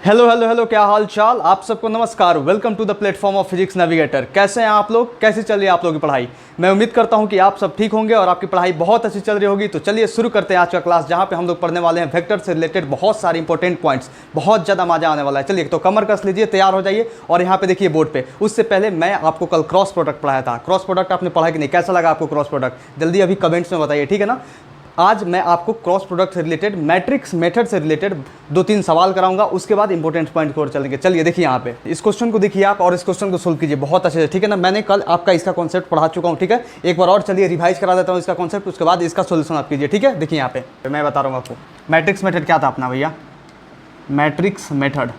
Hello hello hello, क्या हाल चाल। आप सबको नमस्कार। Welcome to the platform of Physics Navigator. कैसे हैं आप लोग, कैसी चल रही है आप लोगों की पढ़ाई। मैं उम्मीद करता हूं कि आप सब ठीक होंगे और आपकी पढ़ाई बहुत अच्छी चल रही होगी। तो चलिए शुरू करते हैं आज का क्लास, जहां पे हम लोग पढ़ने वाले हैं वेक्टर से रिलेटेड बहुत सारे इंपॉर्टेंट पॉइंट्स। बहुत ज़्यादा मजा आने वाला है। चलिए तो कमर कस लीजिए, तैयार हो जाइए और यहाँ पे देखिए बोर्ड पे। उससे पहले मैं आपको कल क्रॉस प्रोडक्ट पढ़ाया था। क्रॉस प्रोडक्ट आपने पढ़ा कि नहीं, कैसा लगा आपको क्रॉस प्रोडक्ट, जल्दी अभी कमेंट्स में बताइए, ठीक है ना। आज मैं आपको क्रॉस प्रोडक्ट से रिलेटेड, मैट्रिक्स मेथड से रिलेटेड 2-3 सवाल कराऊंगा। उसके बाद इंपॉर्टेंट पॉइंट की ओर चलेंगे। चलिए देखिए यहाँ पे इस क्वेश्चन को देखिए आप और इस क्वेश्चन को सोल्व कीजिए बहुत अच्छे से, ठीक है ना। मैंने कल आपका इसका कॉन्सेप्ट पढ़ा चुका हूँ, ठीक है। एक बार और चलिए रिवाइज करा देता हूँ इसका कॉन्सेप्ट, उसके बाद इसका सोल्यूशन आप कीजिए, ठीक है। देखिए यहाँ पे मैं बता रहा हूँ आपको मैट्रिक्स मेथड क्या था अपना भैया। मैट्रिक्स मेथड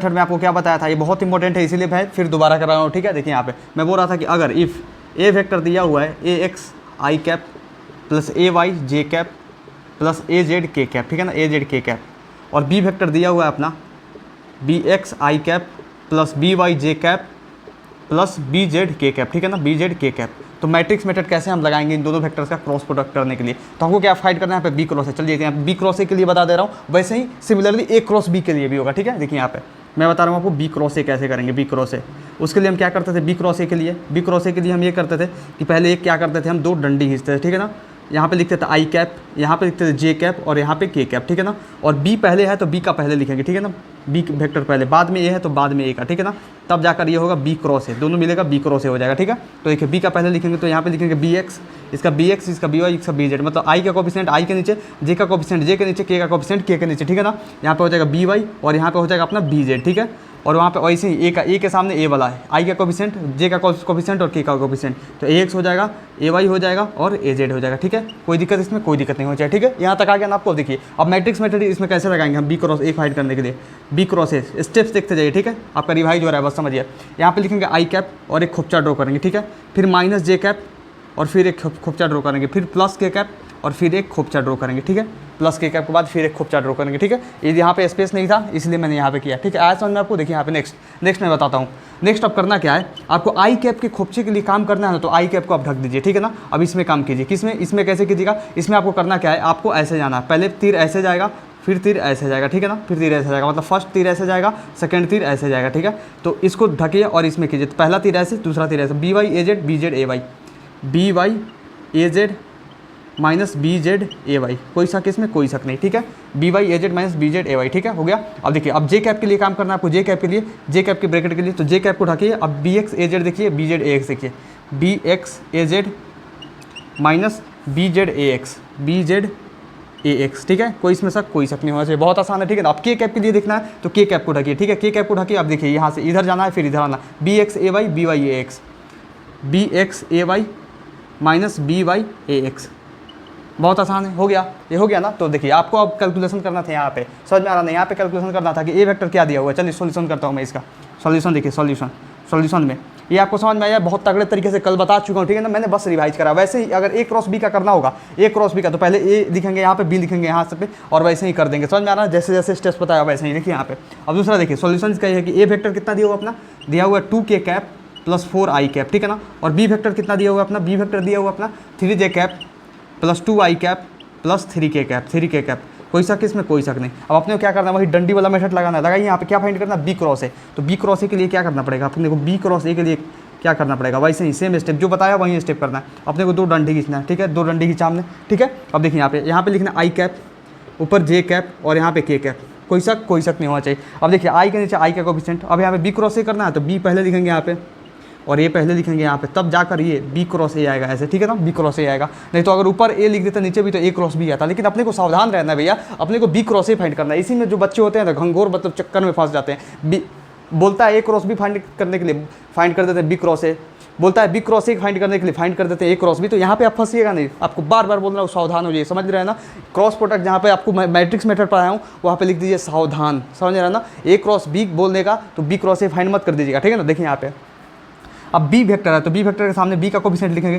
में आपको क्या बताया था, ये बहुत इंपॉर्टेंट है, इसीलिए मैं फिर दोबारा कर रहा हूँ, ठीक है। देखिए यहाँ पे मैं बोल रहा था कि अगर इफ़ ए वेक्टर दिया हुआ है ए x i cap plus a y j cap plus a z k cap, ठीक है ना, ए जेड के कैप, और बी वेक्टर दिया हुआ है अपना B x i cap plus B Y j cap plus B Z k cap, ठीक है ना, बी जेड के कैप। तो मैट्रिक्स मेथड कैसे हम लगाएंगे इन दोनों वेक्टर्स का क्रॉस प्रोडक्ट करने के लिए। तो हमको क्या फाइंड करना है यहाँ पे, बी क्रॉस है। चलिए यहाँ बी क्रॉस ए के लिए बता दे रहा हूँ, वैसे ही सिमिलरली ए क्रॉस बी के लिए भी होगा, ठीक है। देखिए यहाँ पे मैं बता रहा हूँ आपको बी क्रॉस ए कैसे करेंगे। बी क्रॉस ए, उसके लिए हम क्या करते थे, बी क्रॉस ए के लिए हम ये करते थे कि पहले एक क्या करते थे, हम दो डंडी खींचते थे, ठीक है ना। यहाँ पे लिखते थे आई कैप, यहाँ पे लिखते थे जे कैप और यहाँ पे के कैप, ठीक है ना। और बी पहले है तो बी का पहले लिखेंगे, ठीक है ना। बी वेक्टर पहले, बाद में ए है तो बाद में ए का, ठीक है ना। तब जाकर ये होगा बी क्रॉस है, दोनों मिलेगा बी क्रॉस ए हो जाएगा, ठीक है। तो देखिए बी का पहले लिखेंगे तो यहाँ पे लिखेंगे बी एक्स, इसका बी एक्स, इसका बी वाई, इसका बी जेड, मतलब आई का कोफिशिएंट आई के नीचे, जे का कोफिशिएंट जे के नीचे, के का कोफिशिएंट के नीचे, ठीक है ना। यहाँ पे हो जाएगा बी वाई और यहाँ पे हो जाएगा अपना बी जेड, ठीक है। और वहाँ पे वैसे ही ए के सामने ए वाला है, आई का कोफिशिएंट, जे का कोफिशिएंट और के का कोफिशिएंट, तो ए एक्स हो जाएगा, ए वाई हो जाएगा और ए जेड हो जाएगा, ठीक है। कोई दिक्कत इसमें, कोई दिक्कत नहीं हो जाए, ठीक है। यहाँ तक आ गया ना आपको। देखिए अब मैट्रिक्स मेथड इसमें कैसे लगाएंगे हम बी क्रॉस ए फाइंड करने के लिए। बी क्रॉस ए स्टेप्स देखते जाइए, ठीक है। आपका रिवाइज हो रहा है, बस समझिए। यहाँ पे लिखेंगे आई कैप और एक खुपचा ड्रॉ करेंगे, ठीक है। फिर माइनस जे कैप और फिर एक खुपचा ड्रॉ करेंगे, फिर प्लस के कैप और फिर एक खुपचा ड्रॉ करेंगे, ठीक है। प्लस के कैप के बाद फिर एक खुपचा ड्रॉ करेंगे, ठीक है। ये यहाँ पे स्पेस नहीं था इसलिए मैंने यहाँ पे किया, ठीक है। आया समझ में आपको। देखिए यहाँ पे नेक्स्ट मैं बताता हूँ। नेक्स्ट अब करना क्या है, आपको आई कैप के खुपचे के लिए काम करना है ना, तो आई कैप को आप ढक दीजिए, ठीक है ना। अब इसमें काम कीजिए, किसमें, इसमें कैसे कीजिएगा। इसमें आपको करना क्या है, आपको ऐसे जाना है, पहले तीर ऐसे जाएगा, फिर तीर ऐसे जाएगा, ठीक है ना, फिर तीर ऐसे जाएगा, मतलब फर्स्ट तीर ऐसे जाएगा, सेकंड तीर ऐसे जाएगा, ठीक है। तो इसको ढकिए और इसमें कीजिए, तो पहला तीर ऐसे, दूसरा तीर ऐसे, b y a z b z a y, b y a z minus b z a y, कोई शक इसमें, कोई शक नहीं, ठीक है। B y a z minus b z a y, ठीक है, हो गया। अब देखिए अब जे कैप के लिए काम करना है आपको, जे कैप के लिए, जे कैप के ब्रैकेट के लिए, तो जे कैप को ढकिए। अब बी एक्स ए जेड देखिए, बी जेड ए एक्स देखिए, b x a z minus b z a x, b z a x, ठीक है। कोई इसमें शक, कोई शक नहीं होना चाहिए, बहुत आसान है, ठीक है ना। अब के कैप के लिए देखना है तो के कैप को ढकिए, ठीक है। के कैप को ढकिए। अब देखिए यहाँ से इधर जाना है, फिर इधर आना, बी एक्स ए वाई बी वाई ए एक्स, बी एक्स ए वाई माइनस बी वाई ए एक्स, बहुत आसान है, हो गया, ये हो गया ना। तो देखिए आपको अब कैलकुलेशन करना था, यहाँ पे समझ में आ रहा नहीं, यहाँ पे कैलकुलेशन करना था कि ए वेक्टर क्या दिया हुआ है। चलिए सॉल्यूशन करता हूँ मैं इसका। सॉल्यूशन देखिए, सॉल्यूशन में ये आपको समझ में आया, बहुत तगड़े तरीके से कल बता चुका हूँ, ठीक है ना। मैंने बस रिवाइज करा। वैसे ही अगर ए क्रॉस बी का करना होगा, ए क्रॉस बी का, तो पहले ए लिखेंगे यहाँ पे, बी लिखेंगे यहाँ से पे, और वैसे ही कर देंगे। समझ में आ रहा है, जैसे जैसे स्टेप्स बताया वैसे ही देखिए यहाँ पे। अब दूसरा देखिए सॉल्यूशन इसका है कि ए वेक्टर कितना दिया हुआ अपना, दिया हुआ 2 के कैप प्लस 4 आई कैप, ठीक है ना। और बी वेक्टर कितना दिया हुआ अपना, बी वेक्टर दिया हुआ अपना 3 जे कैप प्लस 2 आई कैप प्लस 3 के कैप, कोई शक इसमें, कोई शक नहीं। अब अपने को क्या करना है, वही डंडी वाला मेथड लगाना है। लगाइए यहाँ पे क्या फाइंड करना है, बी क्रॉस ए। तो बी क्रॉस ए के लिए क्या करना पड़ेगा अपने को, बी क्रॉस ए के लिए क्या करना पड़ेगा, वैसे ही सेम स्टेप जो बताया वही स्टेप करना है। अपने को 2 डंडी खींचना है, ठीक है, 2 डंडी खींचा हमने, ठीक है। अब देखिए यहाँ पे लिखना आई कैप, ऊपर जे कैप और यहाँ पे के कैप, कोई शक नहीं होना चाहिए। अब देखिए आई के नीचे आई का कोफिशिएंट, अब यहाँ पे बी क्रॉस ए करना है तो बी पहले लिखेंगे यहाँ पे और ए पहले लिखेंगे यहाँ पे, तब जाकर ये बी क्रॉस ए आएगा ऐसे, ठीक है ना, बी क्रॉस ए आएगा। नहीं तो अगर ऊपर ए लिख देते नीचे भी तो ए क्रॉस बी आता। लेकिन अपने को सावधान रहना है भैया, अपने को बी क्रॉस ए फाइंड करना है। इसी में जो बच्चे होते हैं ना घंघोर मतलब चक्कर में फंस जाते हैं। बी बोलता है ए क्रॉस बी फाइंड करने के लिए फाइंड कर देते हैं बी क्रॉस ए, बोलता है बी क्रॉस ए फाइंड करने के लिए फाइंड कर देते हैं ए क्रॉस बी। तो यहाँ पे आप फंसिएगा नहीं, आपको बार बार बोल रहा हूँ सावधान हो जाइए, समझ रहे हैं ना। क्रॉस प्रोडक्ट जहाँ पे आपको मैट्रिक्स मेथड पढ़ाया हूँ वहाँ पे लिख दीजिए सावधान, समझ रहे हैं ना। ए क्रॉस बी बोलने का तो बी क्रॉस ए फाइंड मत कर दीजिएगा, ठीक है ना। देखिए यहाँ पे अब बी वेक्टर है तो बी वेक्टर के सामने बी का कोफिशिएंट लिखेंगे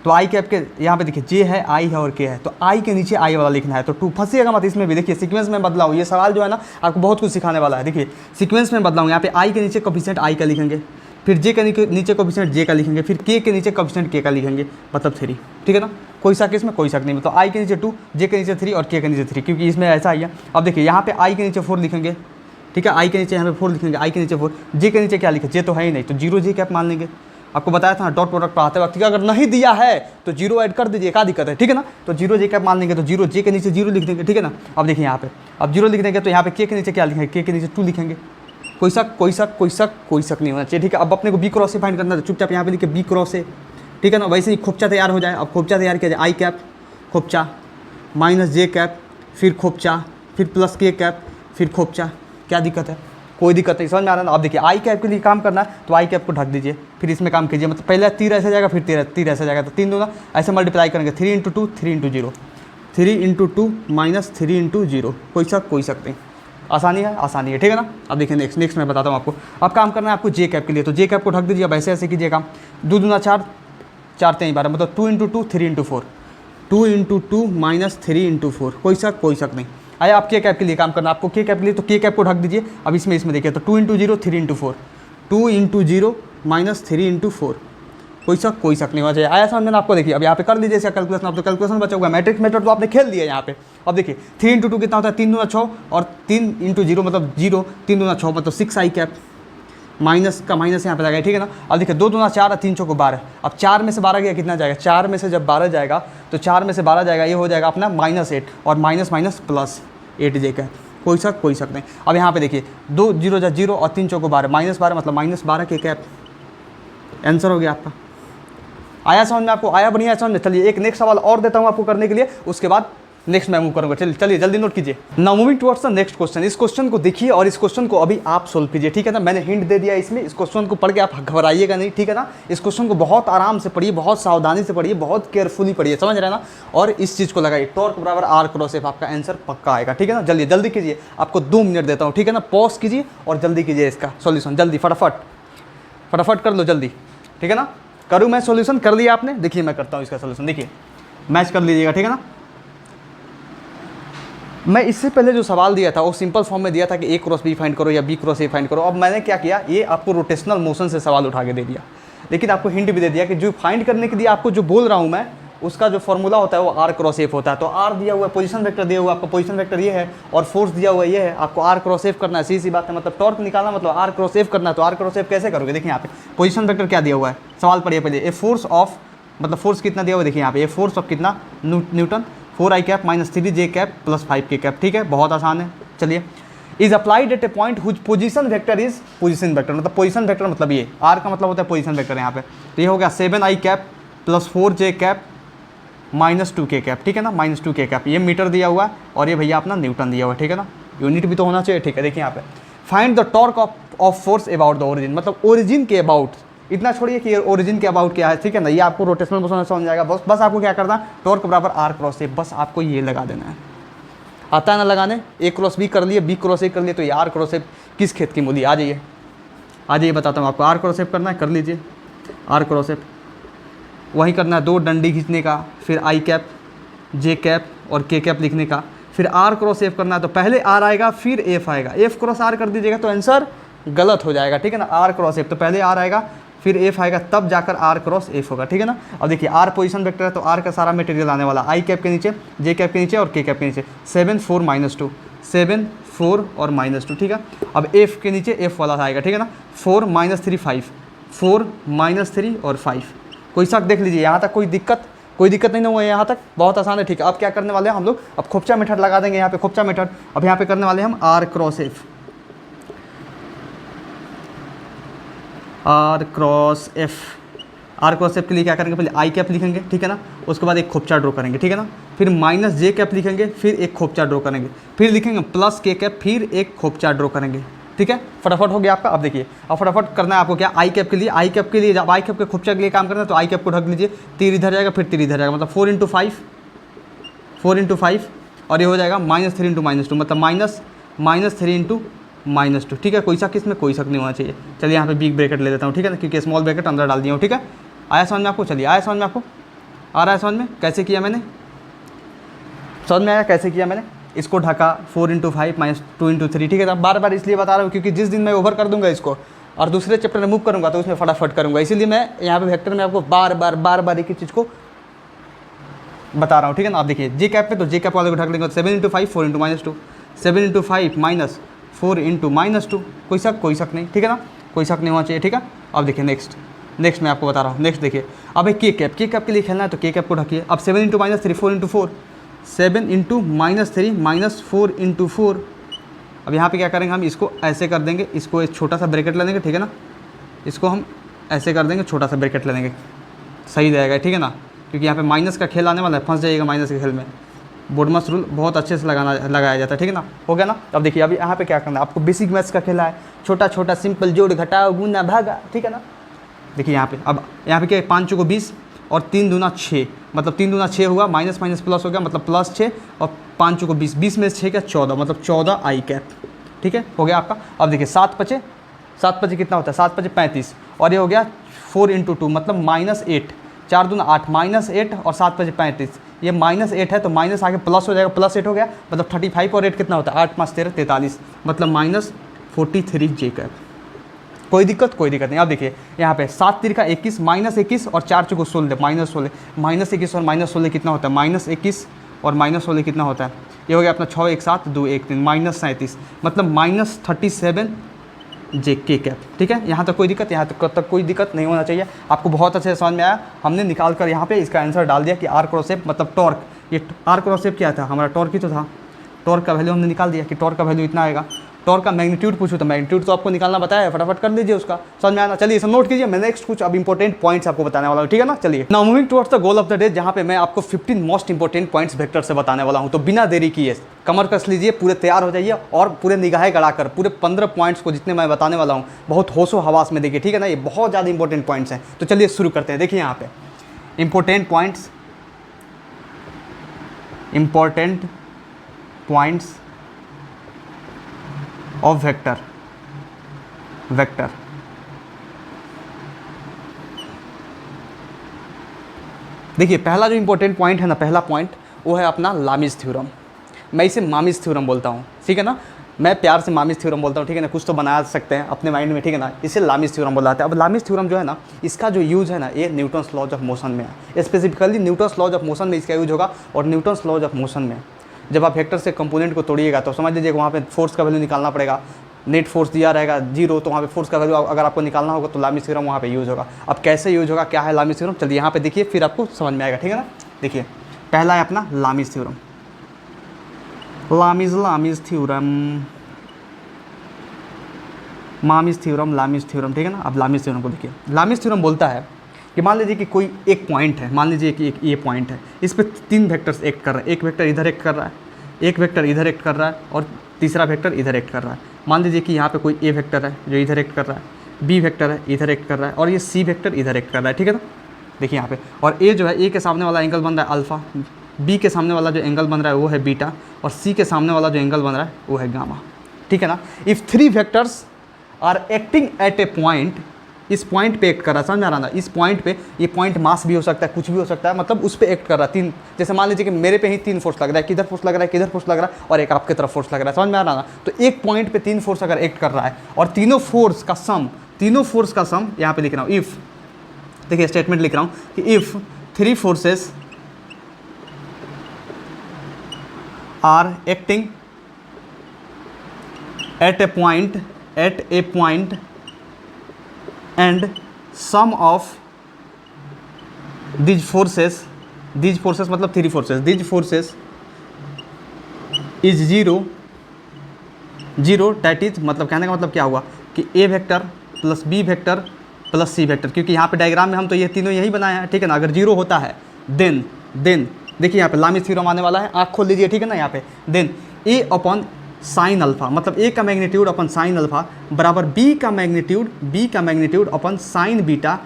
तो आई कैप के यहाँ पे देखिए जे है, आई है और के है, तो आई के नीचे आई वाला लिखना है। तो 2 फंसिएगा मत इसमें भी। देखिए सीक्वेंस में बदलाव, ये सवाल जो है ना आपको बहुत कुछ सिखाने वाला है। देखिए सीक्वेंस में बदलाव, यहाँ पे आई के नीचे कोफिशिएंट आई का लिखेंगे, फिर जे के नीचे कोफिशिएंट जे का लिखेंगे, फिर के नीचे कोफिशिएंट के का लिखेंगे, मतलब 3। ठीक है ना, कोई शक इसमें, कोई शक नहीं। मतलब आई के नीचे 2, जे के नीचे 3 और के नीचे 3, क्योंकि इसमें ऐसा ही है। अब देखिए यहाँ पे आई के नीचे 4 लिखेंगे, ठीक है, आई के नीचे यहाँ पे 4 लिखेंगे, आई के नीचे 4, जे के नीचे क्या लिखे, जे तो है ही नहीं, तो 0 जे कैप मान लेंगे। आपको बताया था डॉट प्रोडक्ट पढ़ाते वक्त कि अगर नहीं दिया है तो 0 ऐड कर दीजिए, क्या दिक्कत है, ठीक है ना। तो 0 जे कैप मान लेंगे, तो 0 जे के नीचे 0 लिख देंगे, ठीक है ना। अब देखिए यहाँ पे अब 0 लिख देंगे, तो यहाँ पे के नीचे क्या लिखेंगे, के नीचे 2 लिखेंगे। कोई शक, कोई शक, कोई शक, कोई शक नहीं होना चाहिए, ठीक है। अब अपने को बी क्रॉस से फाइंड करना है, तो चुपचाप यहाँ पे लिखे बी क्रॉस से, ठीक है ना। वैसे ही खोपचा तैयार हो जाए। अब खोपचा तैयार किया जाए, आई कैप खोपचा माइनस जे कैप, फिर खोपचा, फिर प्लस के कैप, फिर खोपचा। क्या दिक्कत है, कोई दिक्कत नहीं, समझ में आ रहा है ना। अब देखिए आई कैप के लिए काम करना है, तो आई कैप को ढक दीजिए, फिर इसमें काम कीजिए। मतलब पहले 3 ऐसा जाएगा, फिर 3 ऐसा जाएगा, तो 3 दूना ऐसे मल्टीप्लाई करेंगे, 3 × 2 3 × 0, 3 × 2 माइनस 3 × 0। कोई शक, कोई शक नहीं, आसानी है, आसानी है, ठीक है ना। अब देखिए नेक्स्ट मैं बताता हूँ आपको। अब काम करना है आपको जे कैप के लिए, तो जे कैप को ढक दीजिए। अब ऐसे ऐसे कीजिए काम, 2 दूना 4, 4 3 12, मतलब 2 × 2 3 × 4, 2 × 2 माइनस 3 × 4। कोई शक, कोई शक नहीं। आया आप के कैप के लिए काम करना, आपको के कैप के लिए, तो के कैप को ढक दीजिए। अब इसमें देखिए, तो 2 × 0 3 × 4, 2 × 0 माइनस 3 × 4। कोई शक, कोई शक नहीं होना चाहिए। आया समझ में आपको। देखिए अब यहाँ पे कर लीजिए इसका कैलकुलेशन। अब तो कैलकुलेशन बचा हुआ है, मैट्रिक्स मेथड तो आपने खेल दिया यहाँ पे। अब देखिए 3 × 2 कितना होता है, 3 दूना 6, और 3 × 0 मतलब 0, 3 दूना 6 मतलब 6 आई कैप, माइनस का माइनस यहाँ पे लगाए, ठीक है ना। अब देखिए 2 दूना 4 और 3 चौको 12। अब 4 में से 12 गया, कितना जाएगा, 4 में से जब 12 जाएगा तो 4 में से 12 जाएगा, ये हो जाएगा अपना -8, और माइनस माइनस प्लस 8 जे कैप। कोई शक, कोई शक नहीं। अब यहाँ पे देखिए 2 0 जा 0 और 3 चौको 12, -12 मतलब -12 के कैप। आंसर हो गया आपका। आया समझ में आपको, आया बढ़िया समझ में। चलिए एक नेक्स्ट सवाल और देता हूँ आपको करने के लिए, उसके बाद नेक्स्ट मैं मूव करूँगा। चलिए जल्दी नोट कीजिए। Now moving towards the next question. इस क्वेश्चन को देखिए और इस क्वेश्चन को अभी आप सोल्व कीजिए, ठीक है ना। मैंने हिंट दे दिया इसमें, इस क्वेश्चन को पढ़ के आप घबराइएगा नहीं, ठीक है ना। इस क्वेश्चन को बहुत आराम से पढ़िए, बहुत सावधानी से पढ़िए, बहुत केयरफुली पढ़िए, समझ रहे हैं ना। और इस चीज़ को लगाइए, टॉर्क बराबर आर क्रॉस एफ, आपका आंसर पक्का आएगा, ठीक है ना। जल्दी जल्दी कीजिए, आपको 2 मिनट देता हूँ, ठीक है ना। पॉज कीजिए और जल्दी कीजिए इसका सॉल्यूशन, जल्दी फटाफट कर लो जल्दी, ठीक है ना। करूँ मैं सॉल्यूशन, कर लिया आपने, देखिए मैं करता हूँ इसका सॉल्यूशन। देखिए मैच कर लीजिएगा, ठीक है ना। मैं इससे पहले जो सवाल दिया था वो सिंपल फॉर्म में दिया था कि ए क्रॉस बी फाइंड करो या बी क्रॉस ए फाइंड करो। अब मैंने क्या किया, ये आपको रोटेशनल मोशन से सवाल उठा के दे दिया, लेकिन आपको हिंट भी दे दिया कि जो फाइंड करने के लिए आपको जो बोल रहा हूँ मैं, उसका जो फॉर्मूला होता है वो आर क्रॉस एफ होता है। तो आर दिया हुआ है, पोजीशन वेक्टर दिया हुआ है, आपका पोजीशन वेक्टर ये है, और फोर्स दिया हुआ ये है, आपको आर क्रॉस एफ करना है। सीधी सी बात है, मतलब टॉर्क निकालना मतलब आर क्रॉस एफ करना है। तो आर क्रॉस एफ कैसे करोगे, देखिए यहाँ पे पोजीशन वेक्टर क्या दिया हुआ है, सवाल पढ़िए पहले। ए फोर्स ऑफ, मतलब फोर्स कितना दिया हुआ है, देखिए यहाँ पे ए फोर्स ऑफ कितना, newton, 4 i cap minus 3 j cap plus 5 k cap, ठीक है, बहुत आसान है। चलिए, is applied at a point whose position vector is, position vector मतलब पोजीशन वेक्टर मतलब ये, आर का मतलब होता है पोजीशन वेक्टर यहाँ पे। तो ये हो गया 7 आई कैप प्लस 4 जे कैप माइनस 2 के कैप, ठीक है ना, माइनस 2 के कैप। ये मीटर दिया हुआ है और ये भैया अपना न्यूटन दिया हुआ है, ठीक है ना। यूनिट भी तो होना चाहिए, ठीक है। देखिए यहाँ पे find the torque of force about the origin, मतलब ओरिजिन के अबाउट, इतना छोड़िए कि ओरिजिन के अबाउट क्या है, ठीक है ना। ये आपको रोटेशनल मोशन समझ जाएगा। बस आपको क्या करना है, टॉर्क बराबर आर क्रॉस ए, बस आपको ये लगा देना है। आता है ना लगाने, ए क्रॉस बी कर लिए, बी क्रॉस ए कर लिए, तो ये आर क्रॉस ए किस खेत की मूली, आ जाइए बताता हूँ आपको। आर क्रॉस एफ करना है, कर लीजिए आर क्रॉस एफ। वही करना है, 2 डंडी खींचने का, फिर आई कैप, जे कैप और के कैप लिखने का, फिर आर क्रॉस एफ करना है। तो पहले आर आएगा फिर एफ आएगा, एफ क्रॉस आर कर दीजिएगा तो आंसर गलत हो जाएगा, ठीक है ना। आर क्रॉस एफ, तो पहले आर आएगा फिर एफ आएगा, तब जाकर आर क्रॉस एफ होगा, ठीक है ना। अब देखिए आर पोजीशन वेक्टर है, तो आर का सारा मटेरियल आने वाला आई कैप के नीचे, जे कैप के नीचे और के कैप के नीचे। 7 4 -2, 7 4 और -2, ठीक है। अब एफ के नीचे एफ वाला आएगा, ठीक है ना। 4 -3 5, 4 -3 और 5। कोई शक, देख लीजिए यहाँ तक कोई दिक्कत नहीं हुआ है, यहाँ तक बहुत आसान है, ठीक है। अब क्या करने वाले हैं हम लोग, अब खोपचा मेथड लगा देंगे यहाँ पे, खोपचा मेथड। अब यहाँ पे करने वाले हैं हम r cross f, r cross f. R cross f के लिए क्या करेंगे, पहले आई कैप लिखेंगे, ठीक है ना। उसके बाद एक खोपचा ड्रॉ करेंगे, ठीक है ना। फिर माइनस जे कैप लिखेंगे, फिर एक खोपचा ड्रॉ करेंगे, फिर लिखेंगे प्लस के कैप, फिर एक खोपचा ड्रॉ करेंगे, ठीक है। फटाफट हो गया आपका। अब देखिए, अब फटाफट करना है आपको क्या, आई कैप के लिए जब आई कैप के खोपचा के लिए काम करना है तो आई कैप को ढक लीजिए, तीर इधर जाएगा फिर तीर इधर जाएगा, मतलब 4 × 5 और ये हो जाएगा -3 × -2, मतलब -3 × -2, ठीक है। कोई शक इसमें, कोई शक नहीं होना चाहिए। चलिए यहाँ पे बिग ब्रैकेट ले लेता हूँ, ठीक है ना, क्योंकि स्मॉल ब्रैकेट अंदर डाल दिया हूँ, ठीक है। आया समझ में आपको, चलिए आया समझ में आपको। आ रहा है समझ में कैसे किया मैंने, समझ में आया कैसे किया मैंने, इसको ढका 4 × 5 - 2 × 3, ठीक है। बार बार इसलिए बता रहा हूँ क्योंकि जिस दिन मैं ओवर कर दूंगा इसको और दूसरे चैप्टर में मूव करूँगा तो उसमें फटाफट करूँगा, इसीलिए मैं यहाँ पे वेक्टर में आपको बार बार एक ही चीज़ को बता रहा हूँ, ठीक है ना। आप देखिए जे कैप में, तो जे कैप वाले को ढक लेंगे 7 × 5 4 × -2, 7 × 5 - 4 × -2, कोई शक नहीं, ठीक है ना, कोई शक नहीं होना चाहिए, ठीक है। अब देखिए नेक्स्ट मैं आपको बता रहा हूँ, नेक्स्ट देखिए। अब के कैप के लिए खेलना है तो के कैप को ढकिए। अब 7 × -3 4 × 4, 7 × -3 -4 × 4। अब यहाँ पे क्या करेंगे, हम इसको ऐसे कर देंगे, इसको एक छोटा सा ब्रैकेट ले लेंगे, ठीक है ना, इसको हम ऐसे कर देंगे, छोटा सा ब्रैकेट ले लेंगे, सही रहेगा, ठीक है ना, क्योंकि यहाँ पे माइनस का खेल आने वाला है, फंस जाइएगा माइनस के खेल में। बोडमस रूल बहुत अच्छे से लगाया जाता है, ठीक है ना, हो गया ना। अब देखिए अभी यहाँ पे क्या करना है, आपको बेसिक मैथ्स का खेला है, छोटा सिंपल जोड़ घटाओ गुना भागा, ठीक है ना। देखिए यहाँ पे, अब यहाँ पे क्या है, 5 × 20 और 3 दूना 6, मतलब 3 दूना 6 हुआ, माइनस प्लस हो गया, मतलब +6 और 5 × 20, 20 में से 6 क्या 14, मतलब 14 आई कैप, ठीक है, हो गया आपका। अब देखिए 7 पचे कितना होता है, 7 पचे 35 और ये हो गया 4 × 2 मतलब -8, 4 दूना 8 -8 और 7 पचे 35, ये -8 है तो माइनस आगे प्लस हो जाएगा, +8 हो गया, मतलब 35 और 8 कितना होता है, 8 × 5 = 13 43, मतलब -43 जे कैप। कोई दिक्कत नहीं। अब देखिए यहाँ पे 7 × 3 = 21, -21 और 4 × 4 = 16, -16, -21 और -16 कितना होता है, -21 और -16 कितना होता है, ये हो गया अपना 6 1 7 2 1 3, -37, मतलब -37 जे के कैप, ठीक है। यहाँ तक कोई दिक्कत, यहाँ तक कोई दिक्कत नहीं होना चाहिए, आपको बहुत अच्छे से समझ में आया। हमने निकाल कर यहाँ पे इसका आंसर डाल दिया कि R क्रॉस एफ मतलब टॉर्क, ये R क्रॉस एफ क्या था, हमारा टॉर्क ही तो था, टॉर्क का वैल्यू हमने निकाल दिया कि टॉर्क का वैल्यू इतना आएगा। टॉर्क का मैग्नीट्यूड पूछूँ तो मैग्नीट्यूड तो आपको निकालना बताया, फटाफट कर लीजिए उसका, समझ में आना। चलिए इसे नोट कीजिए, मैं नेक्स्ट कुछ अब इंपॉर्टेंट पॉइंट्स आपको बताने वाला हूँ, ठीक है ना। चलिए now moving towards the goal of the day, जहाँ पे मैं आपको 15 मोस्ट इंपॉर्टेंट पॉइंट्स वेक्टर से बताने वाला हूँ। तो बिना देरी किए कमर कस लीजिए, पूरे तैयार हो जाइए और पूरे निगाहें गड़ाकर पूरे 15 पॉइंट्स को जितने मैं बताने वाला हूँ बहुत होशो हवास में देखिए, ठीक है ना, ये बहुत ज़्यादा इंपॉर्टेंट पॉइंट्स हैं। तो चलिए शुरू करते हैं। देखिए यहाँ पे इंपॉर्टेंट पॉइंट्स ऑफ वेक्टर। देखिए पहला जो इंपॉर्टेंट पॉइंट है ना, पहला पॉइंट वो है अपना लामिस थ्योरम। मैं इसे मामिस थ्योरम बोलता हूँ, ठीक है ना, मैं प्यार से मामिस थ्योरम बोलता हूँ, ठीक है ना, कुछ तो बना सकते हैं अपने माइंड में, ठीक है ना, इसे लामिस थ्योरम बोलाते हैं। अब लामिस थ्योरम जो है ना, इसका जो यूज़ है ना, ये न्यूटन्स लॉज ऑफ मोशन में है, specifically Newton's laws of motion में इसका यूज होगा। और न्यूटन्स लॉज ऑफ मोशन में जब आप वेक्टर से कंपोनेंट को तोड़िएगा तो समझ लीजिए वहाँ पे फोर्स का वैल्यू निकालना पड़ेगा, नेट फोर्स दिया रहेगा 0, तो वहाँ पे फोर्स का वैल्यू अगर आपको निकालना होगा तो लामिस थ्योरम वहाँ पे यूज़ होगा। अब कैसे यूज होगा, क्या है लामिस थ्योरम, चलिए यहाँ पे देखिए फिर आपको समझ में आएगा, ठीक है ना। देखिए पहला है अपना लामिस थ्योरम, लामिस थ्योरम, ठीक है ना। अब लामिस थ्योरम को देखिए, लामिस थ्योरम बोलता है कि मान लीजिए कि कोई एक पॉइंट है, मान लीजिए कि एक ये पॉइंट है, इस पर 3 वेक्टर्स एक्ट कर रहे हैं, एक वेक्टर इधर एक्ट कर रहा है, एक वेक्टर इधर एक्ट कर रहा है और तीसरा वेक्टर इधर एक्ट कर रहा है। मान लीजिए कि यहाँ पे कोई ए वेक्टर है जो इधर एक्ट कर रहा है, बी वेक्टर है इधर एक्ट कर रहा है और ये सी वेक्टर इधर एक्ट कर रहा है, ठीक है ना। देखिए यहाँ पे, और ए जो है, ए के सामने वाला एंगल बन रहा है अल्फ़ा, बी के सामने वाला जो एंगल बन रहा है वो है बीटा और सी के सामने वाला जो एंगल बन रहा है वो है गामा, ठीक है ना। If 3 vectors are acting at a point, इस पॉइंट पे एक्ट कर रहा है, समझ में आ रहा ना, इस पॉइंट पे, ये पॉइंट मास भी हो सकता है, कुछ भी हो सकता है, मतलब उस पे एक्ट कर रहा है 3, जैसे मान लीजिए कि मेरे पे ही 3 फोर्स लग रहा है, किधर फोर्स लग रहा है, किधर फोर्स लग रहा है और एक आपकी तरफ फोर्स लग रहा है, समझ में आ रहा ना। तो एक पॉइंट पे 3 फोर्स अगर एक्ट कर रहा है और तीनों फोर्स का सम यहाँ पे लिख रहा हूँ, इफ़, देखिए स्टेटमेंट लिख रहा हूँ कि if 3 forces are acting at a point and sum of these forces मतलब 3 forces, these forces is 0, that is, मतलब कहने का मतलब क्या हुआ कि a vector plus b vector plus c vector, क्योंकि यहाँ पे डायग्राम में हम तो ये तीनों यही बनाए हैं, ठीक है ना। अगर 0 होता है देन देखिए यहाँ पे लामिस थ्योरम आने वाला है, आँख खोल लीजिए, ठीक है ना। यहाँ पे then a upon sine alpha, मतलब ए का मैग्नीट्यूड अपन साइन अल्फा बराबर बी का मैग्नीट्यूड अपन साइन बीटा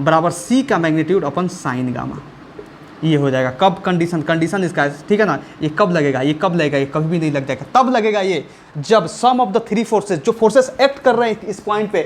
बराबर सी का मैग्नीट्यूड अपन साइन गामा, ये हो जाएगा। कब कंडीशन इसका, ठीक है ना, ये कब लगेगा, ये कभी भी नहीं लग जाएगा, तब लगेगा ये जब सम ऑफ द 3 फोर्सेस, जो फोर्सेस एक्ट कर रहे हैं इस पॉइंट पे,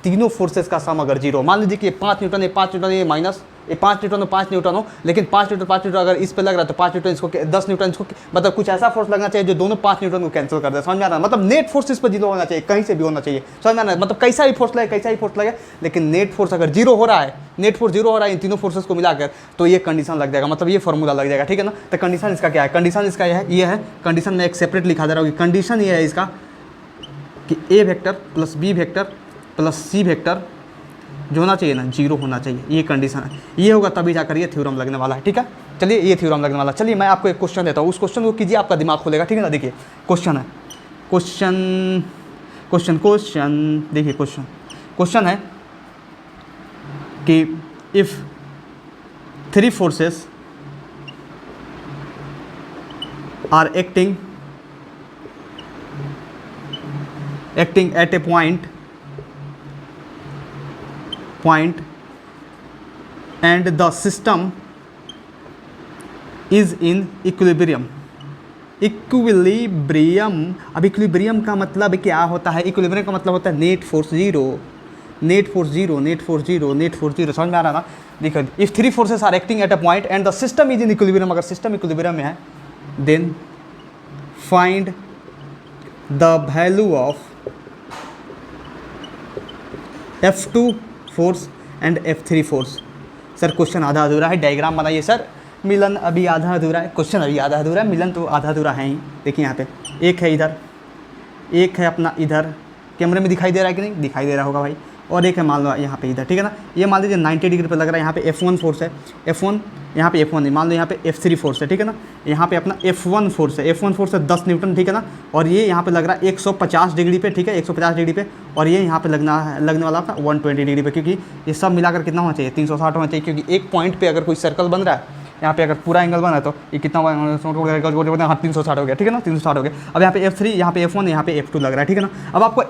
तीनों फोर्सेस का सम अगर जीरो, मान लीजिए कि 5 न्यूटन ये 5 न्यूटन ये माइनस, ये 5 न्यूटन हो 5 न्यूटन हो, लेकिन 5 न्यूटन अगर इस पे लग रहा है तो 5 न्यूटन इसको 10 न्यूटन इसको, मतलब कुछ ऐसा फोर्स लगना चाहिए जो दोनों 5 न्यूटन को कैंसिल कर दे। समझ में आ रहा है? मतलब नेट फोर्स इस पर जीरो होना चाहिए, कहीं से भी होना चाहिए। समझ में आ रहा है? मतलब कैसा भी फोर्स लगे, कैसा भी फोर्स लगे, लेकिन नेट फोर्स अगर जीरो हो रहा है, नेट फोर्स जीरो हो रहा है इन तीनों फोर्सेस को मिलाकर, तो ये कंडीशन लग जाएगा, मतलब ये फॉर्मूला लग जाएगा। ठीक है ना? तो कंडीशन इसका क्या है? कंडीशन इसका ये है कंडीशन में एक सेपरेट लिखा दे रहा हूँ। कंडीशन ये है इसका कि A vector plus B vector plus C vector जो होना चाहिए ना, जीरो होना चाहिए। ये कंडीशन है, ये होगा तभी जाकर ये थ्योरम लगने वाला है। ठीक है, चलिए ये थ्योरम लगने वाला। चलिए मैं आपको एक क्वेश्चन देता हूँ, उस क्वेश्चन को कीजिए, आपका दिमाग खुलेगा। ठीक है ना? देखिए क्वेश्चन है, क्वेश्चन देखिए क्वेश्चन है कि if 3 forces are acting at a point and the system is in equilibrium। अब इक्विलिब्रियम का मतलब क्या होता है? इक्विलिब्रियम का मतलब होता है नेट फोर्स जीरो। समझ में आ रहा ना? देखो, if 3 forces are acting at a point and the system is in equilibrium, अगर सिस्टम इक्विलिब्रियम में है, then find the value of F2 force and F3 force. Sir question आधा अधूरा है, डायग्राम बनाइए। सर मिलन अभी आधा अधूरा है, क्वेश्चन अभी आधा अधूरा है, मिलन तो आधा अधूरा है ही। देखिए यहाँ पे एक है इधर, एक है अपना इधर, कैमरे में दिखाई दे रहा है कि नहीं? दिखाई दे रहा होगा भाई। और एक है मान लो यहाँ पे इधर। ठीक है ना? ये मान लीजिए 90 डिग्री पे लग रहा है, यहाँ पे F1 फोर्स है, F1 यहाँ पे F1 नहीं, मान लो यहाँ पे F3 फोर्स है। ठीक है ना? यहाँ पे अपना F1 फोर्स है, F1 फोर्स है 10 न्यूटन। ठीक है ना? और ये यहाँ पे लग रहा है 150 डिग्री पे। ठीक है, 150 डिग्री पे, और ये यहाँ पे लगने वाला अपना 120 डिग्री पे, क्योंकि ये सब मिलाकर कितना होना चाहिए? 360 होना चाहिए, क्योंकि एक पॉइंट पे अगर कोई सर्कल बन रहा है, यहाँ पे अगर पूरा एंगल बना है तो ये कितना हुआ? हाँ 360 हो गया। ठीक है ना? 360 हो गया। अब यहाँ पे F3, यहाँ पे F1, यहाँ पे F2 लग रहा है। ठीक है ना? अब आपको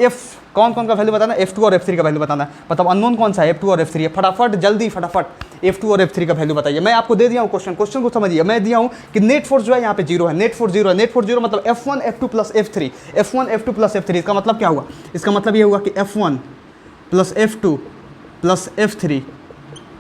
कौन का वैल्यू बताना है? F2 और F3 का वैल्यू बताना है। मतलब अननोन कौन सा है? F2 और F3 है। फटाफट जल्दी फटाफट F2 और F3 का वैल्यू बताइए। मैं आपको दे दिया हूँ क्वेश्चन को समझिए। मैं दिया हूँ कि नेट फोर्स जो है यहाँ पे जीरो है, नेट फोर्स जीरो मतलब F1 F2 plus F3, F1 F2 plus F3। इसका मतलब क्या हुआ? इसका मतलब ये हुआ कि F1 plus F2 plus F3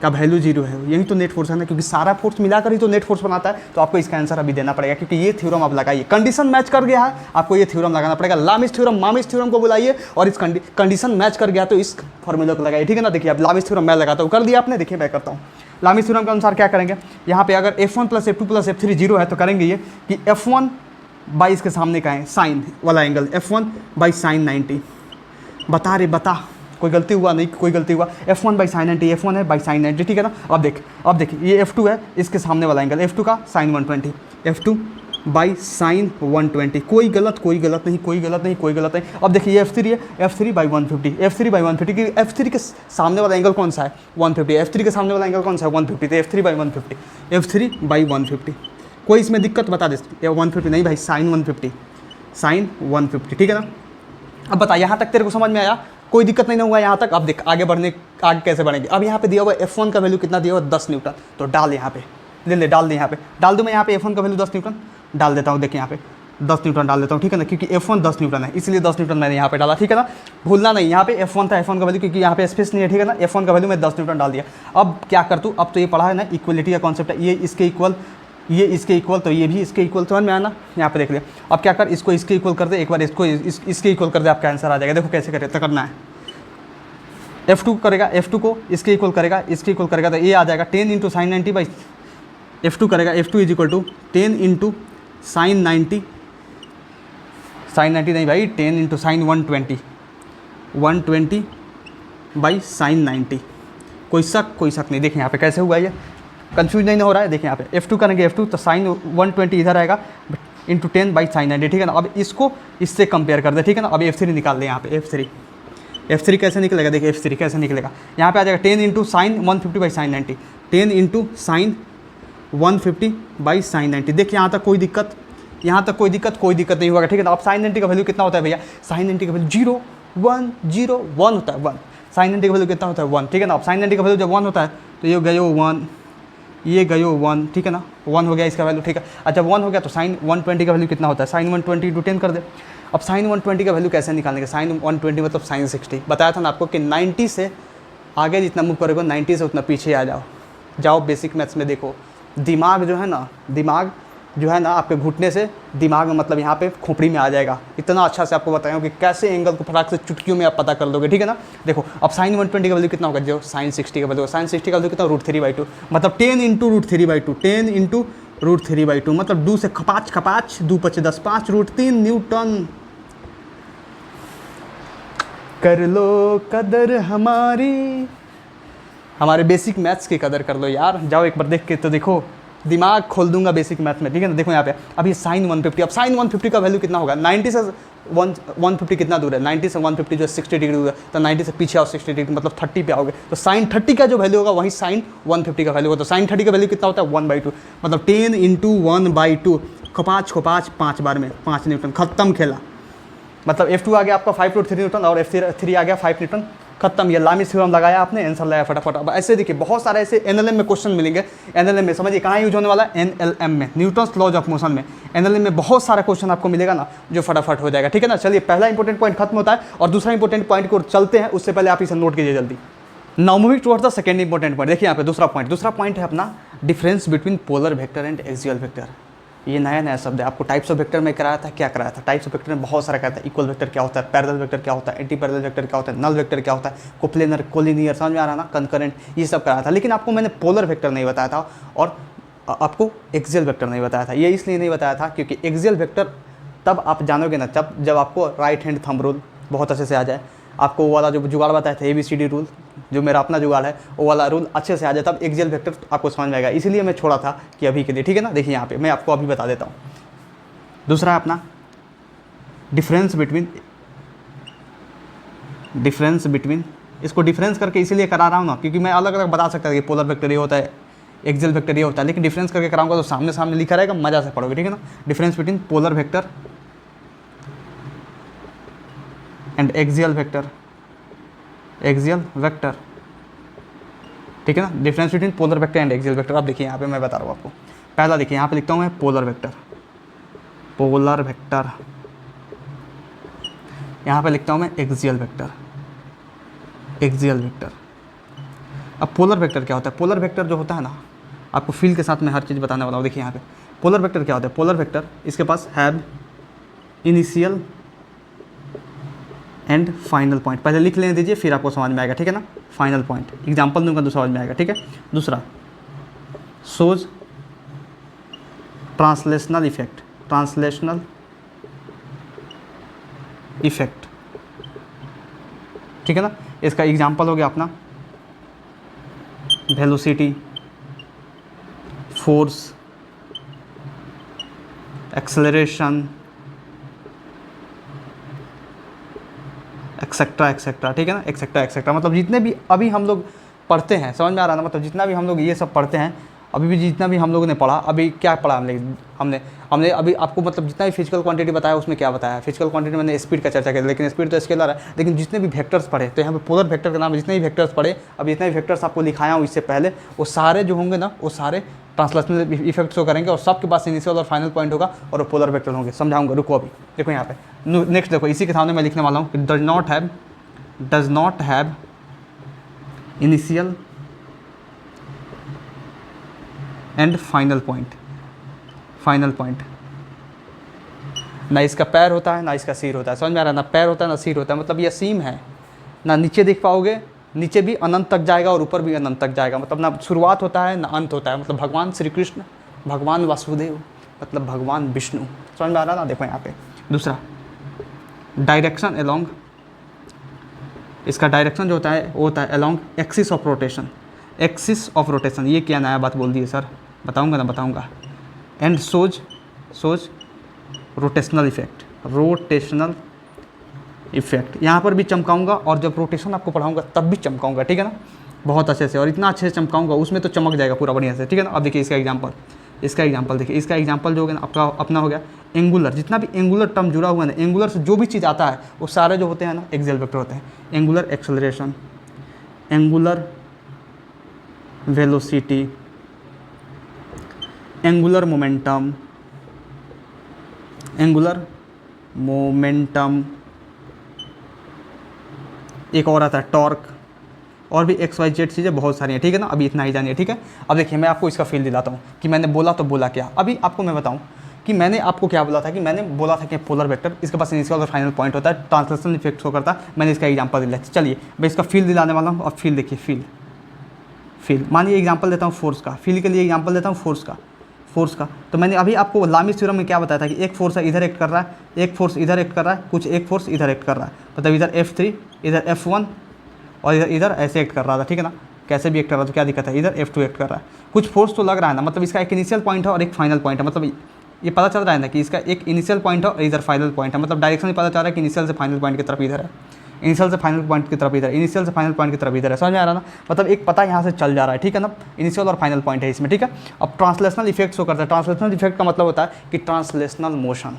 का वैल्यू जीरो है। यही तो नेट फोर्स है ना, क्योंकि सारा फोर्स मिलाकर ही तो नेट फोर्स बनाता है। तो आपको इसका आंसर अभी देना पड़ेगा, क्योंकि ये थ्योरम आप लगाइए। कंडीशन मैच कर गया है, आपको ये थ्योरम लगाना पड़ेगा। लामिस थ्योरम, मामिस थ्योरम को बुलाइए, और इस कंडीशन मैच कर गया तो इस फॉर्मूला को लगाइए। ठीक है ना? देखिए अब लामिस थ्योरम मैं लगाता हूँ, कर दिया आपने? देखिए मैं करता हूँ। लामिस थ्योरम के अनुसार क्या करेंगे? यहाँ पे अगर F1 plus F2 plus F3 zero है तो करेंगे ये कि F1 बाई इसके सामने का है साइन वाला एंगल, F1 बाई साइन 90। बता कोई गलती हुआ? नहीं कोई गलती हुआ। F1 बाई साइन 90, F1 है बाई साइन 90। ठीक है ना? अब देखिए ये F2 है, इसके सामने वाला एंगल F2 का साइन 120, F2 बाई साइन 120। कोई गलत नहीं। अब देखिए ये F3 है, F3 बाई 150, कि F3 के सामने वाला एंगल कौन सा है? 150। F3 के सामने वाला एंगल कौन सा है? 150। तो F3 बाई 150, कोई इसमें दिक्कत बता दे? 150 नहीं भाई, साइन 150। ठीक है ना? अब बता, यहाँ तक तेरे को समझ में आया? कोई दिक्कत नहीं हुआ यहाँ तक? अब देख आगे कैसे बढ़ेंगे। अब यहाँ पे दिया हुआ F1 का वैल्यू कितना दिया हुआ? 10 न्यूटन। तो डाल यहाँ पे, डाल दे यहाँ पे, डाल दूँ मैं यहाँ पे F1 का वैल्यू 10 न्यूटन डाल देता हूँ। देखिए यहाँ पे 10 न्यूटन डाल देता हूँ। ठीक है ना? क्योंकि F1 10 न्यूटन है, इसलिए 10 न्यूटन मैंने यहाँ पे डाला। ठीक है ना? भूलना नहीं, यहाँ पे F1 था, F1 का वैल्यू, क्योंकि यहाँ पे स्पेस नहीं है। ठीक है ना? F1 का वैल्यू मैं 10 न्यूटन डाल दिया। अब क्या कर तू? अब तो ये पढ़ा है ना, इक्वलिटी का कॉन्सेप्ट है। ये इसके इक्वल, तो ये भी इसके इक्वल। समझ में आया ना? यहाँ पे देख लिया। अब क्या कर, इसको इसके इक्वल कर दे, एक बार इसको इसके इक्वल कर दे, आपका आंसर आ जाएगा। देखो कैसे करना है। F2 करेगा, F2 को इसके इक्वल करेगा, तो ये आ जाएगा 10 इंटू साइन 90 बाई F2 करेगा। F2 is equal to 10 into sine 90 नहीं भाई, 10 इंटू साइन 120 बाई साइन 90। कोई शक नहीं। देखिए यहाँ पे कैसे हुआ, ये कंफ्यूज नहीं हो रहा है? देखिए यहाँ पे F2 करेंगे, F2 तो साइन 120 इधर आएगा इंटू 10 बाई साइन 90। ठीक है ना? अब इसको इससे कंपेयर कर दे। ठीक है ना? अब F3 निकाल लें यहाँ पे। F3 कैसे निकलेगा? देखिए F3 कैसे निकलेगा। यहाँ पे आ जाएगा 10 into sign 150 by sine 90, 10 into sign 150 by sine 90। देखिए यहाँ तक कोई दिक्कत नहीं होगा। ठीक है ना? अब साइन 90 का वैल्यू कितना होता है भैया? साइन 90 का वैल्यू 0 1 0 1 होता है, 1। साइन 90 का वैल्यू कितना होता है? 1। ठीक है ना? अब साइन 90 का वैल्यू जब 1 होता है तो ये गयो 1, ये गयो 1। ठीक है ना? 1 हो गया इसका वैल्यू। ठीक है, अच्छा 1 हो गया तो साइन 120 का वैल्यू कितना होता है? साइन 120 इंटू 10 कर दे। अब साइन 120 का वैल्यू कैसे निकालेंगे, साइन 120 मतलब साइन 60। बताया था ना आपको कि 90 से आगे जितना मूव करोगे 90 से उतना पीछे आ जाओ बेसिक मैथ्स में देखो, दिमाग जो है ना आपके घुटने से दिमाग में मतलब यहाँ पे खोपड़ी में आ जाएगा। इतना अच्छा से आपको बताया कि कैसे एंगल को फटाक से चुटकियों में आप पता कर लोगे, ठीक है ना। देखो अब साइन 120 का वैल्यू कितना होगा, जो साइन 60 का वैल्यू, साइन 60 का वैल्यू कितना, √3/2 मतलब 10 इंटू √3/2, 10 इंटू √3/2 मतलब 2 से खपाच 2 5 10 5 √3 न्यूटन। कर लो कदर हमारे बेसिक मैथ्स की कदर कर लो यार। जाओ एक बार देख के तो देखो, दिमाग खोल दूंगा बेसिक मैथ में, ठीक है ना। देखो यहाँ पे अब ये साइन 150, अब साइन 150 का वैल्यू कितना होगा, 90 से 150 कितना दूर है, 90 से 150 जो 60 डिग्री दूर है, तो 90 से पीछे आओ 60 डिग्री मतलब 30 पे आओगे, तो साइन 30 का जो वैल्यू होगा वही साइन 150 का वैल्यू होगा। तो साइन 30 का वैल्यू कितना होता है 1/2 मतलब 10 इंटू 1/2 खपाच 5 बार में 5 न्यूटन, खत्म खेला। मतलब F2 आ गया आपका 5√3 न्यूटन और F3 आ गया 5 न्यूटन, खत्म। ये लामिस थ्योरम लगाया आपने, आंसर लगाया फटाफट। अब ऐसे देखिए बहुत सारे ऐसे एनएलएम में क्वेश्चन मिलेंगे। एनएलएम में समझिए कहाँ यूज होने वाला है, एनएलएम में, न्यूटन्स लॉज ऑफ मोशन में। एनएलएम में बहुत सारा क्वेश्चन आपको मिलेगा ना जो फटाफट हो जाएगा, ठीक है ना। चलिए पहला इंपॉर्टेंट पॉइंट खत्म होता है और दूसरा इंपॉर्टेंट पॉइंट को चलते हैं, उससे पहले आप इसे नोट कीजिए जल्दी। Now moving towards the second important point. देखिए यहाँ पे दूसरा पॉइंट है अपना difference between polar vector and axial vector. ये नया शब्द है। आपको टाइप्स ऑफ वेक्टर में कराया था, क्या कराया था, टाइप्स ऑफ वेक्टर में बहुत सारा कराया था। इक्वल वेक्टर क्या होता है, पैरेलल वेक्टर क्या होता है, एंटी पैरेलल वेक्टर क्या होता है, नल वेक्टर क्या होता है, कोप्लेनर, कोलिनियर, समझ में आ रहा ना, कंकरेंट, ये सब कराया था। लेकिन आपको मैंने पोलर वेक्टर नहीं बताया था और आपको एक्सियल वेक्टर नहीं बताया था। ये इसलिए नहीं बताया था क्योंकि एक्सियल वेक्टर तब आप जानोगे ना जब आपको राइट हैंड थंब रूल बहुत अच्छे से आ जाए, आपको वो वाला जो जुगाड़ बताया था ABCD रूल, जो मेरा अपना जुगाड़ है वो वाला रूल अच्छे से आ जाए, तब एक्सियल वेक्टर आपको समझ में आएगा। इसीलिए मैं छोड़ा था कि अभी के लिए, ठीक है ना। देखिए यहाँ पे मैं आपको अभी बता देता हूँ। दूसरा है अपना डिफरेंस बिटवीन, इसको डिफरेंस करके इसीलिए करा रहा हूँ ना क्योंकि मैं अलग अलग बता सकता था कि पोलर वेक्टर ये होता है, एक्सियल वेक्टर ये होता है, लेकिन डिफरेंस करके कराऊंगा तो सामने सामने लिखा रहेगा, मजा से पढ़ोगे, ठीक है ना। Difference between polar vector and axial vector, ठीक है ना। Difference between polar vector and axial vector. अब देखिए यहाँ पे मैं बता रहा हूँ आपको। पहला देखिए यहाँ पे लिखता हूँ मैं पोलर वेक्टर, यहाँ पे लिखता हूँ मैं एक्सियल वेक्टर। अब पोलर वेक्टर क्या होता है, पोलर वेक्टर जो होता है ना, आपको फील के साथ मैं हर चीज़ बताने वाला हूँ। देखिए यहाँ पे पोलर वेक्टर क्या होता है, पोलर वेक्टर इसके पास have initial and final point. पहले लिख लेने दीजिए फिर आपको समझ में आएगा, ठीक है ना। फाइनल पॉइंट एग्जांपल दूंगा तो समझ में आएगा, ठीक है। दूसरा शोज ट्रांसलेशनल इफेक्ट, ठीक है ना। इसका एग्जांपल हो गया अपना वेलोसिटी, फोर्स, एक्सेलरेशन, एक्सेट्रा, ठीक है ना। एक्सेट्रा मतलब जितने भी अभी हम लोग पढ़ते हैं, समझ में आ रहा है ना, मतलब जितना भी हम लोग ये सब पढ़ते हैं अभी भी, जितना भी हम लोगों ने पढ़ा, अभी क्या पढ़ा हमने अभी आपको मतलब जितना भी फिजिकल क्वांटिटी बताया उसमें क्या बताया। फिजिकल क्वांटिटी मैंने स्पीड का चर्चा किया, लेकिन स्पीड तो स्केलर है। लेकिन जितने भी वेक्टर्स पढ़े, तो यहाँ पे पोलर वेक्टर का नाम है, जितने भी वेक्टर्स पढ़े, अब जितने भी वेक्टर्स आपको लिखाया हूँ इससे पहले, वो सारे जो होंगे ना, वो सारे ट्रांसलेशनल इफेक्ट्स को करेंगे और सबके पास इनिशियल और फाइनल पॉइंट होगा और वो पोलर वेक्टर होंगे। समझाऊंगा, रुको अभी। देखो यहाँ पे नेक्स्ट देखो, इसी के सामने मैं लिखने वाला हूँ कि does not have initial and final point. ना इसका पैर होता है ना इसका सिर होता है, समझ में आ रहा है ना। पैर होता है ना सिर होता है, मतलब ये असीम है, ना नीचे देख पाओगे, नीचे भी अनंत तक जाएगा और ऊपर भी अनंत तक जाएगा। मतलब ना शुरुआत होता है ना अंत होता है। मतलब भगवान श्री कृष्ण, भगवान वासुदेव, मतलब भगवान विष्णु, समझ में आ रहा है ना। देखो यहाँ पे दूसरा डायरेक्शन अलोंग, इसका डायरेक्शन जो होता है वो होता है अलोंग एक्सिस ऑफ रोटेशन। ये क्या नया बात बोल दी है सर, बताऊंगा। एंड सोज रोटेशनल इफेक्ट, यहाँ पर भी चमकाऊंगा और जब रोटेशन आपको पढ़ाऊंगा तब भी चमकाऊंगा, ठीक है ना, बहुत अच्छे से। और इतना अच्छे से चमकाऊंगा उसमें तो चमक जाएगा पूरा बढ़िया से, ठीक है ना। अब देखिए इसका एग्जांपल देखिए, इसका एग्जांपल जो होगा ना अपना हो गया एंगुलर। जितना भी एंगुलर टर्म जुड़ा हुआ है ना, एंगुलर से जो भी चीज़ आता है वो सारे जो होते हैं ना एक्सियल वेक्टर होते हैं। Angular acceleration, angular velocity, angular momentum, angular momentum, एक और आता है टॉर्क, और भी एक्स वाई जेड चीज़ें बहुत सारी हैं, ठीक है ना। अभी इतना ही जानिए, ठीक है। अब देखिए मैं आपको इसका फील दिलाता हूँ कि मैंने बोला तो बोला क्या। अभी आपको मैं बताऊँ कि मैंने आपको क्या बोला था, कि मैंने बोला था कि पोलर वेक्टर इसके पास इनिशियल और फाइनल पॉइंट होता है, ट्रांसलेशनल इफेक्ट शो करता है। मैंने इसका एग्जांपल दिया। चलिए मैं इसका फील दिलाने वाला हूँ। अब फील देखिए, फील मानिए एग्जांपल देता हूँ फोर्स का, फील के लिए एग्जांपल देता हूँ फोर्स का। तो मैंने अभी आपको लामिस थ्योरम में क्या बताया था कि एक फोर्स इधर एक्ट कर रहा है, एक फोर्स इधर एक्ट कर रहा है, कुछ एक फोर्स इधर एक्ट कर रहा है, मतलब इधर F3 इधर F1 और इधर ऐसे एक्ट कर रहा था, ठीक है ना। कैसे भी एक्ट कर रहा था, क्या दिक्कत है, इधर F2 एक्ट कर रहा है। कुछ फोर्स तो लग रहा है ना, मतलब इसका एक इनिशियल पॉइंट है और एक फाइनल पॉइंट है, मतलब ये पता चल रहा है ना कि इसका एक इनिशियल पॉइंट है और इधर फाइनल पॉइंट है, मतलब डायरेक्शन भी पता चल रहा है कि इनिशियल से फाइनल पॉइंट की तरफ इधर है, इनिशियल से फाइनल पॉइंट की तरफ इधर, इनिशियल से फाइनल पॉइंट की तरफ इधर है। समझ में आ रहा ना, मतलब एक पता यहाँ से चल जा रहा है, ठीक है ना। इनिशियल और फाइनल पॉइंट है इसमें, ठीक है। अब ट्रांसलेशनल इफेक्ट शो करता है। ट्रांसलेशनल इफेक्ट का मतलब होता है कि ट्रांसलेशनल मोशन।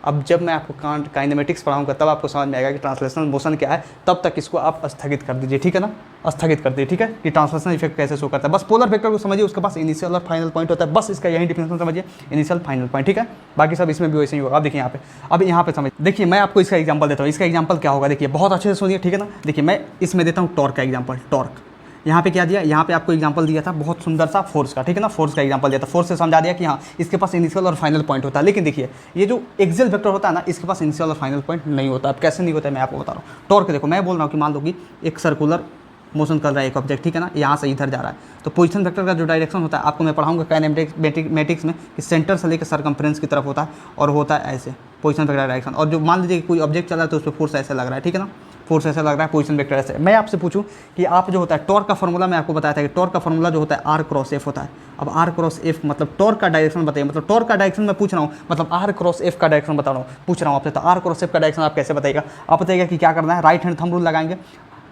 अब जब मैं आपको काइनेमेटिक्स पढ़ाऊंगा तब आपको समझ में आएगा कि ट्रांसलेशनल मोशन क्या है। तब तक इसको आप स्थगित कर दीजिए, ठीक है ना, स्थगित कर दीजिए, ठीक है। कि ट्रांसलेशनल इफेक्ट कैसे शो करता है, बस पोलर वेक्टर को समझिए, उसके पास इनिशियल और फाइनल पॉइंट होता है, बस इसका यही डिफिनेशन समझिए, इनिशियल फाइनल पॉइंट, ठीक है। बाकी सब इसमें भी वैसे ही होगा। अब देखिए यहाँ पे, अब यहाँ पे समझ, देखिए मैं आपको इसका एग्जाम्पल देता हूँ। इसका एग्जाम्पल क्या होगा, देखिए बहुत अच्छे से सुनिए, ठीक है ना। देखिए मैं इसमें देता हूँ टॉर्क का एग्जाम्पल। टॉर्क यहाँ पे क्या दिया, यहाँ पे आपको एग्जांपल दिया था बहुत सुंदर सा फोर्स का, ठीक है ना। फोर्स का एग्जांपल दिया था, फोर्स से समझा दिया कि हाँ इसके पास इनिशियल और फाइनल पॉइंट होता है। लेकिन देखिए ये जो एक्सियल वेक्टर होता है ना, इसके पास इनिशियल और फाइनल पॉइंट नहीं होता। अब कैसे नहीं होता है मैं आपको बता रहा हूँ। टॉर्क देखो, मैं बोल रहा हूँ कि मान लो कि एक सर्कुलर मोशन कर रहा है एक ऑब्जेक्ट, ठीक है ना, यहाँ से इधर जा रहा है, तो पोजीशन वेक्टर का जो डायरेक्शन होता है आपको मैं पढ़ाऊंगा काइनेमेटिक्स में कि सेंटर से लेकर सर्कम्फ्रेंस की तरफ होता है, और होता है ऐसे पोजीशन वेक्टर डायरेक्शन। और जो मान लीजिए कि कोई ऑब्जेक्ट चल रहा है तो उस पर फोर्स ऐसे लग रहा है, ठीक है ना, फोर्स ऐसा लग रहा है, पोजीशन वेक्टर ऐसे। मैं आपसे पूछूं कि आप जो होता है टॉर्क का फॉर्मूला, मैं आपको बताया था कि टॉर्क का फॉर्मूला जो होता है R क्रॉस F होता है। अब R क्रॉस F मतलब टॉर्क का डायरेक्शन बताइए, मतलब टॉर्क का डायरेक्शन मैं पूछ रहा हूँ, मतलब R क्रॉस F का डायरेक्शन बता रहा हूँ, पूछ रहा हूँ आपसे। तो R क्रॉस F का डायरेक्शन आप कैसे बताइएगा, आप बताइएगा कि क्या करना है, राइट हैंड थंब रूल लगाएंगे,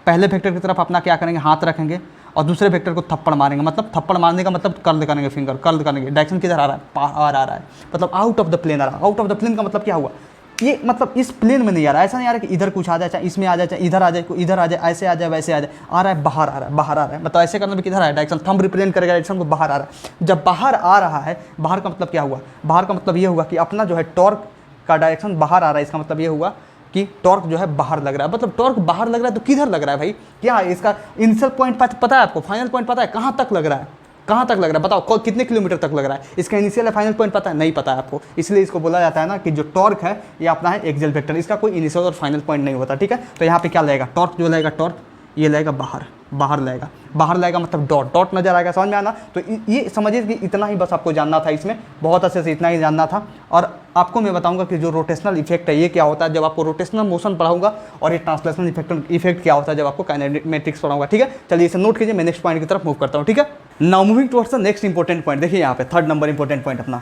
पहले वेक्टर की तरफ अपना क्या करेंगे, हाथ रखेंगे, और दूसरे वेक्टर को थप्पड़ मारेंगे। मतलब थप्पड़ मारने का मतलब कर्ल करेंगे, फिंगर कर्ल करेंगे। डायरेक्शन किधर आ रहा है, बाहर आ रहा है, मतलब आउट ऑफ द प्लेन आ रहा है। आउट ऑफ द प्लेन का मतलब क्या हुआ, ये मतलब इस प्लेन में नहीं आ रहा है, ऐसा नहीं आ रहा कि इधर कुछ आ जाए, चाहे इसमें आ जाए, चाहे इधर आ जाए, इधर आ जाए, ऐसे आ जाए, वैसे आ जाए, आ रहा है बाहर, आ रहा है बाहर, आ रहा है। मतलब ऐसे करना भी किधर आ रहा है, डायरेक्शन थंब रिप्रेजेंट करेगा डायरेक्शन को, बाहर आ रहा है। जब बाहर आ रहा है, बाहर का मतलब क्या हुआ, बाहर का मतलब ये हुआ कि अपना जो है टॉर्क का डायरेक्शन बाहर आ रहा है। इसका मतलब ये हुआ कि टॉर्क जो है बाहर लग रहा है। मतलब टॉर्क बाहर लग रहा है तो किधर लग रहा है भाई, क्या इसका इनिशियल पॉइंट पता है आपको, फाइनल पॉइंट पता है, कहाँ तक लग रहा है, कहाँ तक लग रहा है बताओ, कितने किलोमीटर तक लग रहा है। इसका इनिशियल या फाइनल पॉइंट पता है, नहीं पता है आपको। इसलिए इसको बोला जाता है ना कि जो टॉर्क है ये अपना है एक्सियल वेक्टर, इसका कोई इनिशियल और फाइनल पॉइंट नहीं होता, ठीक है। तो यहाँ पे क्या लगेगा, टॉर्क जो लगेगा, टॉर्क ये लगेगा बाहर, बाहर लगेगा, बाहर लगेगा मतलब डॉट नजर आएगा। समझ में आना, तो ये समझिए कि इतना ही बस आपको जानना था, इसमें बहुत अच्छे से इतना ही जानना था। और आपको मैं बताऊंगा कि जो रोटेशनल इफेक्ट है ये क्या होता है जब आपको रोटेशनल मोशन पढ़ाऊंगा, और ये ट्रांसलेशनल इफेक्ट क्या होता है जब आपको काइनेमेटिक्स पढ़ाऊंगा, ठीक है। चलिए इसे नोट कीजिए, मैं नेक्स्ट पॉइंट की तरफ मूव करता हूँ, ठीक है। Now moving towards the next important point. देखिए यहाँ पे थर्ड नंबर इंपॉर्टेंट पॉइंट अपना,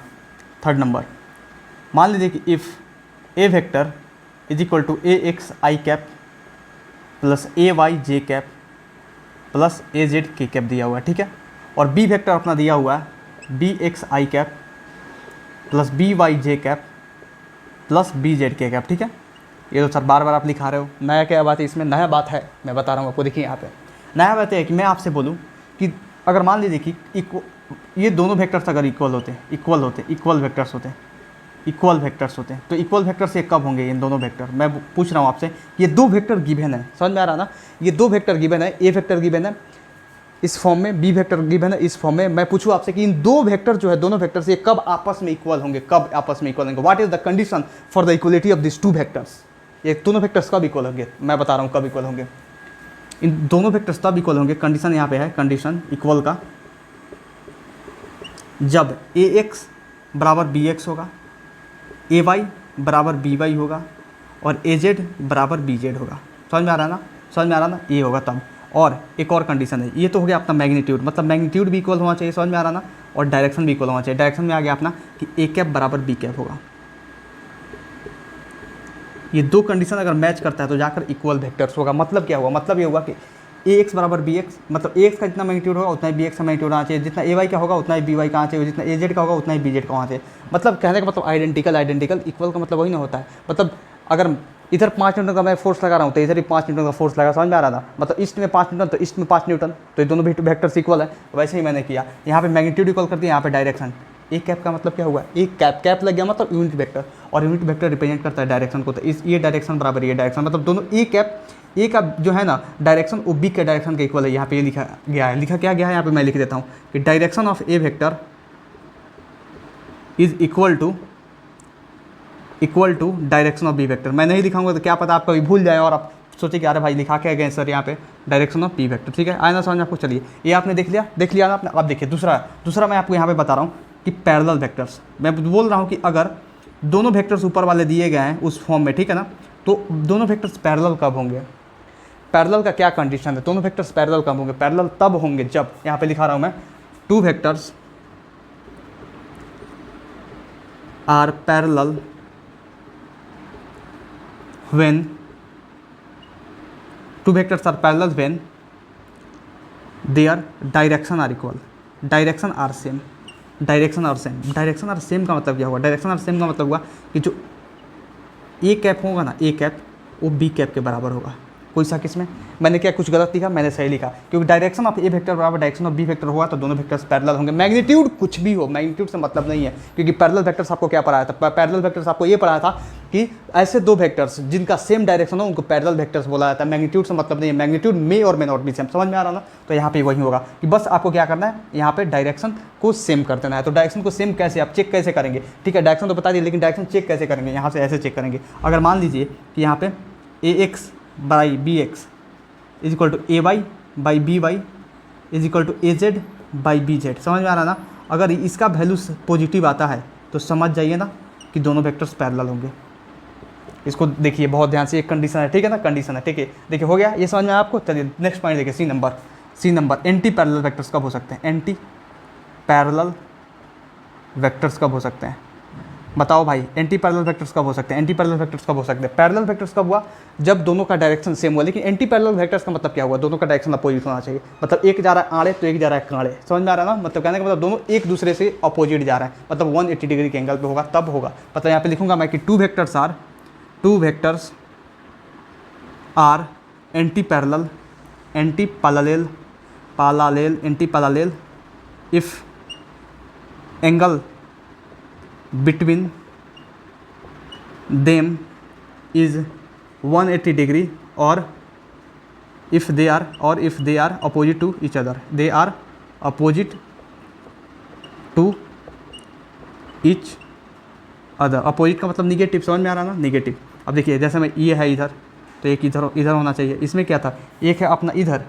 थर्ड नंबर, मान लीजिए कि if a vector is equal to a x i cap plus a y j cap plus a z k cap दिया हुआ है, ठीक है। और बी वेक्टर अपना दिया हुआ है B x i cap plus B Y j cap plus B Z k cap, ठीक है। ये तो सर बार बार आप लिखा रहे हो, नया क्या बात है इसमें, नया बात है, मैं बता रहा हूँ आपको। देखिए यहाँ पे नया बात है कि मैं आपसे बोलूँ कि अगर मान लीजिए कि ये दोनों वेक्टर्स अगर इक्वल वेक्टर्स होते हैं, इक्वल वेक्टर्स होते हैं, तो इक्वल वेक्टर्स ये कब होंगे, इन दोनों वेक्टर। मैं पूछ रहा हूँ आपसे, ये दो वेक्टर गिवन है, समझ में आ रहा ना, ये दो वेक्टर गिवन है, ए वेक्टर गिवन है इस फॉर्म में, बी वेक्टर गिवन है इस फॉर्म में। मैं पूछूँ आपसे कि इन दो वेक्टर जो है, दोनों वेक्टर्स ये कब आपस में इक्वल होंगे, कब आपस में इक्वल होंगे, what is the condition for the equality of this two vectors. ये दोनों वेक्टर्स कब इक्वल होंगे, मैं बता रहा हूँ कब इक्वल होंगे। इन दोनों वेक्टर्स तब इक्वल होंगे, कंडीशन यहाँ पे है, कंडीशन इक्वल का, जब ए एक्स बराबर बी एक्स होगा, ए वाई बराबर बी वाई होगा, और ए जेड बराबर बी जेड होगा। समझ में आ रहा है ना, समझ में आ रहा ना, ये होगा तब। और एक और कंडीशन है, ये तो हो गया अपना मैग्नीट्यूड, मतलब मैग्नीट्यूड भी इक्वल होना चाहिए, समझ में आ रहा ना, और डायरेक्शन भी इक्वल होना चाहिए। डायरेक्शन में आ गया अपना कि ए कैप बराबर बी कैप होगा। ये दो कंडीशन अगर मैच करता है तो जाकर इक्वल वेक्टर्स होगा। मतलब क्या होगा, मतलब ये होगा कि ए एक्स बराबर बी एक्स, मतलब ए एक्स का जितना मैग्नीट्यूड होगा उतना ही बी एक्स का मैग्नीट्यूड आना चाहिए, जितना ए वाई का होगा उतना ही बी वाई का आना चाहिए, जितना ए जेड का होगा उतना ही बी जेड का होना चाहिए। मतलब कहने का मतलब आइडेंटिकल, इक्वल का मतलब वही ना होता है। मतलब अगर इधर 5 न्यूटन का मैं फोर्स लगा रहा हूँ तो इधर भी 5 न्यूटन का फोर्स लगा, समझ में आ रहा था। मतलब ईस्ट में 5 न्यूटन तो ईस्ट में 5 न्यूटन, तो ये दोनों वेक्टर्स इक्वल है। वैसे ही मैंने किया, यहाँ पे मैग्नीट्यूड इक्वल कर दिया, यहाँ पे डायरेक्शन, ए कैप का मतलब क्या हुआ, ए कैप, कैप लग गया मतलब यूनिट वेक्टर, और यूनिट वेक्टर रिप्रेजेंट करता है डायरेक्शन को, तो इस ये डायरेक्शन बराबर ये डायरेक्शन, मतलब दोनों ए कैप, ए का जो है ना डायरेक्शन वो बी के डायरेक्शन के इक्वल है। यहाँ पे ये लिखा गया है, लिखा क्या गया है यहाँ पे मैं लिख देता हूँ कि direction of A vector is equal to direction of B vector. मैं नहीं लिखाऊंगा तो क्या पता आप कभी भूल जाए और आप सोचे कि अरे भाई लिखा क्या गए सर यहाँ पे डायरेक्शन ऑफ बी वेक्टर। ठीक है, आया ना समझ में आपको। चलिए ये आपने देख लिया ना आपने। अब देखिए दूसरा मैं आपको यहाँ पे बता रहा हूँ कि पैरेलल वेक्टर्स, मैं बोल रहा हूँ कि अगर दोनों वेक्टर्स ऊपर वाले दिए गए हैं उस फॉर्म में, ठीक है ना, तो दोनों वेक्टर्स पैरेलल कब होंगे, पैरेलल का क्या कंडीशन है, दोनों वेक्टर्स पैरेलल कब होंगे, पैरेलल तब होंगे जब, यहाँ पे लिखा रहा हूँ मैं, two vectors are parallel when two vectors are parallel when their direction are equal, direction are same, direction और सेम। डायरेक्शन और सेम का मतलब क्या हुआ, डायरेक्शन और सेम का मतलब हुआ कि जो ए कैप होगा ना, ए कैप वो बी कैप के बराबर होगा। कोई सा किस में मैंने क्या कुछ गलत लिखा, मैंने सही लिखा, क्योंकि डायरेक्शन ऑफ ए वेक्टर बराबर डायरेक्शन ऑफ बी वेक्टर हुआ तो दोनों वेक्टर्स पैरेलल होंगे। मैग्नीट्यूड कुछ भी हो, मैग्नीट्यूड से मतलब नहीं है, क्योंकि पैरेलल वेक्टर्स आपको क्या पढ़ाया था, पैरेलल वेक्टर्स आपको ये पढ़ाया था कि ऐसे दो वेक्टर्स जिनका सेम डायरेक्शन हो उनको पैरेलल वेक्टर्स बोला जाता है। मैग्नीट्यूड से मतलब नहीं है, मैग्नीट्यूड मे और मे नॉट बी सेम। समझ में आ रहा ना, तो यहाँ पे वही होगा कि बस आपको क्या करना है, यहाँ पे डायरेक्शन को सेम कर देना है। तो डायरेक्शन को सेम कैसे, आप चेक कैसे करेंगे, ठीक है, डायरेक्शन तो बता दिए, लेकिन डायरेक्शन चेक कैसे करेंगे, यहाँ से ऐसे चेक करेंगे। अगर मान लीजिए कि यहाँ पे A X by B X is equal to A Y by B Y is equal to A Z by B Z, समझ में आ रहा ना। अगर इसका वैल्यू पॉजिटिव आता है तो समझ जाइए ना कि दोनों वेक्टर्स पैरेलल होंगे। इसको देखिए बहुत ध्यान से, एक कंडीशन है, ठीक है ना, कंडीशन है, ठीक है। देखिए हो गया, ये समझ में आया आपको। चलिए नेक्स्ट पॉइंट देखिए, C number anti parallel vectors कब हो सकते हैं, एंटी पैरेलल वेक्टर्स कब हो सकते हैं, बताओ भाई, एंटी पैरेलल वेक्टर्स कब हो सकते हैं, एंटी पैरेलल वेक्टर्स कब हो सकते हैं। पैरेलल वेक्टर्स कब हुआ, जब दोनों का डायरेक्शन सेम हुआ। लेकिन एंटी पैरेलल वेक्टर्स का मतलब क्या हुआ, दोनों का डायरेक्शन अपोजिट होना चाहिए। मतलब एक जा रहा है आड़े तो एक जा रहा है काड़े, समझ में आ रहा है ना, मतलब कहने का मतलब दोनों एक दूसरे से अपोजिट जा रहे हैं, मतलब 180 डिग्री के एंगल पे होगा, तब होगा। मतलब यहाँ पे लिखूंगा मैं कि two vectors are anti parallel if angle between them is 180 degree or if they are opposite to each other, they are opposite to each other। Opposite का मतलब निगेटिव, समझ में आ रहा ना, निगेटिव। अब देखिए जैसे मैं ये है इधर तो एक इधर होना चाहिए, इसमें क्या था, एक है अपना इधर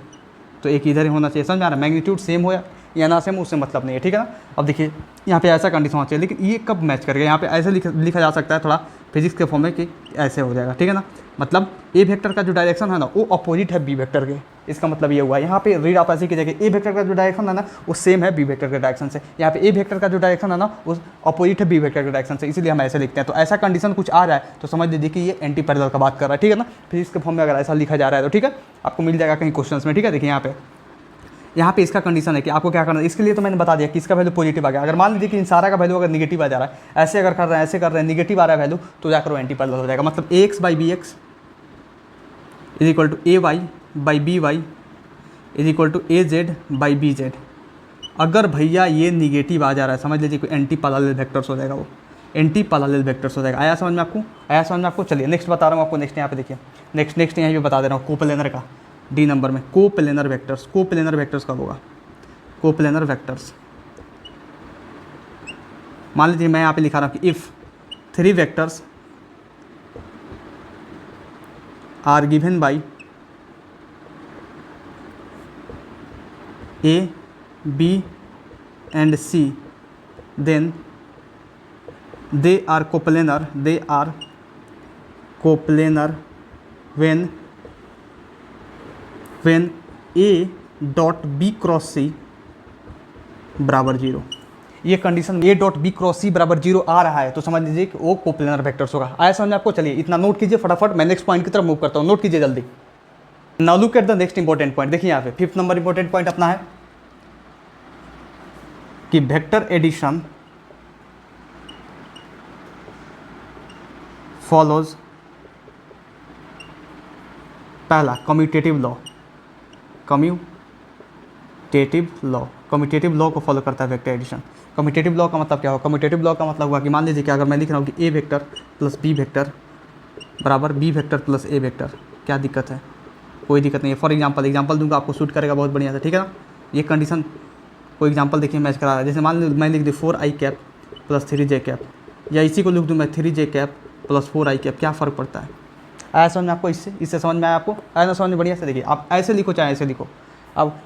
तो एक इधर ही होना चाहिए, समझ में आ रहा है। मैग्नीट्यूड सेम हो या ना सेम उससे मतलब नहीं है, ठीक है ना। अब देखिए यहाँ पे ऐसा कंडीशन होना चाहिए, लेकिन ये कब मैच करेगा, यहाँ पे ऐसे लिखा जा सकता है थोड़ा फिजिक्स के फॉर्म में कि ऐसे हो जाएगा, ठीक है ना। मतलब ए वेक्टर का जो डायरेक्शन है ना वो अपोजिट है बी वेक्टर के, इसका मतलब ये हुआ। यहाँ पे रीड आप ऐसे कीजिएगा, ए वेक्टर का जो डायरेक्शन है ना वो सेम है बी वेक्टर के डायरेक्शन से। यहाँ पे ए वेक्टर का जो डायरेक्शन है ना वो अपोजिट है बी वेक्टर के डायरेक्शन से, इसलिए हम ऐसे लिखते हैं। तो ऐसा कंडीशन कुछ आ जाए तो समझ लीजिए कि ये एंटी पैरेलल का बात कर रहा है, ठीक है ना। फिजिक्स के फॉर्म में अगर ऐसा लिखा जा रहा है तो ठीक है, आपको मिल जाएगा कहीं क्वेश्चन में, ठीक है। देखिए यहाँ पे इसका कंडीशन है कि आपको क्या करना है, इसके लिए तो मैंने बता दिया कि इसका वैल्यू पॉजिटिव आ गया। अगर मान लीजिए कि इन सारा का वैल्यू अगर निगेटिव आ जा रहा है, ऐसे अगर कर रहे हैं, ऐसे कर रहे हैं, निगेटिव आ रहा है वैल्यू, तो जाकर वो एंटी पैरेलल हो जाएगा। मतलब A X by B X is equal to A Y by B Y is equal to A Z by B Z. अगर भैया ये निगेटिव आ जा रहा है, समझ लीजिए कोई एंटी पैरेलल वेक्टर्स हो जाएगा, वो एंटी पैरेलल वेक्टर्स हो जाएगा। आया समझ में आपको, चलिए नेक्स्ट बता रहा हूँ आपको। नेक्स्ट यहाँ पे देखिए, नेक्स्ट यहाँ पे बता दे रहा हूँ कोप्लेनर का, डी नंबर में कोप्लेनर वेक्टर्स कब होगा, कोप्लेनर वेक्टर्स। मान लीजिए मैं यहाँ पे लिखा रहा हूँ कि if three vectors are given by A B and C then they are coplanar when a dot B cross C बराबर 0। ये condition a dot B cross C बराबर 0 आ रहा है तो समझ लीजिए कि वो कोप्लेनर वेक्टर्स होगा। आया समझ में आपको। चलिए इतना नोट कीजिए फटाफट, मैं नेक्स्ट पॉइंट की तरफ मूव करता हूँ, नोट कीजिए जल्दी। Now look at the next important point. देखिए यहाँ पे 5th नंबर इंपॉर्टेंट पॉइंट अपना है कि वेक्टर एडिशन फॉलोज पहला commutative law, commutative commutative law, commutative law को फॉलो करता है वेक्टर एडिशन। कम्यूटेटिव लॉ का मतलब क्या होगा? कम्यूटेटिव लॉ का मतलब हुआ कि मान लीजिए कि अगर मैं लिख रहा हूँ कि A vector plus B vector बराबर बी वेक्टर प्लस ए वेक्टर, क्या दिक्कत है? कोई दिक्कत नहीं है। फॉर एग्जाम्पल दूंगा, आपको सूट करेगा बहुत बढ़िया से, ठीक है ना। ये कंडीशन कोई एग्जाम्पल देखिए मैच करा रहा है। जैसे मान लीजिए मैं लिख दूँ 4i cap plus 3j cap, या इसी को लिख दूँ मैं 3j cap plus 4i cap, क्या फ़र्क पड़ता है? आया समझ में आपको? इससे समझ में आया आपको? आया ना समझ में? बढ़िया से देखिए, आप ऐसे लिखो चाहे ऐसे लिखो, अब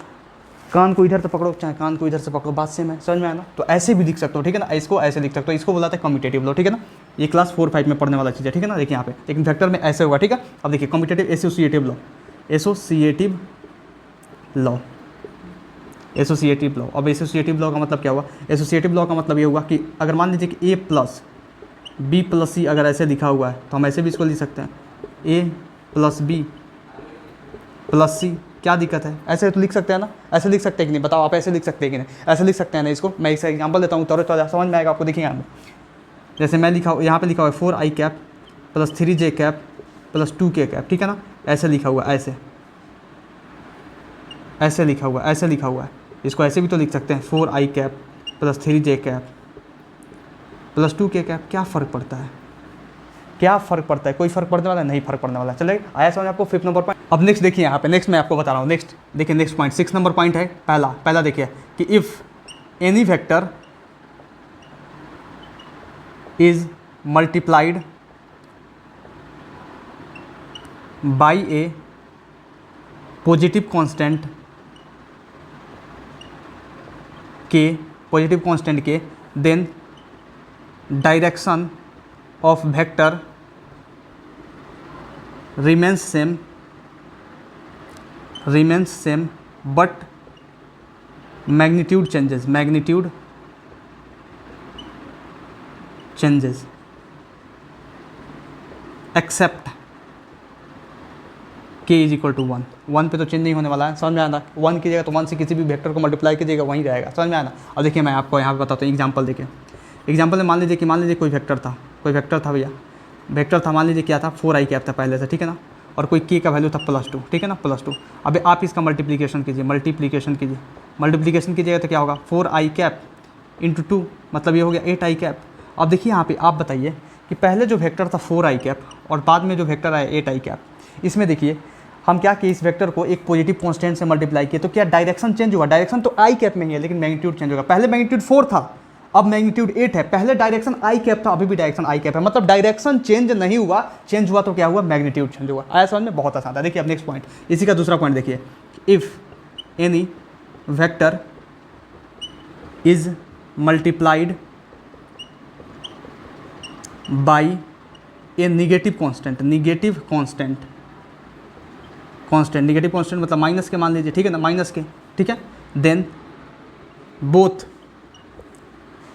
कान को इधर से पकड़ो चाहे कान को इधर से पकड़ो, बात से मैं समझ में आया ना? तो ऐसे भी लिख सकते हो, ठीक है ना। इसको ऐसे लिख सकते हो, इसको बोला था कम्यूटेटिव लॉ, ठीक है ना। ये क्लास 4-5 में पढ़ने वाला चीज़ है, ठीक है ना। देखिए यहाँ पे, लेकिन वेक्टर में ऐसे होगा, ठीक है। अब देखिए commutative associative law, associative law, associative law. अब एसोसिएटिव लॉ का मतलब क्या हुआ? एसोसिएटिव लॉ का मतलब ये हुआ कि अगर मान लीजिए कि ए प्लस बी प्लस सी अगर ऐसे लिखा हुआ है तो हम ऐसे भी इसको लिख सकते हैं, ए प्लस बी प्लस सी, क्या दिक्कत है? ऐसे तो लिख सकते हैं ना, ऐसे लिख सकते हैं कि नहीं? बताओ आप ऐसे लिख सकते हैं कि नहीं? ऐसे लिख सकते हैं ना। इसको मैं इसका एग्जांपल देता हूँ, तो समझ में आएगा आपको। देखिए यहाँ पे, जैसे मैं लिखा यहाँ पे लिखा हुआ है 4i cap plus 3j cap plus 2k cap, ठीक है ना। ऐसे लिखा हुआ है, ऐसे लिखा हुआ है, ऐसे लिखा हुआ है। इसको ऐसे भी तो लिख सकते हैं 4i cap plus 3j cap plus 2k cap, क्या फ़र्क पड़ता है? क्या फ़र्क पड़ता है? कोई फ़र्क पड़ने वाला नहीं, फ़र्क पड़ने वाला। चलिए आया समझ आपको 5th नंबर पॉइंट। अब नेक्स्ट देखिए यहाँ पे, नेक्स्ट मैं आपको बता रहा हूँ। नेक्स्ट देखिए, नेक्स्ट पॉइंट 6 नंबर पॉइंट है। पहला देखिए कि if any vector is multiplied by a positive constant K, then direction of vector remains same but magnitude changes except k is equal to 1 पे तो चेंज नहीं होने वाला है, समझ में आना। 1 की जगह तो 1 से किसी भी वेक्टर को मल्टीप्लाई कीजिएगा वहीं रहेगा, समझ में आना। अब देखिए मैं आपको यहाँ पे बताता हूँ एग्जांपल देखिए। एग्जांपल में मान लीजिए कोई वेक्टर था भैया, वेक्टर था, मान लीजिए क्या था 4i कैप था पहले से, ठीक है ना। और कोई k का वैल्यू था +2, ठीक है ना, +2। अब आप इसका मल्टीप्लिकेशन कीजिएगा तो क्या होगा? 4i कैप इंटू 2 मतलब ये हो गया 8i कैप। अब देखिए यहाँ पे आप बताइए कि पहले जो वेक्टर था 4i कैप और बाद में जो वेक्टर आया 8i कैप, इसमें देखिए हम क्या किए, इस वेक्टर को एक पॉजिटिव कांस्टेंट से मल्टीप्लाई किए तो क्या डायरेक्शन चेंज हुआ? डायरेक्शन तो i कैप में ही है लेकिन मैग्नीट्यूड चेंज होगा। पहले मैग्नीट्यूड 4 था, अब मैग्नीट्यूड 8 है। पहले डायरेक्शन i कैप था, अभी भी डायरेक्शन i कैप है। मतलब डायरेक्शन चेंज नहीं हुआ, चेंज हुआ तो क्या हुआ? मैग्नीट्यूड चेंज हुआ। आया समझ में? बहुत आसान था। देखिए अब नेक्स्ट पॉइंट, इसी का दूसरा पॉइंट देखिए, if any vector is multiplied by A negative constant मतलब माइनस के मान लीजिए, ठीक है ना, माइनस के, ठीक है। Then both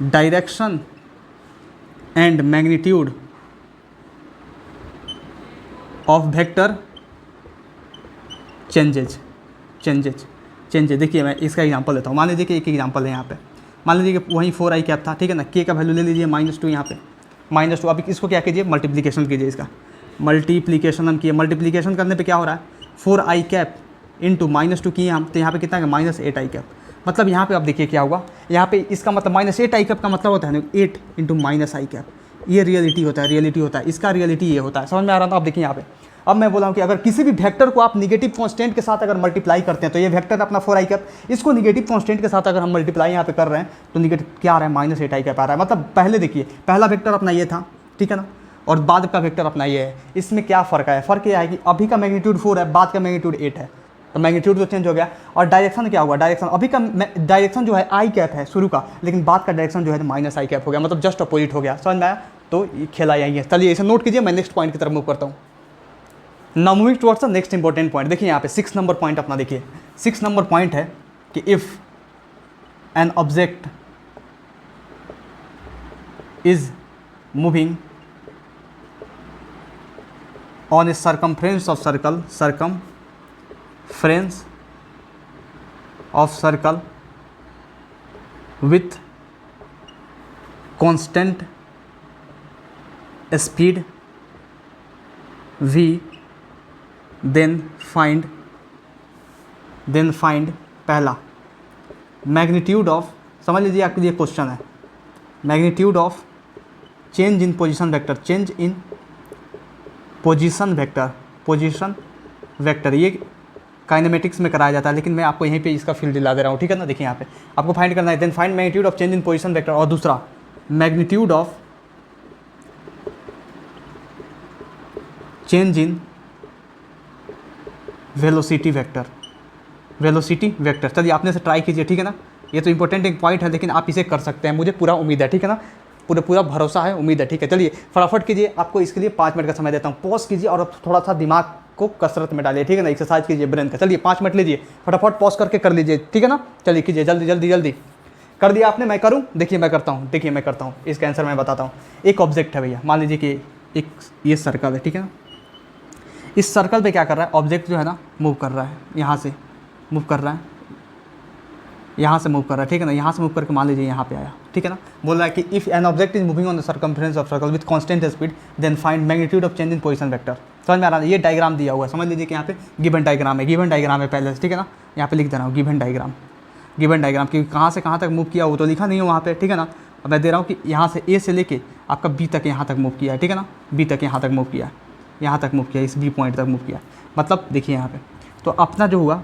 direction and magnitude of vector changes. देखिए मैं इसका एग्जांपल देता हूँ। मान लीजिए कि एक एग्जांपल है यहाँ पे, मान लीजिए कि वहीं 4i कैप था, ठीक है ना। k का वैल्यू ले लीजिए -2, यहाँ पे -2। अब इसको क्या कीजिए? मल्टीप्लिकेशन कीजिए। इसका मल्टीप्लिकेशन हम किए, मल्टीप्लिकेशन करने पे क्या हो रहा है? 4i कैप इंटू -2 किए हम, तो यहाँ पे कितना है? -8i cap. मतलब यहाँ पे अब देखिए क्या हुआ, यहाँ पे इसका मतलब -8i कैप का मतलब होता है ना 8 इंटू -i कैप। ये रियलिटी होता है, इसका रियलिटी ये होता है। समझ में आ रहा था? अब देखिए यहाँ पे, अब मैं बोला हूँ कि अगर किसी भी वेक्टर को आप निगेटिव कांस्टेंट के साथ अगर मल्टीप्लाई करते हैं तो ये वेक्टर अपना 4i कैप, इसको निगेटिव कांस्टेंट के साथ अगर हम मल्टीप्लाई यहाँ पे कर रहे हैं तो निगेटिव क्या आ रहा है? -8i कैप आ रहा है। मतलब पहले देखिए, पहला वेक्टर अपना ये था, ठीक है ना, और बाद का वेक्टर अपना ये है। इसमें क्या फ़र्क है? फ़र्क ये है कि अभी का मैग्नीट्यूड 4 है, बाद का मैग्नीट्यूड 8 है, तो मैग्नीट्यूड तो चेंज हो गया। और डायरेक्शन क्या हुआ? डायरेक्शन अभी का डायरेक्शन जो है i कैप है शुरू का, लेकिन बाद का डायरेक्शन जो है -i कैप हो गया, मतलब जस्ट अपोजिट हो गया। समझ में आया? तो ये खेला यही है। चलिए इसे नोट कीजिए, मैं नेक्स्ट पॉइंट की तरफ मूव करता हूँ। Now moving towards the next important point. देखिए यहाँ पे 6 नंबर पॉइंट अपना देखिए। 6 नंबर पॉइंट है कि if an object is moving on A circumference of circle with constant speed v, then find पहला मैग्नीट्यूड ऑफ, समझ लीजिए आपके लिए क्वेश्चन है, magnitude of change in position vector, change in position vector, position vector ये kinematics में कराया जाता है, लेकिन मैं आपको यहीं पे इसका फील्ड दिला दे रहा हूँ, ठीक है ना। देखिए यहाँ पे आपको फाइंड करना है, then find magnitude of change in position vector, और दूसरा magnitude of change in velocity vector, velocity vector. चलिए आपने से ट्राई कीजिए, ठीक है ना। ये तो इंपॉर्टेंट एक पॉइंट है, लेकिन आप इसे कर सकते हैं, मुझे पूरा उम्मीद है, ठीक है ना, पूरा भरोसा है, उम्मीद है, ठीक है। चलिए फटाफट कीजिए, आपको इसके लिए 5 मिनट का समय देता हूँ, पॉज कीजिए और थोड़ा सा दिमाग को कसरत में डालिए, ठीक है ना, एक्सरसाइज कीजिए ब्रेन का। चलिए 5 मिनट लीजिए, फटाफट पॉज करके कर लीजिए, ठीक है ना। चलिए कीजिए, जल्दी जल्दी जल्दी। कर दिया आपने, मैं करूँ? देखिए मैं करता हूँ, देखिए मैं करता हूँ, इसका आंसर मैं बताता हूँ। एक ऑब्जेक्ट है भैया, मान लीजिए कि एक ये सर्कल है, ठीक है ना। इस सर्कल पे क्या कर रहा है ऑब्जेक्ट जो है ना, मूव कर रहा है, यहाँ से मूव कर रहा है, यहाँ से मूव कर रहा है, ठीक है ना। यहाँ से मूव करके मान लीजिए यहाँ पे आया, ठीक है ना। बोल रहा है कि if an object is moving on the circumference of circle with constant speed then find magnitude of change in position vector. समझ में आ रहा है? ये डायग्राम दिया हुआ है, समझ लीजिए कि यहाँ पे गिवन डायग्राम है, गिवन डायग्राम है पहले से, ठीक है ना। यहाँ पे लिख दे रहा हूँ गिवन डायग्राम, गिवन डायग्राम, क्योंकि कहाँ से कहाँ तक मूव किया वो तो लिखा नहीं है वहाँ पे, ठीक है ना। अब मैं दे रहा हूँ कि यहाँ से ए से लेके आपका बी तक यहाँ तक मूव किया है, ठीक है ना, बी तक यहाँ तक मूव किया, यहाँ तक मूव किया, इस बी पॉइंट तक मूव किया। मतलब देखिए यहाँ पे तो अपना जो हुआ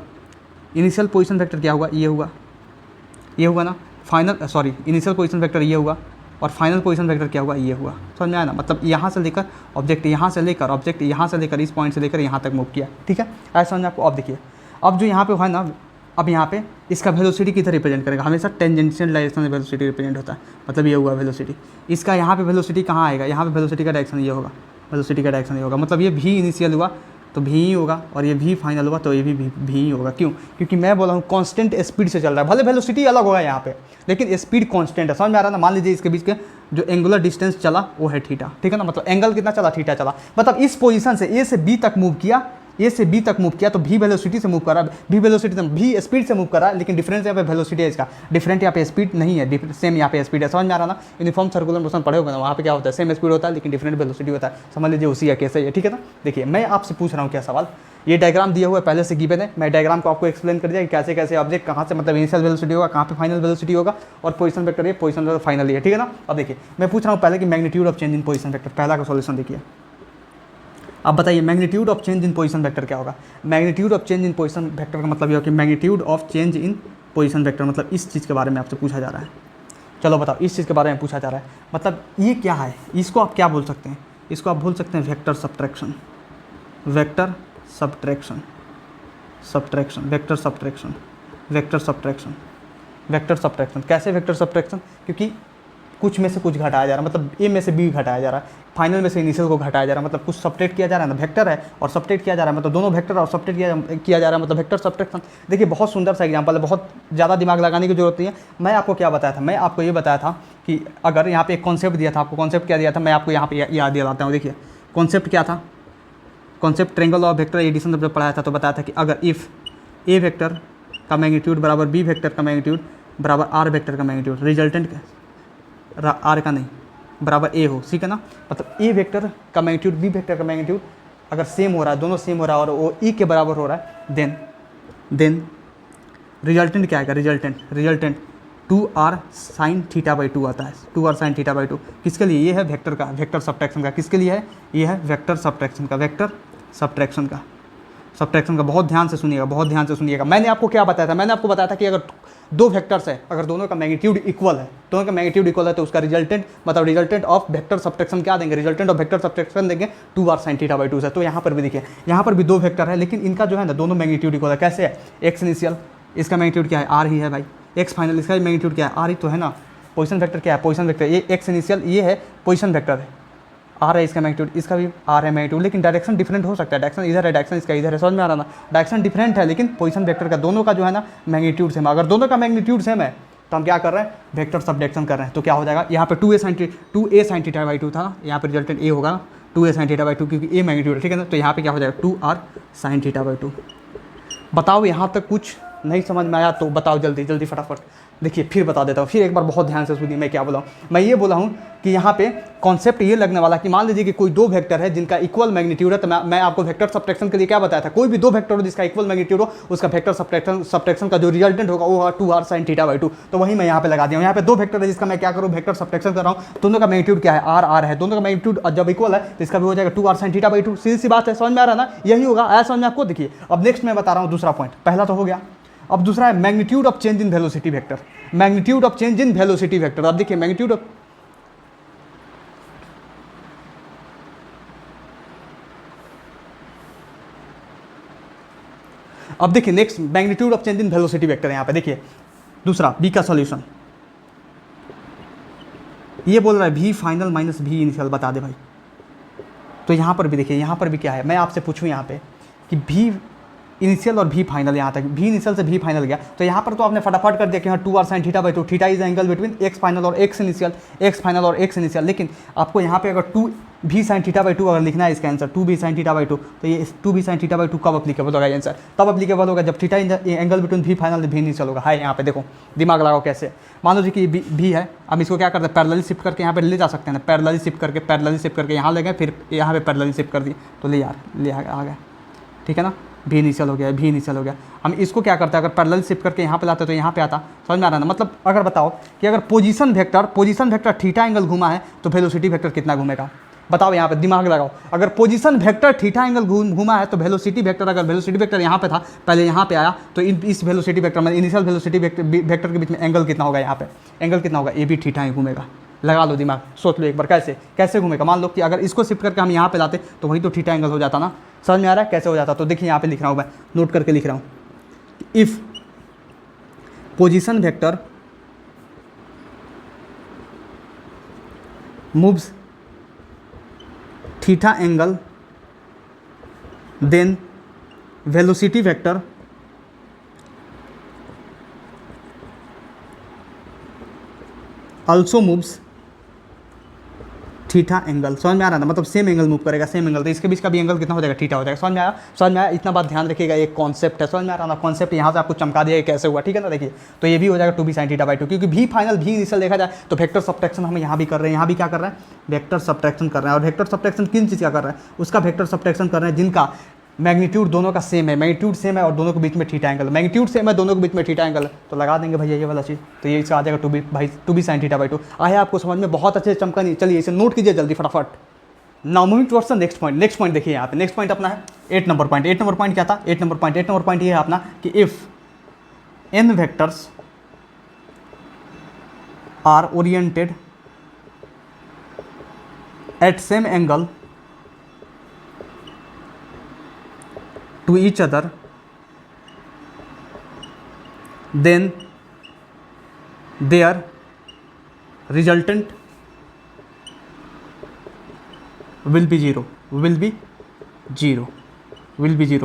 इनिशियल पोजीशन वेक्टर क्या हुआ, ये हुआ ना। Final sorry initial position vector ये हुआ, और फाइनल पोजीशन वेक्टर क्या हुआ, ये हुआ। समझ में आया ना। मतलब यहाँ से लेकर ऑब्जेक्ट यहाँ से लेकर ऑब्जेक्ट यहाँ से लेकर इस पॉइंट से लेकर यहाँ तक मूव किया, ठीक है। ऐसा समझ आपको। अब देखिए अब जो यहाँ पे हुआ है ना, अब यहाँ पे इसका वेलोसिटी किधर रिप्रेजेंट करेगा, हमेशा टेंजेंशियल डायरेक्शन में वेलोसिटी रिप्रेजेंट होता है। मतलब ये हुआ वेलोसिटी, इसका यहाँ पे वेलोसिटी कहाँ आएगा, यहाँ पे वेलोसिटी का डायरेक्शन ये होगा, वेलोसिटी का डायरेक्शन ये होगा। मतलब ये भी इनिशियल हुआ तो भी ही होगा, और ये भी फाइनल हुआ तो ये भी ही होगा। क्यों? क्योंकि मैं बोला हूँ कांस्टेंट स्पीड से चल रहा है, भले वेलोसिटी अलग होगा यहाँ पे, लेकिन स्पीड कांस्टेंट है। समझ में आ रहा है ना। मान लीजिए इसके बीच के जो एंगुलर डिस्टेंस चला वो है थीटा, ठीक है ना। मतलब एंगल कितना चला, थीटा चला। मतलब इस पोजीशन से ए से बी तक मूव किया, ए से बी तक मूव किया तो भी वेलोसिटी से मूव कर रहा है, भी वेलोसिटी से भी स्पीड से मूव कर रहा है, लेकिन डिफरेंस यहाँ पे वेलोसिटी है इसका, डिफरेंट यहाँ पे स्पीड नहीं है, सेम यहाँ पे स्पीड है। समझ में आ रहा ना। यूनिफॉर्म सर्कुलर मोशन पढ़े होगा ना, वहाँ पे क्या होता है, सेम स्पीड होता है लेकिन डिफरेंट वेलोसिटी होता है। समझ लीजिए उसी का केस है ये, ठीक है ना। देखिए मैं आपसे पूछ रहा हूँ क्या सवाल, ये डायग्राम दिया हुआ है पहले से गिवन है, मैं डायग्राम को आपको एक्सप्लेन कर दिया कि कैसे कैसे ऑब्जेक्ट कहाँ से मतलब इनिशियल वेलोसिटी होगा, कहाँ पे फाइनल वेलोसिटी होगा, और पोजीशन वेक्टर ये पोजीशन वेक्टर फाइनल है, ठीक है ना। अब देखिए मैं पूछ रहा हूँ पहले कि magnitude of change in position vector, पहला का सॉल्यूशन देखिए। अब बताइए magnitude of change in position vector क्या होगा। Magnitude of change in position vector का मतलब ये होगा कि magnitude of change in position vector, मतलब इस चीज़ के बारे में आपसे पूछा जा रहा है। चलो बताओ, इस चीज़ के बारे में पूछा जा रहा है, मतलब ये क्या है, इसको आप क्या बोल सकते हैं, इसको आप बोल सकते हैं vector subtraction, vector subtraction, subtraction, vector subtraction, vector subtraction, vector subtraction. कैसे वेक्टर सब्ट्रैक्शन? क्योंकि कुछ में से कुछ घटाया जा रहा है, मतलब ए में से बी घटाया जा रहा है, फाइनल में से इनिशियल को घटाया जा रहा है, मतलब कुछ सब्ट्रैक्ट किया जा रहा है ना, वेक्टर है और सब्ट्रैक्ट किया जा रहा है, मतलब दोनों वेक्टर और सब्ट्रैक्ट किया जा रहा है, मतलब वेक्टर सब्ट्रैक्शन। देखिए बहुत सुंदर सा एग्जांपल है, बहुत ज़्यादा दिमाग लगाने की जरूरत नहीं है। मैं आपको क्या बताया था, मैं आपको ये बताया था कि अगर यहाँ पे एक कॉन्सेप्ट दिया था, आपको कॉन्सेप्ट क्या दिया था, मैं आपको यहाँ पे याद दिलाता हूँ। देखिए कॉन्सेप्ट क्या था, concept triangle of vector addition जब पढ़ाया था तो बताया था कि अगर इफ़ ए वेक्टर का मैग्नीट्यूड बराबर बी वेक्टर का मैग्नीट्यूड बराबर आर वेक्टर का मैग्नीट्यूड, रिजल्टेंट आर का नहीं बराबर ए हो, ठीक है ना। मतलब ए वेक्टर का मैग्नीट्यूड बी वेक्टर का मैग्नीट्यूड अगर सेम हो रहा है, दोनों सेम हो रहा है और वो ई के बराबर हो रहा है, देन रिजल्टेंट क्या आएगा, रिजल्टेंट 2r sin θ/2 आता है, 2r sin θ/2 किसके लिए, ये है वेक्टर का, वेक्टर सब्ट्रैक्शन का, किसके लिए है, ये है वेक्टर सब्ट्रैक्शन का, वेक्टर सब्ट्रैक्शन का, सब्ट्रैक्शन का। बहुत ध्यान से सुनिएगा, बहुत ध्यान से सुनिएगा। मैंने आपको क्या बताया था, मैंने आपको बताया था कि अगर दो वेक्टर्स है, अगर दोनों का मैग्नीट्यूड इक्वल है, दोनों का मैग्नीट्यूड इक्वल है तो उसका रिजल्टेंट मतलब रिजल्टेंट ऑफ वेक्टर सब्ट्रैक्शन क्या देंगे, रिजल्टेंट ऑफ वेक्टर सब्ट्रैक्शन देंगे 2r sin θ/2 से। तो यहाँ पर भी देखिए, यहाँ पर भी दो वेक्टर है लेकिन इनका जो है ना दोनों मैग्नीट्यूड इक्वल है। कैसे है, एक्स इनिशियल इसका मैग्नीट्यूड क्या है, आर ही है भाई, एक्स फाइनल इसका मैग्नीट्यूड क्या है, आर ही तो है ना। पोजीशन वेक्टर क्या है, पोजीशन वेक्टर ये एक्स इनिशियल ये है पोजीशन वेक्टर है, आर है इसका मैग्नीट्यूड, इसका भी आर है मैग्नीट्यूड, लेकिन डायरेक्शन डिफरेंट हो सकता है, डायरेक्शन इधर है, डायरेक्शन इसका इधर है। समझ में आ रहा ना, डायरेक्शन डिफरेंट है लेकिन पोजीशन वेक्टर का दोनों का जो है ना मैग्नीट्यूड सेम है। अगर दोनों का मैग्नीट्यूड सेम है तो हम क्या कर रहे हैं, वेक्टर सब्ट्रैक्शन कर रहे हैं। तो क्या हो जाएगा, यहाँ पे 2a sin θ/2 था ना, यहाँ पे रिजल्टेंट ए होगा ना 2a sin θ/2 क्योंकि ए मैग्नीट्यूड है, ठीक है ना। तो यहाँ पे क्या हो जाएगा 2r sin θ/2। बताओ यहाँ तक कुछ नहीं समझ में आया तो बताओ जल्दी जल्दी फटाफट, देखिए फिर बता देता हूँ, फिर एक बार बहुत ध्यान से सुनिए मैं क्या बोला हूँ। मैं ये बोला हूँ कि यहाँ पे कॉन्सेप्ट ये लगने वाला कि मान लीजिए कि कोई दो वेक्टर है जिनका इक्वल मैग्नीट्यूड है, तो मैं आपको वेक्टर सब्ट्रैक्शन के लिए क्या बताया था, कोई भी दो वेक्टर हो जिसका इक्वल मैग्नीट्यूड हो, उसका वेक्टर सब्ट्रैक्शन का जो रिजल्टेंट होगा वो 2r sin θ/2। तो वही मैं यहाँ पे लगा दिया हूँ। यहाँ पे दो वेक्टर है जिसका मैं क्या करूँ, वेक्टर सब्ट्रैक्शन कर रहा हूँ। दोनों का मैग्नीट्यूड क्या है, r है। दोनों का मैग्नीट्यूड जब इक्वल है तो इसका भी हो जाएगा 2r sin θ/2। सीधी सी बात है, समझ में आ रहा है ना, यही होगा। आया समझ में आपको। देखिए अब नेक्स्ट मैं बता रहा हूँ दूसरा पॉइंट, पहला तो हो गया, अब दूसरा है magnitude of change in velocity vector. Magnitude of change in velocity vector. अब देखिए मैग्नीट्यूड ऑफ, अब देखिए next magnitude of change in velocity vector. यहां पे देखिए दूसरा बी का सॉल्यूशन, ये बोल रहा है v final minus v initial बता दे भाई। तो यहां पर भी देखिए, यहां पर भी क्या है, मैं आपसे पूछूं यहां पे कि v इनिशियल और v फाइनल, यहाँ तक v इनिशियल से v फाइनल गया, तो यहाँ पर तो आपने फटाफट कर दिया कि हाँ 2r sin θ/2, theta is angle between x final और x इनिशियल, x फाइनल और x इनिशियल। लेकिन आपको यहाँ पे अगर 2v sin θ/2 अगर लिखना है इसका आंसर 2v sin θ/2, तो ये 2v sin θ/2 कब अप्लीकेबल होगा आंसर, तब अप्लीकेबल होगा जब theta angle between v final v initial होगा। है यहाँ पे देखो, दिमाग लगाओ कैसे। मान लो जी कि v है, अब इसको क्या करते हैं, पैरेलली शिफ्ट करके यहाँ पे ले जा सकते हैं, पैरेलली शिफ्ट करके यहाँ ले गए, फिर यहाँ पे पैरेलली शिफ्ट कर दिए, तो ले आ गया, ठीक है ना। v इनिशियल हो गया। हम इसको क्या करते हैं, अगर पैरेलल शिफ्ट करके यहाँ पे लाते तो यहाँ पे आता। समझ में आ रहा है ना। मतलब अगर बताओ कि अगर पोजीशन वेक्टर थीटा एंगल घुमा है तो वेलोसिटी वेक्टर कितना घूमेगा, बताओ। यहाँ पे दिमाग लगाओ। अगर पोजीशन वेक्टर थीटा एंगल घुमा है तो वेलोसिटी वेक्टर, अगर वेलोसिटी वेक्टर यहाँ पे था पहले यहाँ पे आया, तो इस वेलोसिटी वेक्टर में इनिशियल वेलोसिटी वेक्टर के बीच में एंगल कितना होगा, यहाँ पे एंगल कितना होगा, ए भी थीटा ही घूमेगा। लगा लो दिमाग, सोच लो एक बार कैसे घूमेगा। मान लो कि अगर इसको शिफ्ट करके हम यहाँ पे लाते तो वही तो थीटा एंगल हो जाता ना। समझ में आ रहा है कैसे हो जाता। तो देखिए यहाँ पे लिख रहा हूँ, मैं नोट करके लिख रहा हूँ, if position vector moves theta angle then velocity vector also moves theta angle. समझ में आ रहा है ना, मतलब सेम एंगल मूव करेगा, सेम एंगल, तो इसके बीच का भी एंगल कितना हो जाएगा, थीटा हो जाएगा। समझ में आया। इतना बात ध्यान रखिएगा, एक कॉन्सेप्ट है। समझ में आ रहा ना, कॉन्सेप्ट यहाँ से आपको चमका दिया कैसे हुआ, ठीक है ना। देखिए तो ये भी हो जाएगा 2b sin θ/2, क्योंकि v फाइनल v इनिशियल देखा जाए तो वेक्टर सब्ट्रैक्शन हम यहाँ भी कर रहे हैं, यहाँ भी क्या कर रहे हैं, वेक्टर सब्ट्रैक्शन कर रहे हैं। और वेक्टर सब्ट्रैक्शन किन चीज़ का कर रहे हैं, उसका वेक्टर सब्ट्रैक्शन कर रहे हैं जिनका मैग्नीट्यूड दोनों का सेम है, मैग्नीट्यूड सेम है और दोनों के बीच में थीटा एंगल, मैग्नीट्यूड सेम है दोनों के बीच में थीटा एंगल, तो लगा देंगे भैया ये वाला चीज़। तो ये इसका आ जाएगा 2b sin θ/2। आया आपको समझ में, बहुत अच्छे से चमका नहीं। चलिए इसे नोट कीजिए जल्दी फटाफट। Now moving towards the next point देखिए यहाँ पे नेक्स्ट पॉइंट अपना है 8 नंबर पॉइंट। 8 नंबर पॉइंट क्या था, 8 नंबर पॉइंट ये है अपना कि if n vectors are oriented at same angle to each other, then their resultant will be zero।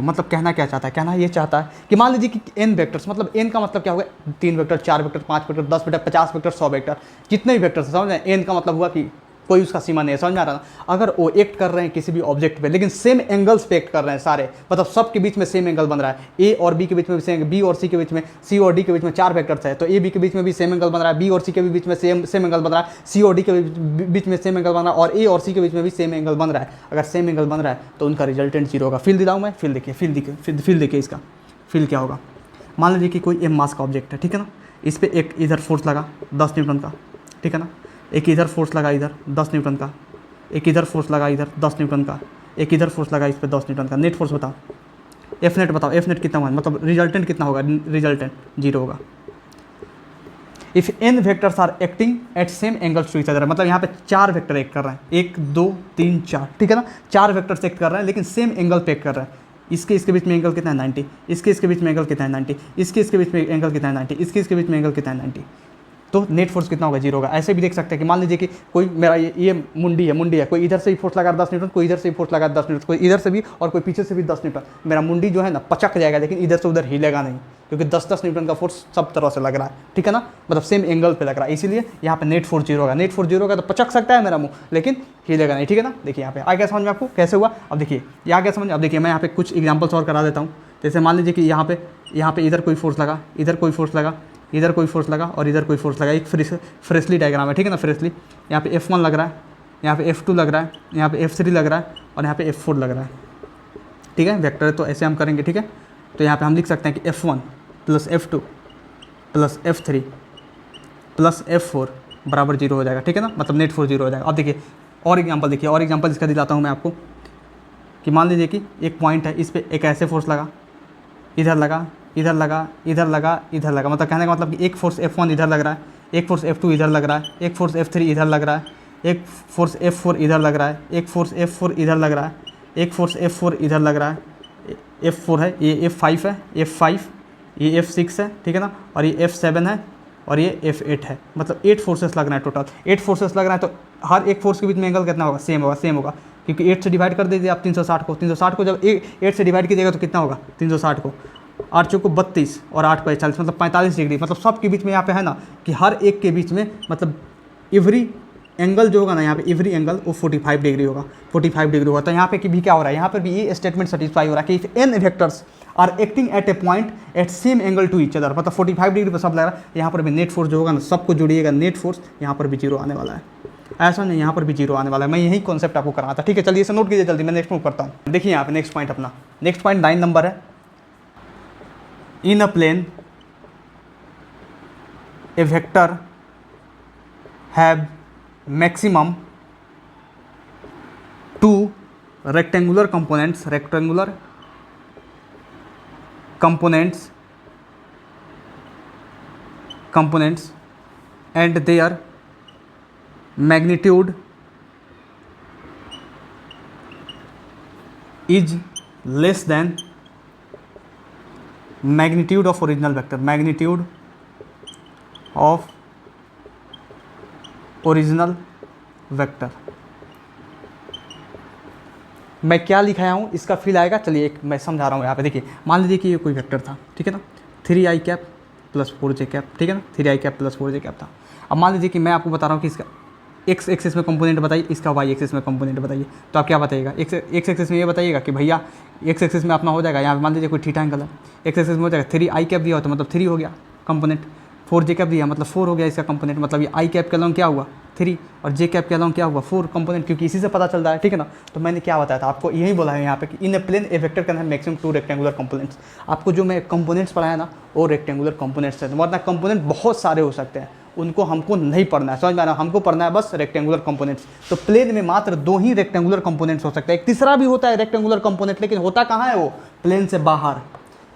मतलब कहना क्या चाहता है, कहना ये चाहता है कि मान लीजिए कि n वेक्टर्स, मतलब n का मतलब क्या होगा, 3 vector, 4 vector, 5 vector, 10 vector, 50 vector, 100 vector, जितने भी वेक्टर्स समझ रहे हैं। n का मतलब हुआ कि कोई उसका सीमा नहीं है। समझ में आ रहा ना। अगर वो एक्ट कर रहे हैं किसी भी ऑब्जेक्ट पे, लेकिन सेम एंगल्स पे एक्ट कर रहे हैं सारे, मतलब सबके बीच में सेम एंगल बन रहा है। ए और बी के बीच में भी सेम, बी और सी के बीच में, सी और डी के बीच में 4 वेक्टर्स है, तो ए बी के बीच में भी सेम एंगल बन रहा है, बी और सी के भी बीच में सेम एंगल बन रहा है, सी और डी के बीच में सेम एंगल बन रहा है, और ए और सी के बीच में भी सेम एंगल बन रहा है। अगर सेम एंगल बन रहा है तो उनका रिजल्टेंट 0 होगा। फील दिलाऊँ मैं, फील देखिए इसका फील क्या होगा। मान लीजिए कि कोई m मास का ऑब्जेक्ट है, ठीक है ना। इस पर एक इधर फोर्स लगा 10 न्यूटन का, ठीक है ना। एक इधर फोर्स लगा इधर 10 न्यूटन का, एक इधर फोर्स लगा इधर 10 न्यूटन का, एक इधर फोर्स लगा इस पर 10 न्यूटन का। नेट फोर्स बताओ, एफ नेट बताओ, एफ नेट कितना होगा, मतलब रिजल्टेंट कितना होगा, रिजल्टेंट 0 होगा। If n vectors are acting at same angles to each other, मतलब यहाँ पे 4 वेक्टर एक्ट कर रहे हैं, 1 2 3 4, ठीक है ना। 4 वेक्टर्स एक्ट कर रहे हैं लेकिन सेम एंगल पे एक्ट कर रहे हैं। इसके बीच में एंगल कितना है 90, इसके बीच में एंगल कितना है 90, इसके बीच में एंगल कितना है 90, इसके बीच में एंगल कितना है 90, तो नेट फोर्स कितना होगा 0 होगा। ऐसे भी देख सकते हैं कि मान लीजिए कि कोई मेरा ये मुंडी है, कोई इधर से भी फोर्स लगा 10 न्यूटन, कोई इधर से भी फोर्स लगा 10 न्यूटन, कोई इधर से भी और कोई पीछे से भी 10 न्यूटन। मेरा मुंडी जो है ना पचक जाएगा, लेकिन इधर से उधर हिलेगा नहीं, क्योंकि 10-10 न्यूटन का फोर्स सब तरह से लग रहा है, ठीक है ना। मतलब सेम एंगल पे लग रहा है, इसीलिए यहाँ पे नेट फोर्स 0 होगा। नेट फोर्स 0 होगा तो पचक सकता है मेरा मुँह, लेकिन हिलेगा नहीं, ठीक है ना। देखिए यहाँ पे आ गया समझ में आपको कैसे हुआ। अब देखिए ये आ गया समझ। अब देखिए मैं यहाँ पे कुछ एग्जाम्पल्स और करा देता हूँ। जैसे मान लीजिए कि यहाँ पे इधर कोई फोर्स लगा, इधर कोई फोर्स लगा, इधर कोई फोर्स लगा और इधर कोई फोर्स लगा, एक फ्रेशली डायग्राम है, ठीक है ना, फ्रेशली। यहाँ पे F1 लग रहा है, यहाँ पे F2 लग रहा है, यहाँ पे F3 लग रहा है और यहाँ पे F4 लग रहा है, ठीक है। वेक्टर है तो ऐसे हम करेंगे, ठीक है। तो यहाँ पे हम लिख सकते हैं कि F1 plus F2 plus F3 plus F4 बराबर 0 हो जाएगा, ठीक है ना, मतलब नेट फोर्स 0 हो जाएगा। अब देखिए और एग्जांपल देखिए, और एग्जांपल इसका दिलाता हूँ मैं आपको कि मान लीजिए कि एक पॉइंट है, इस पर एक ऐसे फोर्स लगा, इधर लगा, इधर लगा, इधर लगा, इधर लगा, मतलब कहने का मतलब कि एक फोर्स F1 इधर लग रहा है, एक फोर्स F2 इधर लग रहा है, एक फोर्स F3 इधर लग रहा है, एक फोर्स F4 इधर लग रहा है, एक फोर्स F4 इधर लग रहा है, एक फोर्स F4 इधर लग रहा है, F4 है, ये F5 है, F5, ये F6 है, ठीक है ना, और ये F7 है और ये F8 है, मतलब 8 फोर्सेस लग रहा है टोटल। 8 फोर्सेस लग रहा है तो हर एक फोर्स के बीच में एंगल कितना होगा, सेम होगा, क्योंकि 8 से डिवाइड कर दीजिए आप 360 को, 360 को जब 8 से डिवाइड कीजिएगा तो कितना होगा, 360 को 8 चौको 32 और 8 को 40, मतलब 45 डिग्री, मतलब सब के बीच में यहाँ पे है ना कि हर एक के बीच में मतलब एवरी एंगल जो होगा ना, यहाँ पे एवरी एंगल वो 45 डिग्री होगा, 45 डिग्री होगा। तो यहाँ पे कि भी क्या हो रहा है, यहाँ पर भी ये स्टेटमेंट सेटिस्फाई हो रहा है कि if an vectors are acting at a point at same angle to each other, मतलब 45 डिग्री पर सब लग रहा है। यहाँ पर भी नेट फोर्स जो होगा ना, सबको जोड़िएगा, नेट फोर्स यहाँ पर भी 0 आने वाला है, ऐसा नहीं, यहाँ पर भी 0 आने वाला है। मैं यही कॉन्सेप्ट आपको कराना था, ठीक है। चलिए इसे नोट कीजिए जल्दी, मैं नेक्स्ट मूव करता हूँ। देखिए यहाँ पे नेक्स्ट पॉइंट अपना, नेक्स्ट पॉइंट 9 नंबर है। In a plane a vector have maximum 2 rectangular components and their magnitude is less than magnitude of original vector, magnitude of original vector। मैं क्या लिखाया हूँ इसका फील आएगा, चलिए एक मैं समझा रहा हूँ यहाँ पे। देखिए मान लीजिए कि ये कोई वेक्टर था, ठीक है ना, 3i cap plus 4j cap, ठीक है ना, 3i cap plus 4j cap था। अब मान लीजिए कि मैं आपको बता रहा हूँ कि इसका x एक्सिस में कंपोनेंट बताइए, इसका y एक्सिस में कंपोनेंट बताइए, तो आप क्या बताइएगा, x एक्सिस में ये बताइएगा कि भैया x एक्सिस में अपना हो जाएगा, यहाँ पे मान लीजिए कोई थीटा एंगल है, x एक्सिस में हो जाएगा 3i कैप दिया हो तो मतलब 3 हो गया कंपोनेंट, 4j कैप दिया मतलब 4 हो गया इसका कंपोनेंट, मतलब ये i कैप के अलॉन्ग क्या हुआ 3 और j कैप के अलॉन्ग क्या हुआ 4 कंपोनेंट, क्योंकि इसी से पता चल रहा है, ठीक है ना। तो मैंने क्या बताया था आपको, यही बोला है यहाँ पे कि in a plane a vector can have maximum 2 rectangular components. आपको जो मैं कंपोनेंट्स पढ़ाया ना वो रेक्टेंगुलर कंपोनेंट्स है, वरना कंपोनेंट बहुत सारे हो सकते हैं, उनको हमको नहीं पढ़ना है, समझ में आ रहा है, हमको पढ़ना है बस रेक्टेंगुलर कंपोनेंट्स। तो प्लेन में मात्र 2 ही रेक्टेंगुलर कंपोनेंट्स हो सकते हैं, एक तीसरा भी होता है रेक्टेंगुलर कंपोनेंट, लेकिन होता कहाँ है वो, प्लेन से बाहर।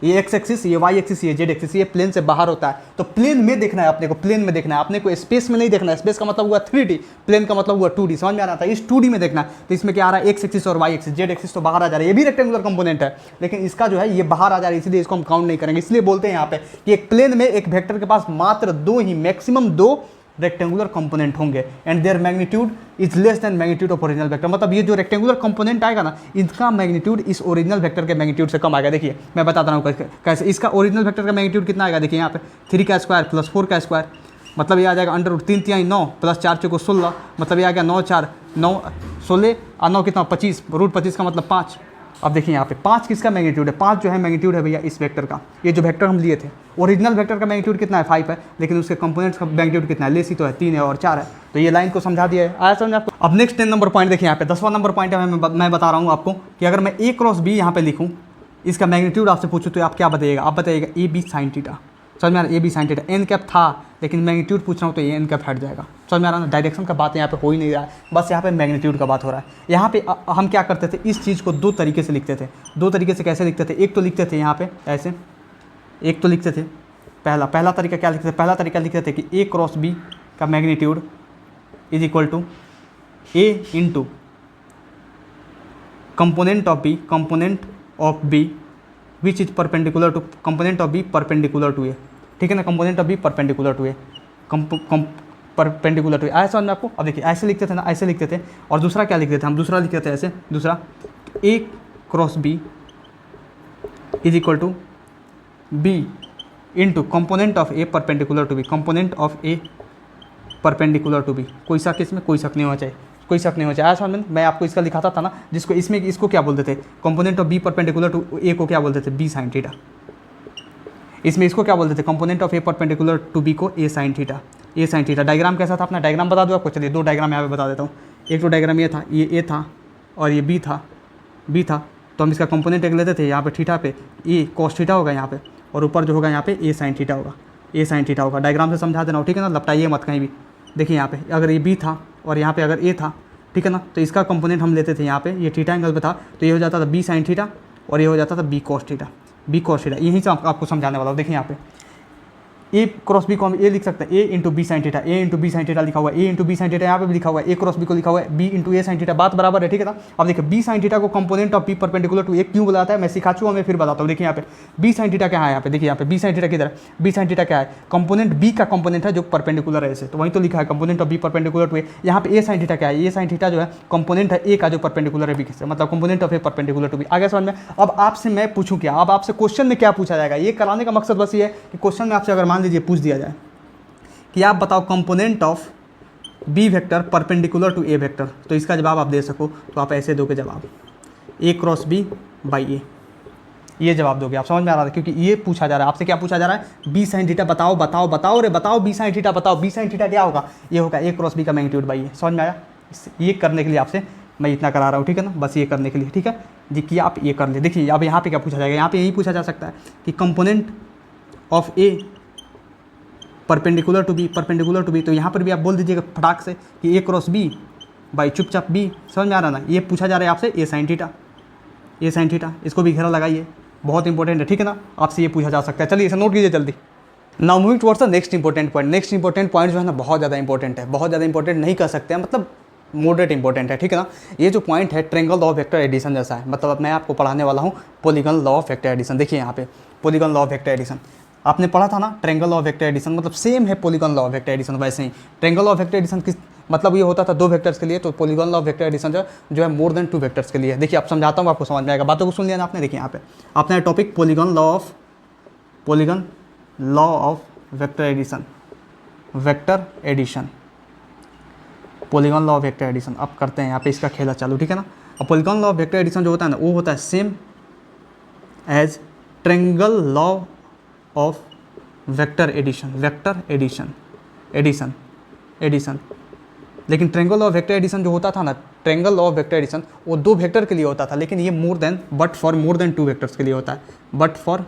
ये x एक्सिस, ये y एक्सिस, ये z एक्सिस, ये प्लेन से बाहर होता है। तो प्लेन में देखना है अपने को, प्लेन में देखना है अपने को, स्पेस में नहीं देखना है। स्पेस का मतलब हुआ 3D, प्लेन का मतलब हुआ 2D, समझ में आ रहा था। इस 2D में देखना है, तो इसमें क्या आ रहा है, x एक्सिस और y एक्सिस, z एक्सिस तो बाहर आ जा रहा है, ये भी रेक्टेंगुलर कंपोनेंट है, लेकिन इसका जो है ये बाहर आ जा रहा है, इसलिए इसको हम काउंट नहीं करेंगे। इसलिए बोलते हैं यहाँ पे कि एक प्लेन में एक वेक्टर के पास मात्र 2 ही, मैक्सिमम 2 रेक्टेंगुलर कंपोनेंट होंगे, and there magnitude is less than magnitude of original vector. मतलब ये जो रेक्टेंगुलर कंपोनेंट आएगा ना, इसका मैग्नीट्यूड इस ओरिजिनल वेक्टर के मैग्नीट्यूड से कम आएगा। देखिए मैं बताता हूँ कैसे। इसका ओरिजिनल वेक्टर का मैग्नीट्यूड कितना आएगा, देखिए यहाँ पे 3 का स्क्वायर प्लस 4 का स्क्वायर, मतलब ये आ जाएगा अंडर रूट 3 3 9 प्लस 4 चौको 16, मतलब ये आ गया 9 4 9 16 और 9 कितना 25, रूट 25 का मतलब 5। अब देखिए यहाँ पे 5 किसका मैग्नीट्यूड है, 5 जो है मैग्नीट्यूड है भैया इस वेक्टर का। ये जो वेक्टर हम लिए थे, ओरिजिनल वेक्टर का मैग्नीट्यूड कितना है 5 है, लेकिन उसके कंपोनेंट्स का मैग्नीट्यूड कितना है, लेस ही तो है 3 है और 4 है। तो ये लाइन को समझा दिया है, आया समझ आपको। अब नेक्स्ट 10 नंबर पॉइंट देखिए यहाँ पे, 10वां नंबर पॉइंट है, मैं बता रहा हूँ आपको कि अगर मैं a क्रॉस b यहाँ पे लिखूँ, इसका मैग्नीट्यूड आपसे पूछूँ तो आप क्या बताइएगा, आप बताइएगा ए बी साइन थीटा। समझ में आ रहा है, A B sine theta, N cap था लेकिन मैग्नीट्यूड पूछ रहा हूँ तो ये एन कैप हट जाएगा। समझ में आ रहा है ना, डायरेक्शन का बात यहाँ पे हो ही नहीं रहा है, बस यहाँ पे मैग्नीट्यूड का बात हो रहा है। यहाँ पे हम क्या करते थे, इस चीज़ को 2 तरीके से लिखते थे। 2 तरीके से कैसे लिखते थे, एक तो लिखते थे यहाँ पे ऐसे, एक तो लिखते थे पहला तरीका क्या लिखते थे, पहला तरीका लिखते थे कि ए क्रॉस बी का magnitude is equal to A into component of B which is perpendicular to component of B perpendicular to A, ठीक है ना, component of B perpendicular to A, perpendicular to A. आया समझ में आपको। अब देखिए ऐसे लिखते थे ना, ऐसे लिखते थे, और दूसरा क्या लिखते थे हम, दूसरा लिखते थे ऐसे, दूसरा A cross B is equal to B into component of A perpendicular to B, component of A perpendicular to B. कोई शक इसमें, कोई शक नहीं होना चाहिए, कोई शक नहीं होना चाहिए। समझ में, मैं आपको इसका लिखाता था ना, जिसको इसमें इसको क्या बोलते थे, component of B perpendicular to A को क्या बोलते थे, बी साइन थीटा। इसमें इसको क्या बोलते थे, component of A perpendicular to B को A sine theta. A sine theta diagram कैसा था, अपना डायग्राम बता दो आपको। चलिए 2 डायग्राम यहाँ पे बता देता हूँ। एक तो डायग्राम ये था, ये ए था और ये बी था, बी था। तो हम इसका कंपोनेंट एक लेते थे, यहाँ पे थीटा पे ए कॉस थीटा होगा यहाँ पे, और ऊपर जो होगा यहाँ पे ए साइन थीटा होगा, ए साइन थीटा होगा। डायग्राम से समझा देना, ठीक है ना, लपटाइए मत कहीं भी। देखिए यहाँ पे अगर ये बी था और यहाँ पे अगर ए था, ठीक है ना, तो इसका कंपोनेंट हम लेते थे यहाँ पे, ये थीटा एंगल पे था तो ये हो जाता था बी साइन थीटा और ये हो जाता था B cos theta, B cos theta. यहीं से आपको समझाने वाला हूँ। देखिए यहाँ पे ए क्रॉस बी को हम ए लिख सकते हैं, ए इंटू बी साइन थीटा, ए इंटू बी साइन थीटा लिखा हुआ है, ए इंटू बी साइन थीटा यहाँ पे भी लिखा हुआ है, ए क्रॉस बी को लिखा हुआ है B into A sine theta, बात बराबर है, ठीक है ना। अब देखिए बी साइन थीटा को component of B perpendicular to A क्यों बुलाता है, मैं सिखा चुका हूँ, मैं फिर बताता हूँ। देखिए यहाँ पे बी साइन थीटा क्या है, यहाँ पे देखिए, यहाँ पे बी साइन थीटा किधर है, बी साइन थीटा क्या है, कंपोनेंट बी का कंपोनेंट है जो परपेंडिकुलर है ऐसे, तो वहीं तो लिखा है component of B perpendicular to A. यहाँ पे ए साइन थीटा क्या है, ए साइन थीटा जो है कंपोनेंट है ए का जो परपेंडिकुलर है बी से, मतलब component of A perpendicular to B. आगे समझ में। अब आपसे मैं पूछूं क्या, अब आपसे क्वेश्चन में क्या पूछा जाएगा, ये कराने का मकसद बस ये है कि क्वेश्चन में आपसे अगर मान लीजिए पूछ दिया जाए कि आप बताओ component of B vector perpendicular to A vector, तो इसका जवाब आप दे सको तो आप ऐसे दोगे जवाब, ए क्रॉस बी बाई ए, ये जवाब दोगे आप। समझ में आ रहा है, क्योंकि ये पूछा जा रहा है आपसे, क्या पूछा जा रहा है, बी साइन थीटा बताओ बताओ बताओ रे बताओ, बी साइन थीटा बताओ, बी साइन थीटा क्या होगा, ये होगा ए क्रॉस बी का मैग्नीट्यूड बाई ए। समझ में आया। ये करने के लिए आपसे मैं इतना करा रहा हूँ, ठीक है ना, बस ये करने के लिए, ठीक है जी, कि आप ये कर ले। देखिए अब यहाँ पे क्या पूछा जाएगा, यहाँ पे यही पूछा जा सकता है कि component of A perpendicular to B, तो यहाँ पर भी आप बोल दीजिएगा फटाक से कि ए क्रॉस बी बाई चुपचाप बी। समझ में आ रहा ना, ये पूछा जा रहा है आपसे ए sine theta, A sine theta, इसको भी घेरा लगाइए, बहुत इंपॉर्टेंट है, ठीक है ना, आपसे ये पूछा जा सकता है। चलिए इसे नोट कीजिए जल्दी। Now moving towards the next important point. Next important point जो है ना बहुत ज़्यादा इंपॉर्टेंट है, बहुत ज़्यादा इंपॉर्टेंट नहीं कर सकते हैं, मतलब मॉडरेट इंपॉर्टेंट है, ठीक है ना। ये जो पॉइंट है triangle law of vector addition जैसा है, मतलब मैं आपको पढ़ाने वाला हूँ polygon law of vector addition. देखिए यहाँ पे polygon law of vector addition आपने पढ़ा था ना, triangle law of vector addition मतलब सेम है polygon law of vector addition. वैसे ही triangle law of vector addition किस मतलब ये होता था 2 वेक्टर्स के लिए, तो polygon law of vector addition जो है मोर देन 2 वेक्टर्स के लिए। देखिए आप समझाता हूँ, आपको समझ में आएगा, बातों को सुन लिया ना आपने। देखिए यहाँ पे अपना topic polygon law of vector addition, polygon law of vector addition. अब करते हैं यहाँ पे इसका खेला चालू, ठीक है ना। अब polygon law of vector addition जो होता है ना, वो होता है same as triangle law of vector addition. लेकिन ट्रायंगल ऑफ वेक्टर एडिशन जो होता था ना, ट्रायंगल ऑफ वेक्टर एडिशन वो 2 वेक्टर के लिए होता था, लेकिन ये but for more than 2 vectors के लिए होता है, but for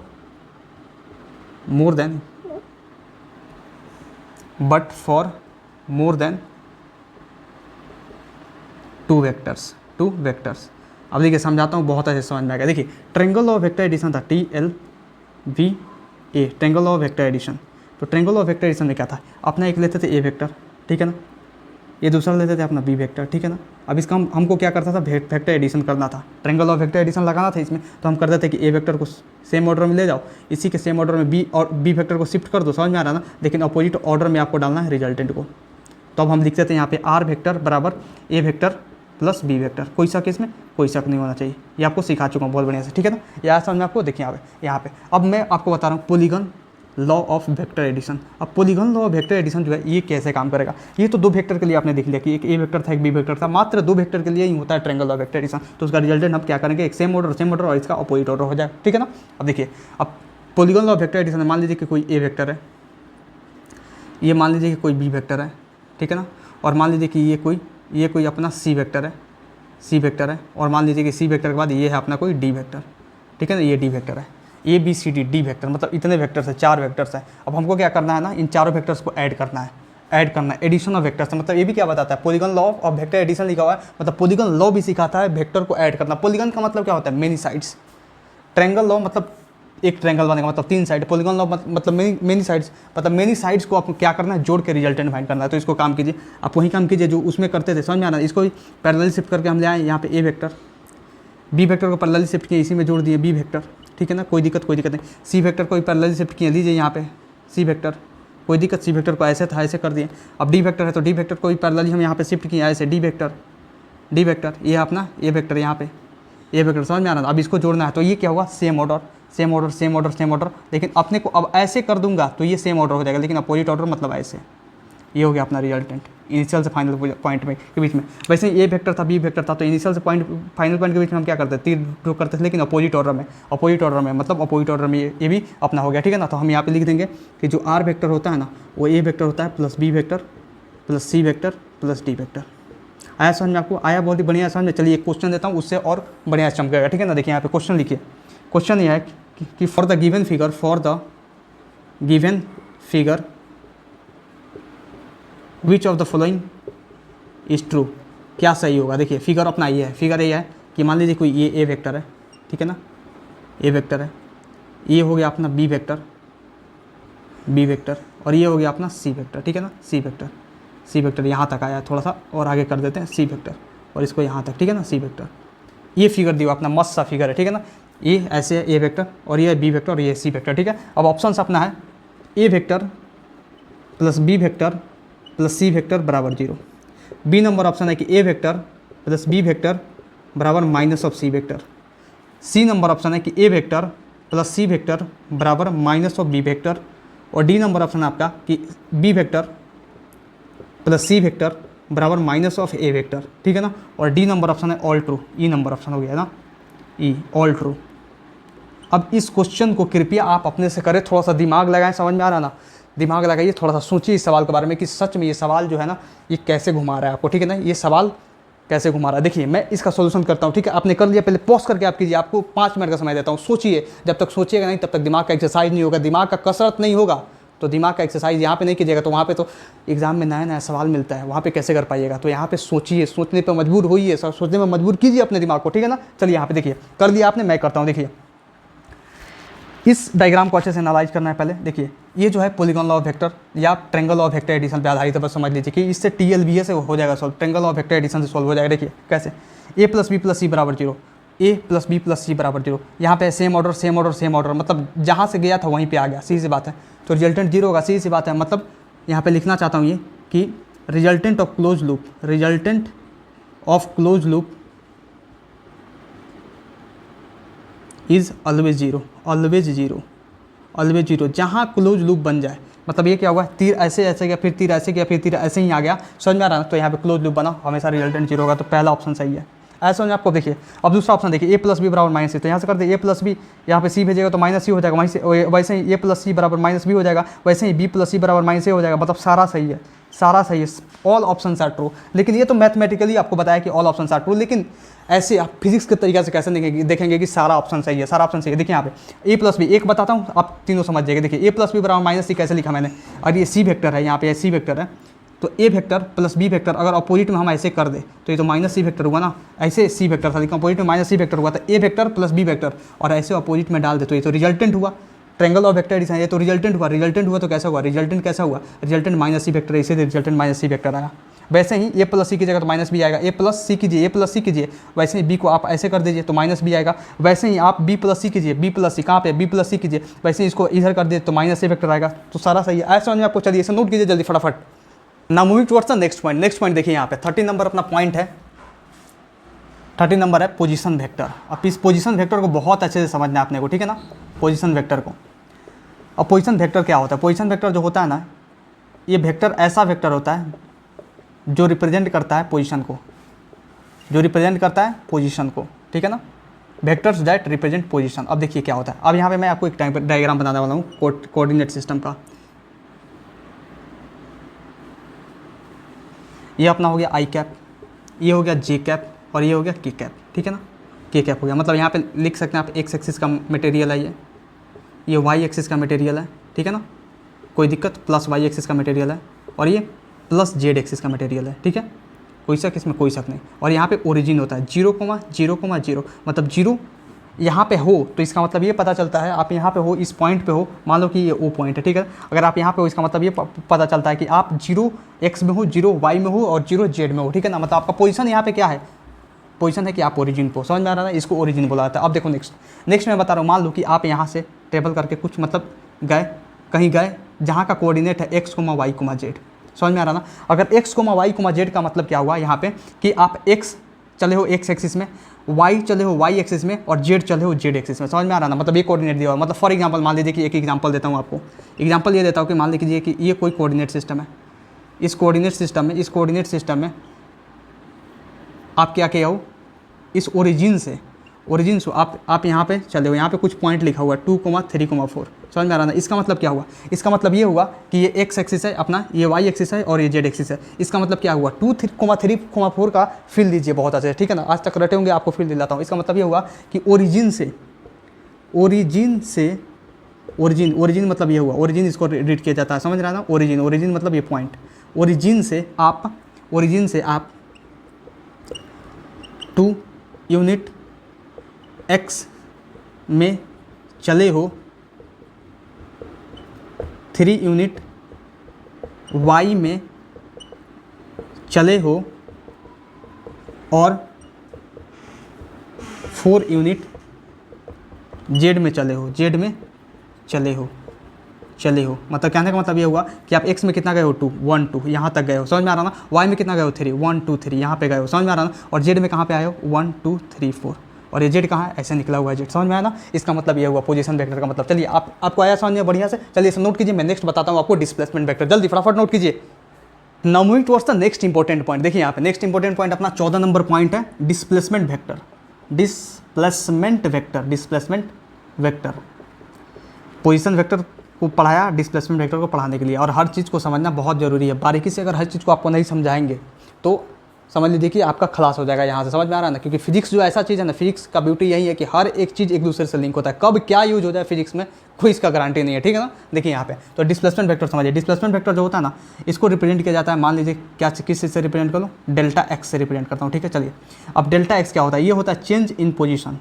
more than 2 vectors. अब देखिए समझाता हूँ, बहुत अच्छे समझ में आएगा। देखिए ट्रायंगल ऑफ वेक्टर एडिशन था TLVA, triangle of vector addition. तो ट्रायंगल ऑफ वेक्टर एडिशन में क्या था, अपना एक लेते थे ए वेक्टर, ठीक है ना, ये दूसरा लेते थे अपना बी वेक्टर, ठीक है ना। अब इसका हमको क्या करता था, वेक्टर एडिशन करना था, ट्रायंगल ऑफ वेक्टर एडिशन लगाना था इसमें, तो हम करते थे कि ए वेक्टर को सेम ऑर्डर में ले जाओ, इसी के सेम ऑर्डर में बी और बी वेक्टर को शिफ्ट कर दो। समझ में आ रहा ना, लेकिन अपोजिट ऑर्डर में आपको डालना है रिजल्टेंट को। तो अब हम लिखते थे यहाँ पे आर वेक्टर बराबर ए वेक्टर प्लस बी वेक्टर। कोई शक इसमें, कोई शक नहीं होना चाहिए, ये आपको सिखा चुका हूँ बहुत बढ़िया से, ठीक है ना। यहाँ समझ में आपको, देखिए यहाँ पे अब मैं आपको बता रहा हूँ polygon law of vector addition. अब polygon law of vector addition जो है ये कैसे काम करेगा, ये तो 2 वेक्टर के लिए आपने देख लिया कि एक ए वेक्टर था एक बी वेक्टर था, मात्र 2 वेक्टर के लिए ही होता है ट्रायंगल ऑफ वेक्टर एडिशन। तो उसका रिजल्टेंट हम क्या करेंगे, एक सेम ऑर्डर और इसका अपोजिट ऑर्डर हो जाए, ठीक है ना। अब देखिए अब polygon law of vector addition मान लीजिए कि कोई ए वेक्टर है, ये मान लीजिए कि कोई बी वेक्टर है, ठीक है ना, और मान लीजिए कि ये कोई अपना सी वेक्टर है, और मान लीजिए कि सी वेक्टर के बाद ये है अपना कोई डी वेक्टर, ठीक है ना, ये डी वेक्टर है, A B C D vector, मतलब इतने वेक्टर्स है, 4 वेक्टर्स है। अब हमको क्या करना है ना, इन चारों वेक्टर्स को ऐड करना है, एडिशन ऑफ वेक्टर्स। मतलब ये भी क्या बताता है, polygon law of vector addition लिखा हुआ है, मतलब पॉलीगॉन लॉ भी सिखाता है वेक्टर को ऐड करना। पॉलीगॉन का मतलब क्या होता है, मेनी साइड्स। ट्रायंगल लॉ मतलब एक ट्रायंगल बनेगा, मतलब 3 साइड। पॉलीगॉन लॉ मतलब मेनी साइड्स, मतलब मेनी साइड्स को आपको क्या करना है, जोड़ के रिजल्टेंट फाइंड करना है। तो इसको काम कीजिए, आप वही काम कीजिए जो उसमें करते थे। समझ में आना, इसको पैरेलल शिफ्ट करके हम ले आए यहाँ पे ए वेक्टर, बी वेक्टर को पैरेलल शिफ्ट किए, इसी में जोड़ दिए बी वेक्टर, ठीक है ना, कोई दिक्कत नहीं। सी वेक्टर को भी पैरेलल शिफ्ट किए, लीजिए यहाँ पे सी वेक्टर, कोई दिक्कत, सी वेक्टर को ऐसे था ऐसे कर दिए। अब डी वेक्टर है तो डी वेक्टर को भी पैरेलल हम यहाँ पे शिफ्ट किए ऐसे, डी वेक्टर, ये अपना ए वेक्टर, यहाँ पे ए वेक्टर। समझ में आ रहा है। अब इसको जोड़ना है तो ये क्या हुआ, सेम ऑर्डर। लेकिन अपने को अब ऐसे कर दूंगा तो ये सेम ऑर्डर हो जाएगा, लेकिन अपोजिट ऑर्डर मतलब ऐसे, ये हो गया अपना रिजल्टेंट इनिशियल से फाइनल पॉइंट में के बीच में। वैसे ही ए वेक्टर था, बी वेक्टर था, तो इनिशियल से पॉइंट फाइनल पॉइंट के बीच में हम क्या करते हैं, तीर ड्रॉ करते थे, लेकिन अपोजिट ऑर्डर में मतलब अपोजिट ऑर्डर में ये भी अपना हो गया, ठीक है ना। तो हम यहाँ पे लिख देंगे कि जो आर वेक्टर होता है ना वो ए वेक्टर होता है plus B vector plus C vector plus D vector. आया समझ में आपको? आया बहुत ही बढ़िया समझ में। चलिए एक क्वेश्चन देता हूँ, उससे और बढ़िया चमकेगा, ठीक है ना। देखिए यहाँ पे क्वेश्चन लिखिए। क्वेश्चन ये है कि for the given figure which of the following is true, क्या सही होगा। देखिए फिगर अपना ये है, फिगर ये है कि मान लीजिए कोई ये ए वेक्टर है, ठीक है ना, ए वेक्टर है, ये हो गया अपना बी वेक्टर और ये हो गया अपना सी वेक्टर, ठीक है ना, सी वेक्टर यहाँ तक आया, थोड़ा सा और आगे कर देते हैं सी वेक्टर और इसको यहाँ तक, ठीक है ना, सी वेक्टर। ये फिगर दिया अपना मस्त सा फिगर है, ठीक है ना। ये ऐसे है ए वेक्टर और ये बी वेक्टर और ये सी वेक्टर, ठीक है। अब ऑप्शन अपना है A vector plus B vector plus C vector बराबर 0। बी नंबर ऑप्शन है कि A vector plus B vector बराबर minus of C vector. C number option है कि A vector plus C vector बराबर माइनस ऑफ बी वेक्टर। और D number option है आपका कि B vector plus C vector बराबर माइनस ऑफ ए वेक्टर, ठीक है ना। और डी नंबर ऑप्शन है ऑल ट्रू, ई नंबर ऑप्शन हो गया ना, ई ऑल ट्रू। अब इस क्वेश्चन को कृपया आप अपने से करें, थोड़ा सा दिमाग लगाएं, समझ में आ रहा ना, दिमाग लगाइए, थोड़ा सा सोचिए इस सवाल के बारे में कि सच में ये सवाल जो है ना ये कैसे घुमा रहा है आपको, ठीक है ना, ये सवाल कैसे घुमा रहा है। देखिए मैं इसका सोल्यूशन करता हूँ, ठीक है। आपने कर लिया, पहले पॉज करके आप कीजिए, आपको 5 मिनट का समय देता हूँ, सोचिए। जब तक सोचिएगा नहीं तब तक दिमाग का एक्सरसाइज नहीं होगा, दिमाग का कसरत नहीं होगा। तो दिमाग का एक्सरसाइज यहाँ पे नहीं कीजिएगा तो वहाँ पे तो एग्जाम में नया नया सवाल मिलता है, वहाँ पे कैसे कर पाइएगा। तो यहाँ पे सोचिए, सोचने पे मजबूर होइए, सोचने में मजबूर कीजिए अपने दिमाग को, ठीक है ना। चलिए यहाँ पे देखिए, कर लिया आपने, मैं करता हूँ। देखिए इस डायग्राम को अच्छे से एनालाइज करना है। पहले देखिए ये जो है पॉलीगॉन लॉ ऑफ वेक्टर या ट्रेंगल ऑफ वेक्टर एडिशन पे आधारित है, बस समझ लीजिए कि इससे TLBA से हो जाएगा solve, triangle of vector addition से सॉल्व हो जाएगा। देखिए कैसे, A plus B plus C बराबर 0, A plus B plus C बराबर 0। यहाँ पे सेम ऑर्डर मतलब जहाँ से गया था वहीं पे आ गया, सीधी सी बात है। तो रिजल्टेंट 0 होगा, सीधी सी बात है। मतलब यहाँ पे लिखना चाहता हूँ ये कि resultant of close loop is always zero, जहाँ क्लोज लूप बन जाए। मतलब ये क्या हुआ, तीर ऐसे गया, फिर तीर ऐसे गया, फिर तीर ऐसे ही आ गया, समझ में आ रहा है। तो यहाँ पे क्लोज लूप बना, हमेशा रिजल्टेंट 0 होगा। तो पहला ऑप्शन सही है, ऐसा समझ आपको। देखिए अब दूसरा ऑप्शन देखिए, ए प्लस बी बराबर माइनस सी, तो यहाँ से कर दे ए प्लस बी, यहाँ पे सी भेजेगा तो माइनस सी हो जाएगा, वहीं से वैसे ही ए प्लस सी बराबर माइनस बी हो जाएगा, वैसे ही बी प्लस सी बराबर माइनस ए हो जाएगा। मतलब सारा सही है, ऑल ऑप्शन आर ट्रू। लेकिन ये तो मैथमेटिकली आपको बताया कि ऑल ऑप्शन आर ट्रू, लेकिन ऐसे आप फिजिक्स के तरीके से कैसे देखेंगे कि सारा ऑप्शन सही है, सारा ऑप्शन सही है। देखिए यहाँ पे ए प्लस बी, एक बताता हूँ आप तीनों समझ जाएंगे। देखिए ए प्लस बी बराबर माइनस सी कैसे लिखा मैंने, और ये सी वेक्टर है, यहाँ पे सी वेक्टर है। तो ए वेक्टर प्लस बी वेक्टर अगर अपोजिट में हम ऐसे कर दे तो ये तो माइनस सी वेक्टर हुआ ना, ऐसे सी वेक्टर था लेकिन अपोजिट में माइनस सी वेक्टर हुआ था, ए वेक्टर प्लस बी वेक्टर और ऐसे अपोजिट में डाल दे तो ये तो रिजल्टेंट हुआ, ट्रेंगल ऑफ वेक्टर एडिशन। ये तो रिजल्टेंट हुआ तो कैसा हुआ, रिजल्टेंट माइनस सी वेक्टर, इसे रिजल्टेंट माइनस सी वेक्टर आया। वैसे ही ए प्लस सी की जगह तो माइनस बी आएगा, ए प्लस सी कीजिए, वैसे ही बी को आप ऐसे कर दीजिए तो माइनस बी आएगा। वैसे ही आप बी प्लस सी कीजिए, बी प्लस सी कहाँ पे, बी प्लस सी कीजिए, वैसे ही इसको इधर कर दीजिए तो माइनस सी वेक्टर आएगा। तो सारा सही है, ऐसा समझ में आपको। चलिए इसे नोट कीजिए जल्दी फटाफट। ना moving towards the next point देखिए यहाँ पे 30 नंबर अपना पॉइंट है, 30 नंबर है पोजीशन वेक्टर। अब इस पोजीशन वेक्टर को बहुत अच्छे से समझना है आपने को, ठीक है ना, पोजीशन वेक्टर को। अब पोजीशन वेक्टर क्या होता है, पोजीशन वेक्टर जो होता है ना, ये वेक्टर ऐसा वेक्टर होता है जो रिप्रेजेंट करता है पोजीशन को, ठीक है ना, वेक्टर्स दैट रिप्रेजेंट पोजीशन। अब देखिए क्या होता है, अब यहाँ पे मैं आपको एक डायग्राम बनाने वाला हूँ कोऑर्डिनेट सिस्टम का। ये अपना हो गया आई कैप, ये हो गया जे कैप और ये हो गया के कैप, ठीक है ना, के कैप हो गया। मतलब यहाँ पे लिख सकते हैं आप एक्स एक्सिस का मटेरियल है, ये वाई एक्सिस का मटेरियल है, ठीक है ना, कोई दिक्कत, प्लस वाई एक्सिस का मटेरियल है और ये प्लस जेड एक्सिस का मटेरियल है, ठीक है, कोई शक इसमें, कोई शक नहीं। और यहाँ पे ओरिजिन होता है 0,0,0, मतलब 0 यहाँ पे हो तो इसका मतलब ये पता चलता है आप यहाँ पे हो, इस पॉइंट पे हो, मान लो कि ये ओ पॉइंट है, ठीक है। अगर आप यहाँ पे हो इसका मतलब ये पता चलता है कि आप 0 x में हो, 0 y में हो और 0 z में हो, ठीक है ना। मतलब आपका पोजीशन यहाँ पे क्या है, पोजीशन है कि आप ओरिजिन पे हो, समझ में आ रहा है, इसको ओरिजिन बोला जाता है। अब देखो नेक्स्ट मैं बता रहा हूँ, मान लो कि आप यहाँ से ट्रेवल करके कुछ मतलब कहीं गए जहाँ का कोऑर्डिनेट है x, y, z, समझ में आ रहा ना। अगर x, y, z का मतलब क्या हुआ यहाँ पे कि आप x चले हो x एक्सिस में, y चले हो y एक्सिस में और z चले हो z एक्सिस में, समझ में आ रहा ना। मतलब ये कोऑर्डिनेट दिया हुआ, मतलब फॉर एग्जांपल मान लीजिए कि एक एग्जांपल देता हूँ आपको, एग्जांपल ये देता हूँ कि मान लीजिए कि ये कोई कोऑर्डिनेट सिस्टम है, इस कोऑर्डिनेट सिस्टम में आप क्या किया हो, इस ओरिजिन से आप यहाँ पे चले हो, यहाँ पे कुछ पॉइंट लिखा हुआ है 2, 3, 4, समझ में आ रहा ना। इसका मतलब क्या हुआ, इसका मतलब ये हुआ कि ये एक्स एक्सिस है अपना, ये वाई एक्सिस है और ये जेड एक्सिस है। इसका मतलब क्या हुआ, 2, 3, 4 का फील दीजिए बहुत अच्छे से, ठीक है ना। आज तक रटे होंगे, आपको फील दिलाता हूँ। इसका मतलब ये हुआ कि ओरिजिन मतलब ये हुआ, ओरिजिन इसको रीड किया जाता है, समझ रहा है ना। ओरिजिन मतलब ये पॉइंट, ओरिजिन से आप 2 यूनिट एक्स में चले हो, 3 यूनिट वाई में चले हो और 4 यूनिट जेड में चले हो, मतलब कहने का मतलब ये हुआ कि आप x में कितना गए हो 2, 1, 2 यहाँ तक गए हो, समझ में आ रहा ना। y में कितना गए हो 3, 1, 2, 3 यहाँ पे गए हो, समझ में आ रहा ना। और z में कहाँ पे आए हो 1, 2, 3, 4, और ये z कहाँ है, ऐसे निकला हुआ है z, समझ में आया ना। इसका मतलब ये हुआ पोजीशन वेक्टर का मतलब। चलिए आपको आया समझ में बढ़िया से। चलिए इसे नोट कीजिए, मैं नेक्स्ट बताता हूँ आपको डिस्प्लेसमेंट वेक्टर, जल्दी फटाफट नोट कीजिए। Now moving towards the next important point. देखिए यहाँ पे नेक्स्ट इंपॉर्टेंट पॉइंट अपना 14 नंबर पॉइंट है, डिस्प्लेसमेंट वेक्टर। पोजीशन वेक्टर को पढ़ाया डिस्प्लेसमेंट वेक्टर को पढ़ाने के लिए, और हर चीज़ को समझना बहुत ज़रूरी है बारीकी से। अगर हर चीज़ को आपको नहीं समझाएंगे तो समझ लीजिए कि आपका खलास हो जाएगा यहाँ से, समझ में आ रहा है ना। क्योंकि फिजिक्स जो ऐसा चीज़ है ना, फिजिक्स का ब्यूटी यही है कि हर एक चीज़ एक दूसरे से लिंक होता है। कब क्या यूज हो जाए फिजिक्स में कोई इसका गारंटी नहीं है, ठीक है ना। देखिए यहाँ पे तो डिस्प्लेसमेंट वेक्टर समझिए। डिस्प्लेसमेंट वेक्टर जो होता है ना, इसको रिप्रेजेंट किया जाता है, मान लीजिए क्या किस चीज़ से रिप्रेजेंट करो, डेल्टा एक्स से रिप्रेजेंट करता हूँ, ठीक है। चलिए अब डेल्टा एक्स क्या होता है, ये होता है चेंज इन पोजीशन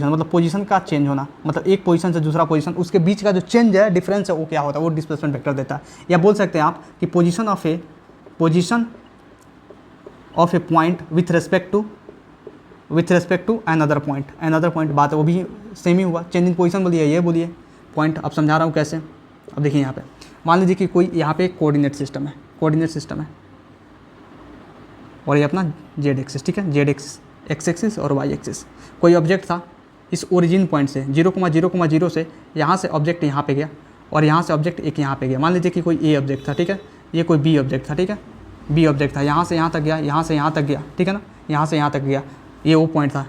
मतलब पोजीशन का चेंज होना, मतलब एक पोजीशन से दूसरा पोजीशन, उसके बीच का जो चेंज है, डिफरेंस है, वो क्या होता है, वो डिस्प्लेसमेंट वेक्टर देता है। या बोल सकते हैं आप कि position of a point with respect to another point बात है, वो भी सेम ही हुआ। चेंज इन पोजीशन बोलिए, ये बोलिए पॉइंट। अब समझा रहा हूँ कैसे। अब देखिए यहाँ पे मान लीजिए कि कोई यहाँ पे कोऑर्डिनेट सिस्टम है और ये अपना जेड एक्सिस, ठीक है, जेड एक्सिस, एक्स एक्सिस और वाई एक्सिस। कोई ऑब्जेक्ट था इस ओरिजिन पॉइंट से 0,0,0 से यहाँ से ऑब्जेक्ट यहाँ पे गया और यहाँ से ऑब्जेक्ट एक यहाँ पे गया। मान लीजिए कि कोई ए ऑब्जेक्ट था, ठीक है, ये कोई बी ऑब्जेक्ट था, ठीक है, बी ऑब्जेक्ट था, यहाँ से यहाँ तक गया, यहाँ से यहाँ तक गया, ठीक है ना, यहाँ से यहाँ तक गया, ये ओ पॉइंट था,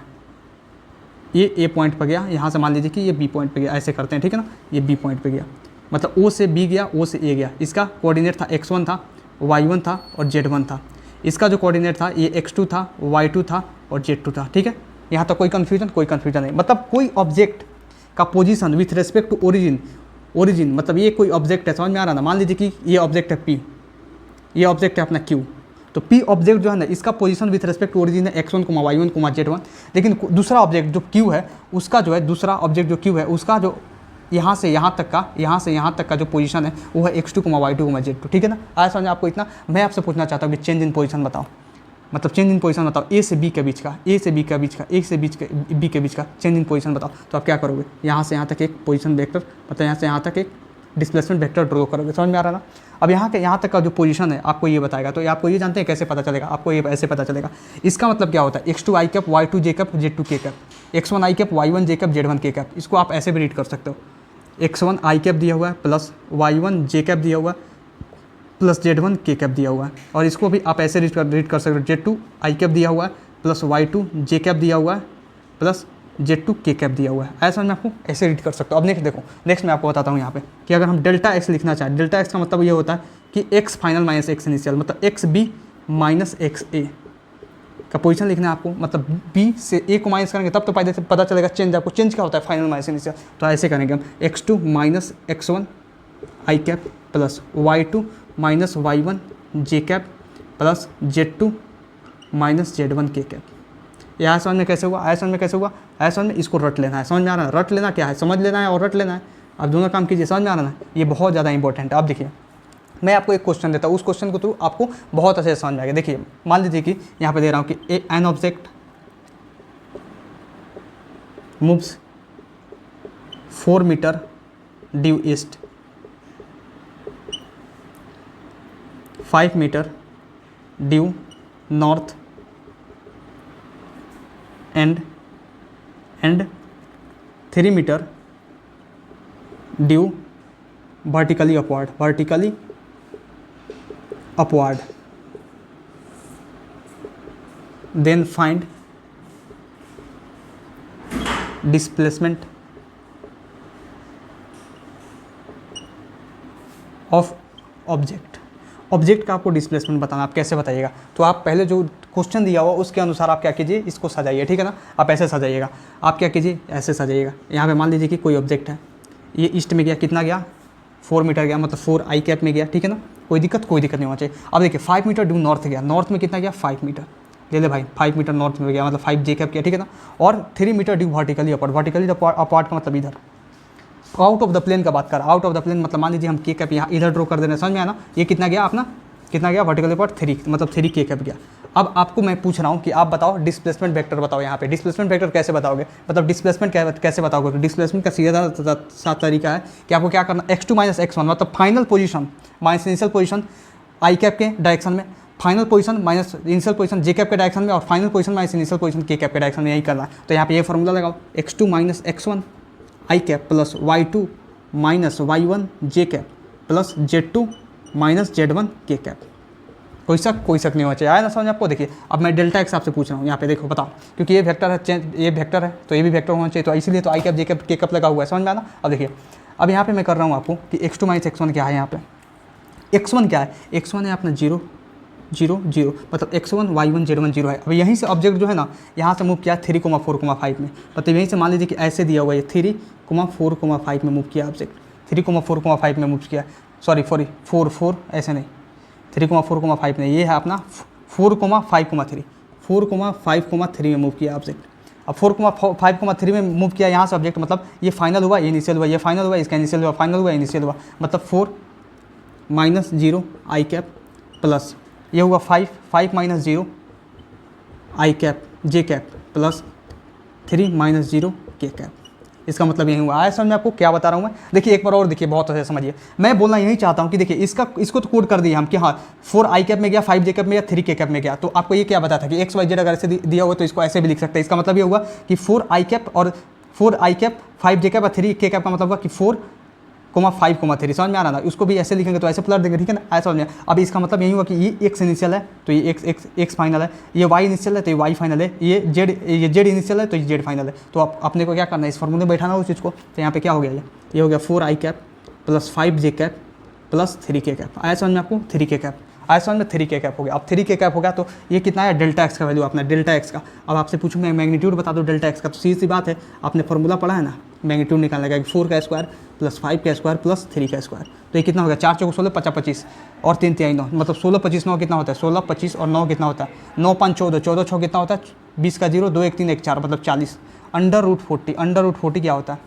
ये ए पॉइंट पर गया, यहाँ से मान लीजिए कि ये बी पॉइंट पे गया, ऐसे करते हैं, ठीक है ना, ये बी पॉइंट पे गया, मतलब ओ से बी गया, ओ से ए गया। इसका कोऑर्डिनेट था x1 था, y1 था और z1 था। इसका जो कोऑर्डिनेट था ये x2 था, y2 था और z2 था, ठीक है। यहाँ तक कोई कन्फ्यूजन नहीं। मतलब कोई ऑब्जेक्ट का position with respect to origin मतलब ये कोई ऑब्जेक्ट है, समझ में आ रहा ना। मान लीजिए कि ये ऑब्जेक्ट है P, ये ऑब्जेक्ट है अपना Q, तो P ऑब्जेक्ट जो है ना, इसका position with respect to origin है x1, y1, z1। लेकिन दूसरा ऑब्जेक्ट जो Q है, उसका जो है दूसरा ऑब्जेक्ट जो Q है, उसका जो यहाँ से यहाँ तक का जो पोजीशन है वो है x2, y2, z2, ठीक है ना। आया समझ आपको इतना। मैं आपसे पूछना चाहता हूँ कि चेंज इन पोजीशन बताओ, मतलब चेंज इन पोजीशन बताओ, ए से बी के बीच का चेंज इन पोजीशन बताओ। तो आप क्या करोगे, यहाँ से यहाँ तक एक पोजीशन वेक्टर, मतलब यहाँ से यहाँ तक एक डिस्प्लेसमेंट वेक्टर ड्रॉ करोगे, समझ में आ रहा ना। अब यहाँ तक का जो पोजीशन है आपको ये बताएगा। तो आपको ये जानते हैं कैसे पता चलेगा, आपको ये ऐसे पता चलेगा। इसका मतलब क्या होता है, x2 i cap, y2 j cap, z2 k cap, x1 i cap, y1 j cap, z1 k cap. इसको आप ऐसे भी रीड कर सकते हो, x1 i कैप दिया हुआ है प्लस y1 j कैप दिया हुआ है प्लस z1 k कैप दिया हुआ है। और इसको भी आप ऐसे रीड कर सकते हो, z2 i कैप दिया हुआ है प्लस y2 j कैप दिया हुआ है प्लस z2 k कैप दिया हुआ है। ऐसा मैं आपको ऐसे रीड कर सकता हूँ। अब नेक्स्ट मैं आपको बताता हूँ यहाँ पे कि अगर हम डेल्टा एक्स लिखना चाहें, डेल्टा एक्स का मतलब ये होता है कि x final minus x initial, मतलब एक्स बी माइनस एक्स ए का पोजीशन लिखना है आपको। मतलब b से a को माइनस करेंगे तब तो पता चलेगा चेंज, आपको चेंज क्या होता है, फाइनल माइनस इनिशियल। तो ऐसे करेंगे हम x2 minus x1 I cap plus y2 minus y1 j cap plus z2 minus z1 k cap. यह समझ में कैसे हुआ, ऐसा समझ में इसको रट लेना है, समझ में आ रहा है। रट लेना क्या है, समझ लेना है और रट लेना है। अब दोनों काम कीजिए, समझ में आ रहा है। ये बहुत ज़्यादा इंपॉर्टेंट है। अब देखिए मैं आपको एक क्वेश्चन देता हूँ, उस क्वेश्चन को थ्रू आपको बहुत अच्छे से समझ में आएगा। देखिए मान लीजिए कि यहाँ पे दे रहा हूँ कि an object moves 4 metre due east, 5 metre due north and 3 metre due vertically upward, then find displacement of object. Object का आपको डिस्प्लेसमेंट बताना, आप कैसे बताइएगा? तो आप पहले जो क्वेश्चन दिया हुआ उसके अनुसार आप क्या कीजिए, इसको सजाइए, ठीक है ना। आप ऐसे सजाइएगा, आप क्या कीजिए, ऐसे सजाइएगा। यहाँ पे मान लीजिए कि कोई ऑब्जेक्ट है, ये ईस्ट में गया, कितना गया, 4 मीटर गया, मतलब 4 आई कैप में गया, ठीक है ना। कोई दिक्कत नहीं होना चाहिए। अब देखिए 5 मीटर ड्यू नॉर्थ गया, नॉर्थ में कितना गया, 5 मीटर ले ले भाई, 5 मीटर नॉर्थ में गया, मतलब 5 जे कैप किया, ठीक है ना। और 3 मीटर ड्यू वर्टिकली अपॉर्ड, वर्टिकली अपॉर्ड का मतलब इधर, आउट ऑफ द प्लेन का बात कर, आउट ऑफ द प्लेन मतलब मान लीजिए हम के कैप यहाँ इधर ड्रॉ कर दे रहे हैं, समझ में आया ना। ये कितना गया अपना, कितना गया वर्टिकल अपॉर्ड 3, मतलब 3 के कैप गया। अब आपको मैं पूछ रहा हूँ कि आप बताओ डिस्प्लेसमेंट वेक्टर बताओ। यहाँ पे डिस्प्लेसमेंट वेक्टर कैसे बताओगे, मतलब डिस्प्लेसमेंट कैसे बताओगे? डिस्प्लेसमेंट का सीधा सा तरीका है कि आपको क्या करना, x2 माइनस x1, मतलब final position minus initial position I cap के डायरेक्शन में, final position minus initial position J cap के डायरेक्शन में, और final position minus initial position K cap के डायरेक्शन में, यही करना है। तो यहाँ पे ये फॉर्मूला लगाओ, x2 minus x1 I cap plus y2 minus y1 J cap plus z2 minus z1 K cap. कोई शक नहीं होना चाहिए, आया ना समझ आपको? देखिए अब मैं डेल्टा एक्स आपसे पूछ रहा हूँ, यहाँ पे देखो बताओ, क्योंकि ये वेक्टर है, ये वेक्टर है तो ये भी वेक्टर होना चाहिए, तो इसीलिए तो आई कैप जे कैप के कैप लगा हुआ है, समझ में आना। अब देखिए अब यहाँ पे मैं कर रहा हूँ आपको कि x2 माइनस x1 क्या है, यहाँ पे x1 क्या है, x1 है अपना 0 0 0, मतलब x1 y1 z1 0 है। अब यहीं से ऑब्जेक्ट जो है ना, यहाँ से मूव किया 3, 4, 5 में, मतलब यहीं से मान लीजिए कि ऐसे दिया हुआ है 3, 4, 5 में मूव किया ऑब्जेक्ट, 3, 4, 5 में मूव किया, सॉरी 4 ऐसे नहीं, 3, 4, 5 नहीं, ये है अपना 4, 5, 3, 4, 5, 3 में मूव किया ऑब्जेक्ट। अब 4, 5, 3 में मूव किया यहाँ से ऑब्जेक्ट, मतलब ये फाइनल हुआ, ये इनिशियल हुआ, ये फाइनल हुआ, इसका इनिशियल हुआ, फाइनल हुआ, इनिशियल हुआ, मतलब 4 माइनस 0 आई कैप प्लस ये हुआ 5 माइनस 0 आई कैप जे कैप प्लस 3 माइनस 0 के कैप। इसका मतलब यही हुआ। आया समझ में आपको क्या बता रहा हूँ मैं? देखिए एक बार और देखिए, बहुत अच्छे समझिए। मैं बोलना यही चाहता हूँ कि देखिए इसको तो कोड कर दिया हम कि हाँ 4 आई कैप में गया, 5 जे कैप में गया, 3 के कैप में गया। तो आपको ये क्या बताया था कि एक्स वाई जेड अगर ऐसे दिया हुआ तो इसको ऐसे भी लिख सकते हैं। इसका मतलब ये हुआ कि 4 आई कैप और 4 आई कैप 5 जे कैप और 3 के कैप का मतलब हुआ कि 4, 5, 3, समझ में आ रहा था। उसको भी ऐसे लिखेंगे तो ऐसे पलट देंगे, ठीक है ना, ऐसा समझ में। अब इसका मतलब यही हुआ कि ये एक्स इनिशियल है तो ये एक्स फाइनल है, ये वाई इनिशियल है तो ये वाई फाइनल है, ये जेड इनिशियल है तो ये जेड फाइनल है। तो आप अपने को क्या करना है, इस फॉर्मूले में बैठाना उस चीज़ को। तो यहाँ पे क्या हो गया, ये हो गया 4 i cap plus 5 J cap plus 3 के कैप। आया समझ में आपको? 3 के कैप आया समझ में, 3 के कैप हो गया। अब 3 के कैप हो गया तो ये कितना है, डेल्टा एक्स का वैल्यू अपना, डेल्टा एक्स का। अब आपसे पूछूंगा मैग्नीट्यूड बता दो डेल्टा एक्स का, तो सीधी सी बात है, आपने फॉर्मूला पढ़ा है ना, मैग्नीट्यूड निकालने का 4 का स्क्वायर प्लस 5 का स्क्वायर प्लस 3 का स्क्वायर। तो ये कितना हो गया, 4 चौको 16, 50 25 और 3 3 9, मतलब 16 25 9 कितना होता है, 16 25 और 9 कितना होता है, 9 5 14, 14 6 कितना होता है, 20 का 0, 2 1 3 1 4, मतलब 40। √40, √40 क्या होता है,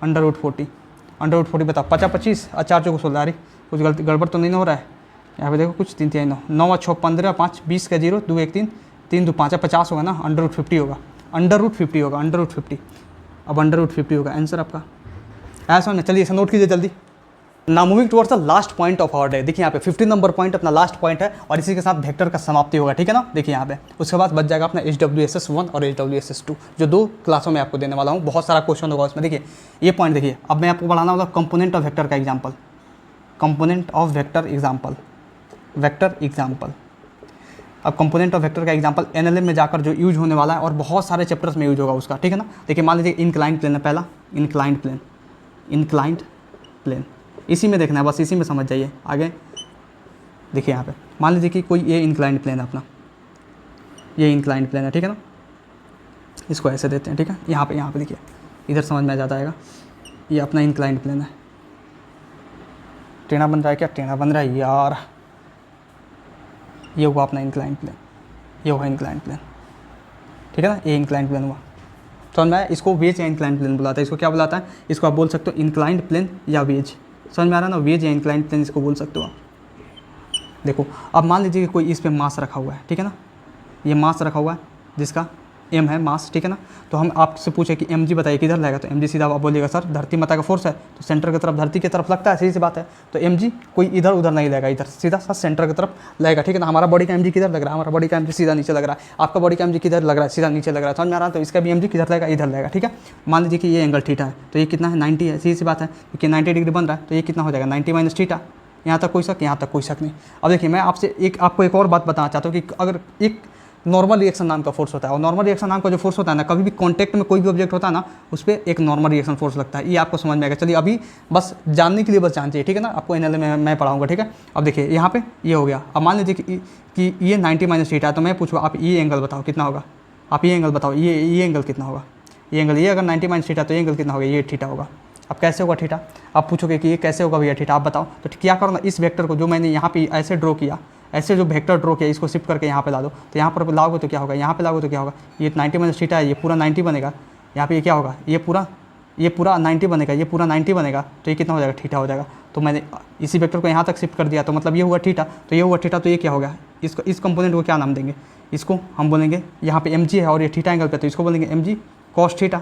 √40 बताओ, 50 25 और 4 चौको 16। अरे कुछ गड़बड़ तो नहीं हो रहा है यहाँ पे, देखो कुछ 3 3 9, 9 6 15 5, 20 का 0, 2 1 3, 3 2 5, 50 होगा ना, √50 होगा, √50 होगा, √50। अब √50 होगा आंसर आपका। ऐसा ना, चलिए इसे नोट कीजिए जल्दी। Now moving towards the last point of our day. देखिए यहाँ पे 15 नंबर पॉइंट अपना लास्ट पॉइंट है और इसी के साथ वेक्टर का समाप्ति होगा, ठीक है ना। देखिए यहाँ पे उसके बाद बच जाएगा अपना HWSS 1 और HWSS 2, जो 2 क्लासों में आपको देने वाला हूँ। बहुत सारा क्वेश्चन होगा उसमें। देखिए ये पॉइंट देखिए, अब मैं आपको बढ़ाना होगा कंपोनेंट ऑफ वेक्टर का example, component of vector example, vector example. अब कंपोनेंट ऑफ वेक्टर का एग्जांपल NLM में जाकर जो यूज होने वाला है और बहुत सारे चैप्टर्स में यूज होगा उसका, ठीक है ना। देखिए मान लीजिए इंक्लाइंड प्लेन है पहला, इंक्लाइंड प्लेन, इंक्लाइंड प्लेन, इसी में देखना है, बस इसी में समझ जाइए। आगे देखिए यहाँ पे मान लीजिए कि कोई ये इंक्लाइंड प्लेन है अपना, ये इंक्लाइंड प्लेन है, ठीक है ना। इसको ऐसे देते हैं, ठीक है। यहाँ पे देखिए, इधर समझ में आ जाता है। ये अपना इंक्लाइंड प्लेन है। टेढ़ा बन रहा है क्या, टेढ़ा बन रहा है यार। ये हुआ अपना इंक्लाइंड प्लेन, ये हुआ इंक्लाइंड प्लेन, ठीक है ना। ये इंक्लाइंड प्लेन हुआ। समझ में आया? इसको वेज या इंक्लाइंड प्लेन बुलाता है। इसको क्या बुलाता है, इसको आप बोल सकते हो इंक्लाइंड प्लेन या वेज। समझ में आ रहा है ना, वेज या इंक्लाइंड प्लेन इसको बोल सकते हो आप। देखो अब मान लीजिए कि कोई इस पे मास रखा हुआ है, ठीक है ना। ये मास रखा हुआ है जिसका m है मास, ठीक है ना। तो हम आपसे पूछे कि mg बताइए किधर लगेगा, तो mg सीधा आप बोलिएगा सर धरती माता का फोर्स है तो सेंटर की तरफ, धरती की तरफ लगता है, सही सी बात है। तो mg कोई इधर उधर नहीं लगेगा, इधर सीधा सा सेंटर की तरफ लगेगा, ठीक है ना। हमारा बॉडी का mg किधर लग रहा है, हमारा बॉडी का mg सीधा नीचे लग रहा है, आपका बॉडी का mg किधर लग रहा है, सीधा नीचे लग रहा है। समझ में आ रहा है? तो इसका भी mg किधर लगेगा, इधर लगेगा, ठीक है। मान लीजिए कि ये एंगल थीटा है तो ये कितना है, 90 है, सही सी बात है, क्योंकि 90 डिग्री बन रहा है तो ये कितना हो जाएगा, 90 माइनस थीटा, यहाँ तक कोई शक, यहाँ तक कोई शक नहीं। अब देखिए मैं आपको एक और बात बताना चाहता हूँ कि अगर एक नॉर्मल रिएक्शन नाम का फोर्स होता है, और नॉर्मल रिएक्शन नाम का जो फोर्स होता है ना, कभी भी कॉन्टैक्ट में कोई भी ऑब्जेक्ट होता है ना, उस पर एक नॉर्मल रिएक्शन फोर्स लगता है। ये आपको समझ में आएगा। चलिए अभी बस जानने के लिए बस जान चाहिए, ठीक है ना, आपको एनएलएम में मैं पढ़ाऊंगा, ठीक है। अब देखिए यहाँ पे ये हो गया। अब मान लीजिए कि ये 90 माइनस थीटा है, तो मैं पूछूँ आप ये एंगल बताओ कितना होगा, आप ये एंगल बताओ, ये एंगल कितना होगा, ये एंगल, ये अगर 90 माइनस थीटा तो ये एंगल कितना होगा, ये थीटा होगा। अब कैसे होगा थीटा, आप पूछोगे कि ये कैसे होगा भैया थीटा, आप बताओ। तो क्या करो ना, इस वेक्टर को जो मैंने यहाँ पे ऐसे ड्रॉ किया, ऐसे जो वेक्टर ड्रॉ किया, इसको शिफ्ट करके यहाँ पे ला दो, तो यहाँ पर लाओगे तो क्या होगा, यहाँ पे लाओगे तो क्या होगा, ये 90 माइनस थीटा है, ये पूरा 90 बनेगा। यहाँ पे ये क्या होगा, ये पूरा 90 बनेगा, ये पूरा 90 बनेगा, तो ये कितना हो जाएगा, थीटा हो जाएगा। तो मैंने इसी वेक्टर को यहाँ तक शिफ्ट कर दिया, तो मतलब ये हुआ थीटा, तो ये हुआ थीटा, तो ये क्या हो गया, इस कंपोनेंट को क्या नाम देंगे, इसको हम बोलेंगे, यहाँ पे mg है और ये थीटा एंगल पे, तो इसको बोलेंगे mg cos थीटा।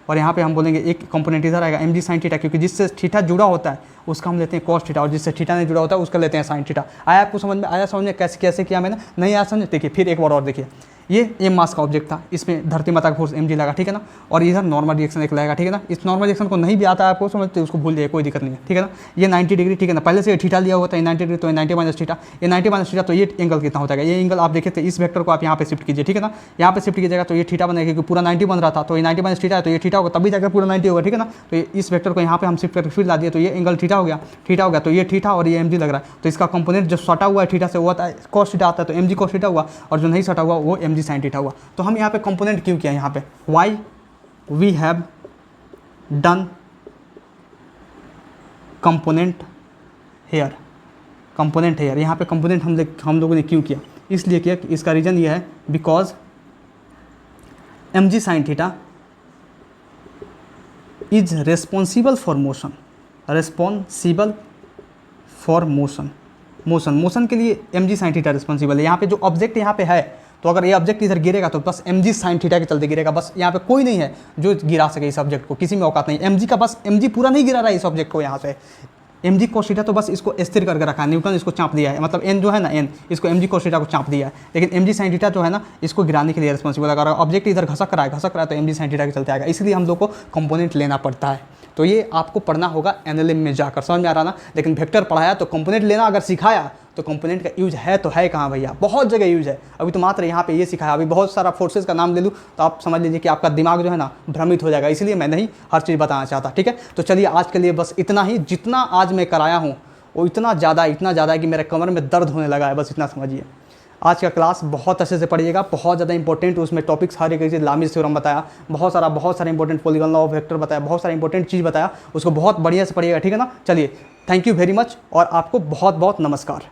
और यहाँ पे हम बोलेंगे एक कंपोनेंट इधर आएगा mg sin थीटा, क्योंकि जिससे थीटा जुड़ा होता है उसका हम लेते हैं cos थीटा, और जिससे थीटा नहीं जुड़ा होता है उसका लेते हैं sin थीटा। आया आपको समझ में, आया समझ में कैसे किया मैंने, नहीं आया समझ। देखिए फिर एक बार और देखिए, ये एम मास का ऑब्जेक्ट था, इसमें धरती माता का फोर्स mg लगा, ठीक है ना, और इधर नॉर्मल रिएक्शन एक लगेगा, ठीक है ना। इस नॉर्मल रिएक्शन को नहीं भी आता है आपको समझते, उसको भूल जाइए, कोई दिक्कत नहीं है, ठीक है ना। ये 90 डिग्री, ठीक है ना, पहले से ये थीटा लिया हुआ था, ये 90 डिग्री, तो ये 90 माइनस थीटा, ये 90 माइनस थीटा, तो ये एंगल कितना हो जाएगा, ये एंगल आप देखे थे, इस वेक्टर को आप यहाँ पे शिफ्ट कीजिए, ठीक है ना, यहाँ पे शिफ्ट कीजिएगा तो ये थीटा बनेगा, क्योंकि पूरा 90 बन रहा था, तो ये 90 माइनस थीटा है, तो ये थीटा होगा, तभी जाकर पूरा 90 होगा, ठीक है ना। तो इस वेक्टर को यहाँ पे हम शिफ्ट करके फिर ला दिए, तो ये एंगल थीटा हो गया, तो ये थीटा और ये mg लग रहा है, तो इसका कंपोनेंट जो सटा हुआ है थीटा से वो आता है cos थीटा आता है, तो mg cos थीटा हुआ, और जो नहीं सटा हुआ वो mg sin थीटा हुआ। तो हम यहाँ पे कंपोनेंट क्यों किया, यहाँ पे why we have done component here, यहाँ पे कंपोनेंट हम लोगों ने क्यों किया, इसलिए किया कि इसका रीजन ये है, because mg sin theta is responsible for motion के लिए mg sin थीटा रिस्पॉन्सिबल है। यहाँ पे जो ऑब्जेक्ट यहाँ पे है, तो अगर ये ऑब्जेक्ट इधर गिरेगा तो बस mg sin थीटा के चलते गिरेगा, बस यहाँ पे कोई नहीं है जो गिरा सके इस ऑब्जेक्ट को, किसी में औकात नहीं। mg का बस mg पूरा नहीं गिरा रहा है इस ऑब्जेक्ट को, यहाँ से mg cos थीटा तो बस इसको स्थिर करके रखा है, न्यूटन इसको चाँप दिया है, मतलब n जो है ना, n इसको mg cos थीटा को चाँप दिया है, लेकिन mg sin थीटा जो है ना, इसको गिराने के लिए रिस्पॉन्सिबल। अगर ऑब्जेक्ट इधर घसक रहा है तो mg sin थीटा के चलते आएगा, इसलिए हम लोग को कंपोनेंट लेना पड़ता है। तो ये आपको पढ़ना होगा एनएलएम में जाकर, समझ में आ रहा ना। लेकिन वेक्टर पढ़ाया तो कंपोनेंट लेना अगर सिखाया तो कंपोनेंट का यूज है तो है कहाँ भैया, बहुत जगह यूज है। अभी तो मात्र यहाँ पे ये सिखाया, अभी बहुत सारा फोर्सेज का नाम ले लूँ तो आप समझ लीजिए कि आपका दिमाग जो है ना भ्रमित हो जाएगा, इसलिए मैं नहीं हर चीज़ बताना चाहता, ठीक है। तो चलिए आज के लिए बस इतना ही, जितना आज मैं कराया हूँ वो इतना ज़्यादा है कि मेरे कमर में दर्द होने लगा है, बस इतना समझिए। आज का क्लास बहुत अच्छे से पढ़िएगा, बहुत ज़्यादा इंपॉर्टेंट उसमें टॉपिक्स हर एक चीज़, लामिस थ्योरम बताया, बहुत सारा important polygon law of vector बताया, बहुत सारा इंपॉर्टेंट चीज़ बताया, उसको बहुत बढ़िया से पढ़िएगा, ठीक है ना। चलिए थैंक यू वेरी मच और आपको बहुत बहुत नमस्कार।